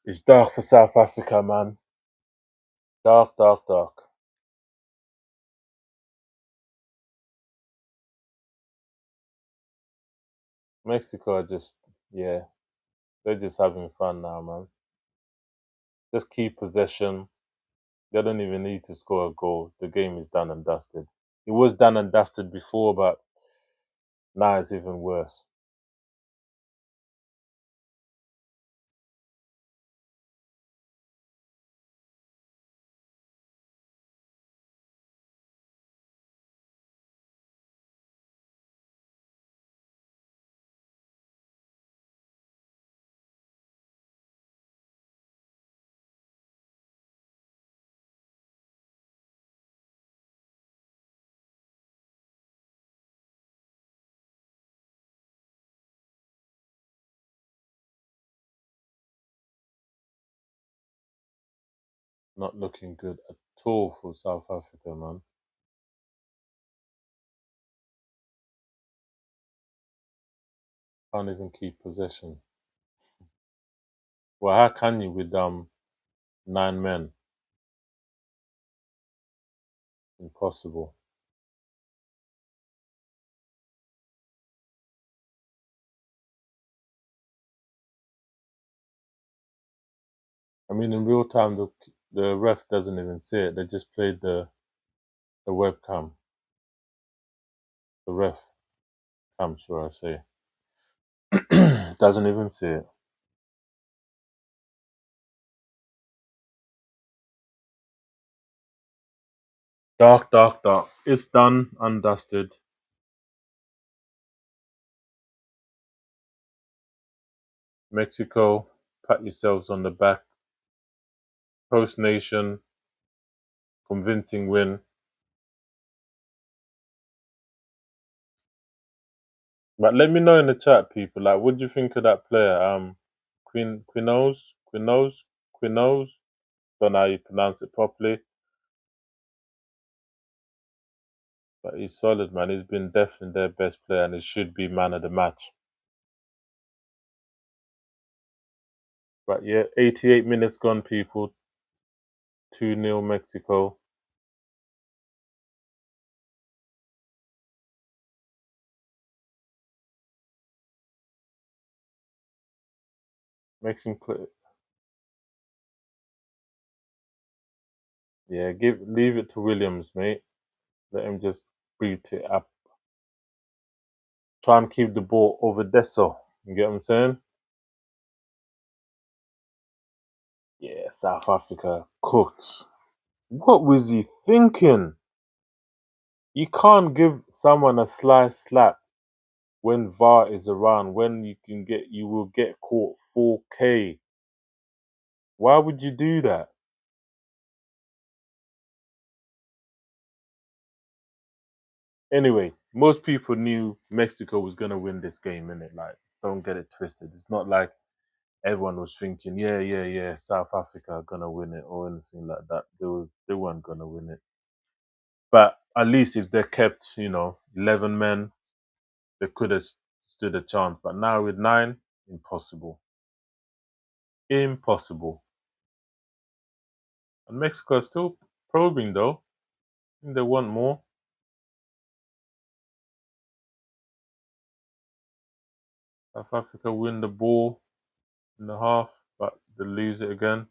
Speaker 1: it's dark for South Africa, man. Dark, dark, dark. Mexico are just, yeah, they're just having fun now, man. Just keep possession. They don't even need to score a goal. The game is done and dusted. It was done and dusted before, but now it's even worse. Not looking good at all for South Africa, man. Can't even keep possession. Well, how can you with 9 men? Impossible. I mean, in real time, the ref doesn't even see it. They just played the webcam, the ref cam, sure I say. Doesn't even see it. Dark, dark, dark. It's done and dusted. Mexico, pat yourselves on the back. Host nation, convincing win. But let me know in the chat, people. Like, what do you think of that player? Quinones. Don't know how you pronounce it properly, but he's solid, man. He's been definitely their best player, and he should be man of the match. But yeah, 88 minutes gone, people. 2-0 Mexico. Makes him clear. Yeah, leave it to Williams, mate. Let him just boot it up. Try and keep the ball over Deso. You get what I'm saying? Yeah, South Africa cooked. What was he thinking? You can't give someone a slice slap when VAR is around. When you will get caught 4K. Why would you do that? Anyway, most people knew Mexico was gonna win this game, innit? Like, don't get it twisted. It's not like everyone was thinking, yeah, South Africa are gonna win it or anything like that. They weren't gonna win it. But at least if they kept, 11 men, they could have stood a chance. But now with 9, impossible. Impossible. And Mexico is still probing though. I think they want more. South Africa win the ball in the half, but they lose it again.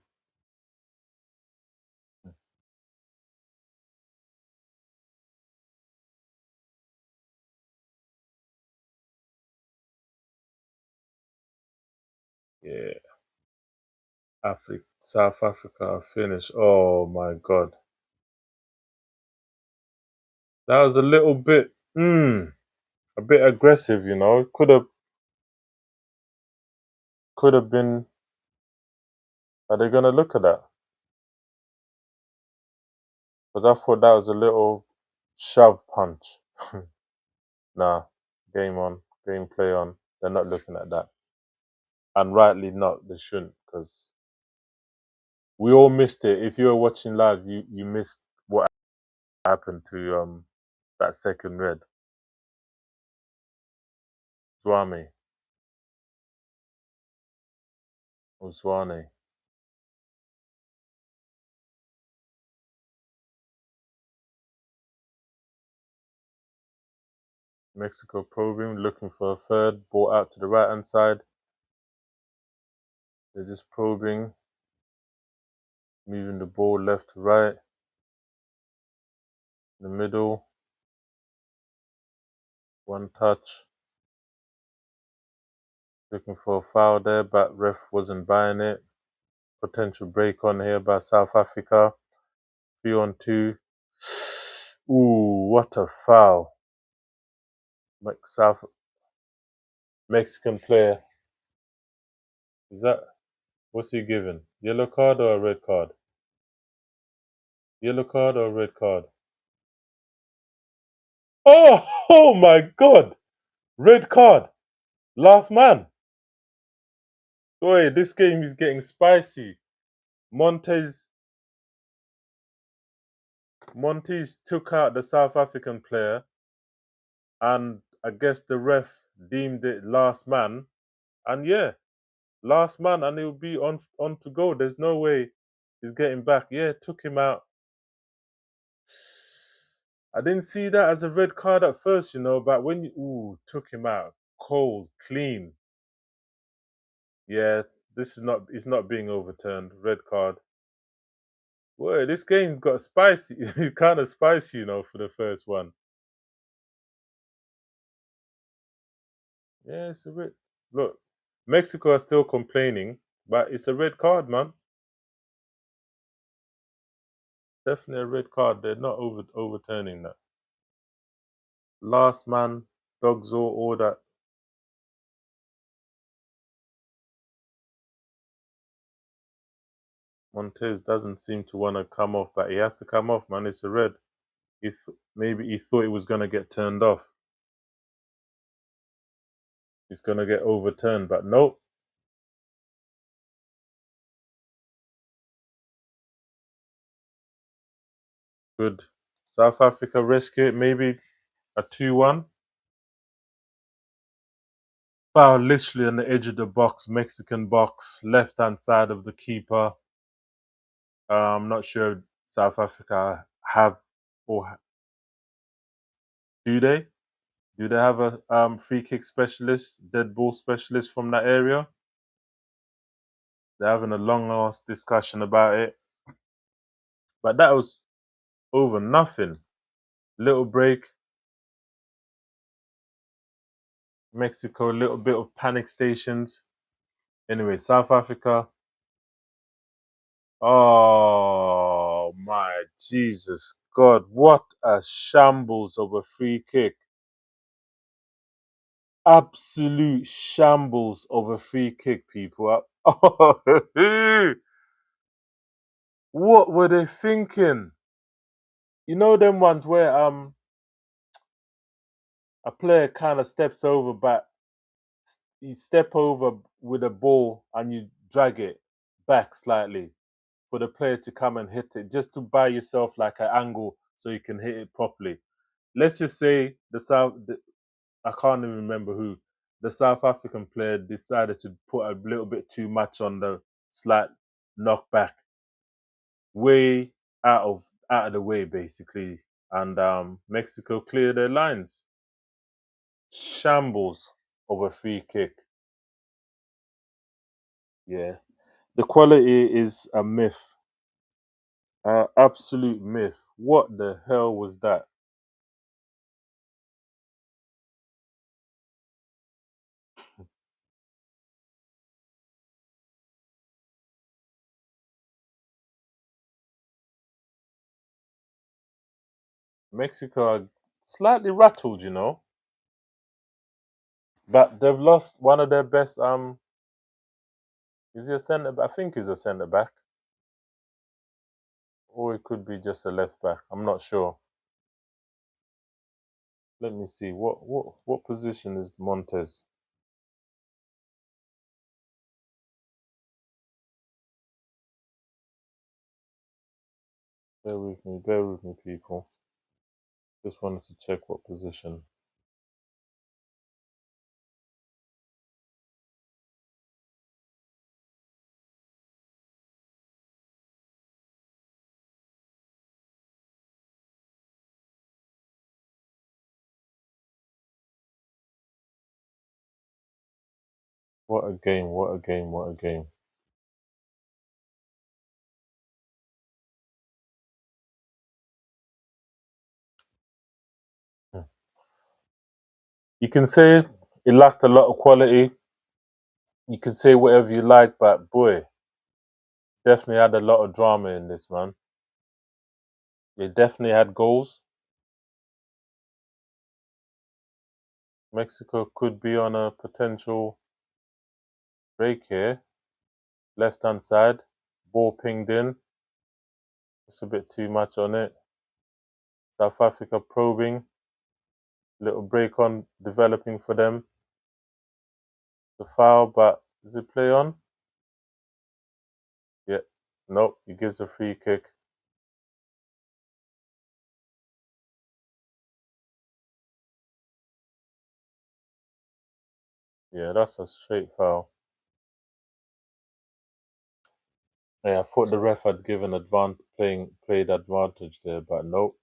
Speaker 1: Yeah. South Africa finish. Oh my god. That was a little bit a bit aggressive, Could have been. Are they gonna look at that? Because I thought that was a little shove punch. Nah, game on, game play on. They're not looking at that, and rightly not. They shouldn't, because we all missed it. If you were watching live, you missed what happened to that second red. Zwane or Zwane. Mexico probing, looking for a third. Ball out to the right hand side. They're just probing, moving the ball left to right. In the middle. One touch. Looking for a foul there, but ref wasn't buying it. Potential break on here by South Africa. 3-on-2. Ooh, what a foul. South Mexican player. Is that, what's he given? Yellow card or a red card? Yellow card or red card? Oh my god! Red card. Last man. Boy, this game is getting spicy. Montes took out the South African player, and I guess the ref deemed it last man. And yeah, last man, and he'll be on to go. There's no way he's getting back. Yeah, took him out. I didn't see that as a red card at first, but when you took him out cold, clean. Yeah, this is not it's not being overturned. Red card. Boy, this game's got spicy. It's kind of spicy, for the first one. Yeah, it's a red. Look, Mexico are still complaining, but it's a red card, man. Definitely a red card. They're not overturning that. Last man, dogs all that. Montez doesn't seem to want to come off, but he has to come off, man. It's a red. Maybe he thought it was going to get turned off. He's going to get overturned, but nope. Good. South Africa rescue it. Maybe a 2-1. Foul literally on the edge of the box, Mexican box, left hand side of the keeper. I'm not sure South Africa have or do they? Do they have a free kick specialist, dead ball specialist from that area? They're having a long ass discussion about it. But that was over nothing. Little break. Mexico, a little bit of panic stations. Anyway, South Africa. Oh my Jesus God. What a shambles of a free kick. Absolute shambles of a free kick, people. What were they thinking? You know them ones where a player kind of steps over, but you step over with a ball and you drag it back slightly for the player to come and hit it, just to buy yourself like an angle so you can hit it properly. Let's just say I can't even remember who, the South African player decided to put a little bit too much on the slight knockback, way out of the way basically, and Mexico cleared their lines. Shambles of a free kick. Yeah, the quality is a myth, absolute myth. What the hell was that? Mexico are slightly rattled, but they've lost one of their best. Is he a centre? I think he's a centre back, or it could be just a left back. I'm not sure. Let me see. What position is Montez? Bear with me, people. Just wanted to check what position. What a game! What a game! What a game! Hmm. You can say it lacked a lot of quality. You can say whatever you like, but boy, definitely had a lot of drama in this, man. It definitely had goals. Mexico could be on a potential break here. Left hand side, ball pinged in. It's a bit too much on it. South Africa probing. Little break on developing for them. The foul, but does it play on? Yeah. Nope. He gives a free kick. Yeah, that's a straight foul. Yeah, I thought the ref had given played advantage there, but nope.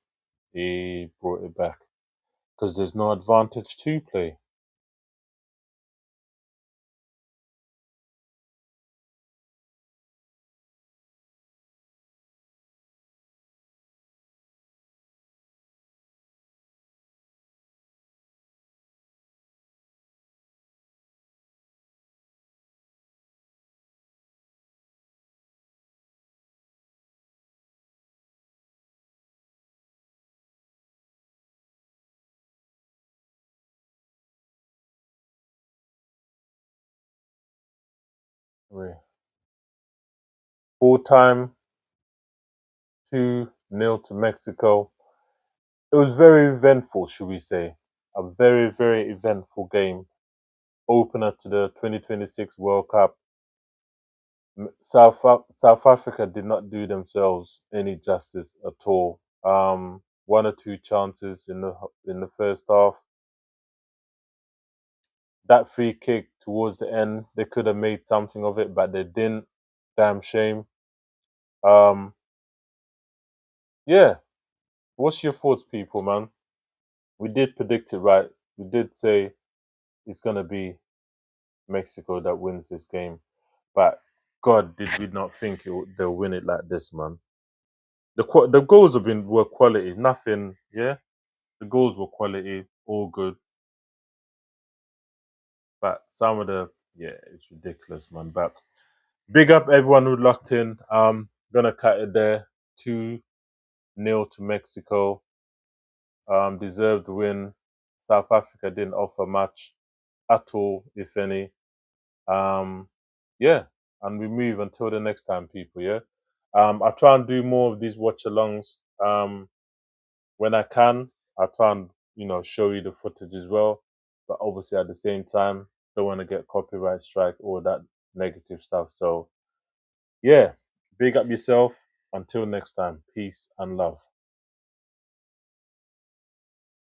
Speaker 1: He brought it back because there's no advantage to play. Wait. Full time 2-0 to Mexico. It was very eventful, should we say? A very, very eventful game. Opener to the 2026 World Cup. South Africa did not do themselves any justice at all. One or two chances in the first half. That free kick towards the end, they could have made something of it, but they didn't. Damn shame. Um, yeah. What's your thoughts, people, man? We did predict it right. We did say it's gonna be Mexico that wins this game, but God, did we not think they'll win it like this, man? The goals were quality, nothing. Yeah, the goals were quality, all good, but some of the it's ridiculous, man. But big up everyone who locked in. Gonna cut it there. 2-0 to Mexico. Deserved win. South Africa didn't offer much at all, if any. Um, yeah, and we move until the next time, people. Yeah, I try and do more of these watch alongs. When I can, I try and show you the footage as well. But obviously, at the same time, don't want to get copyright strike or that negative stuff. So yeah, big up yourself. Until next time, peace and love.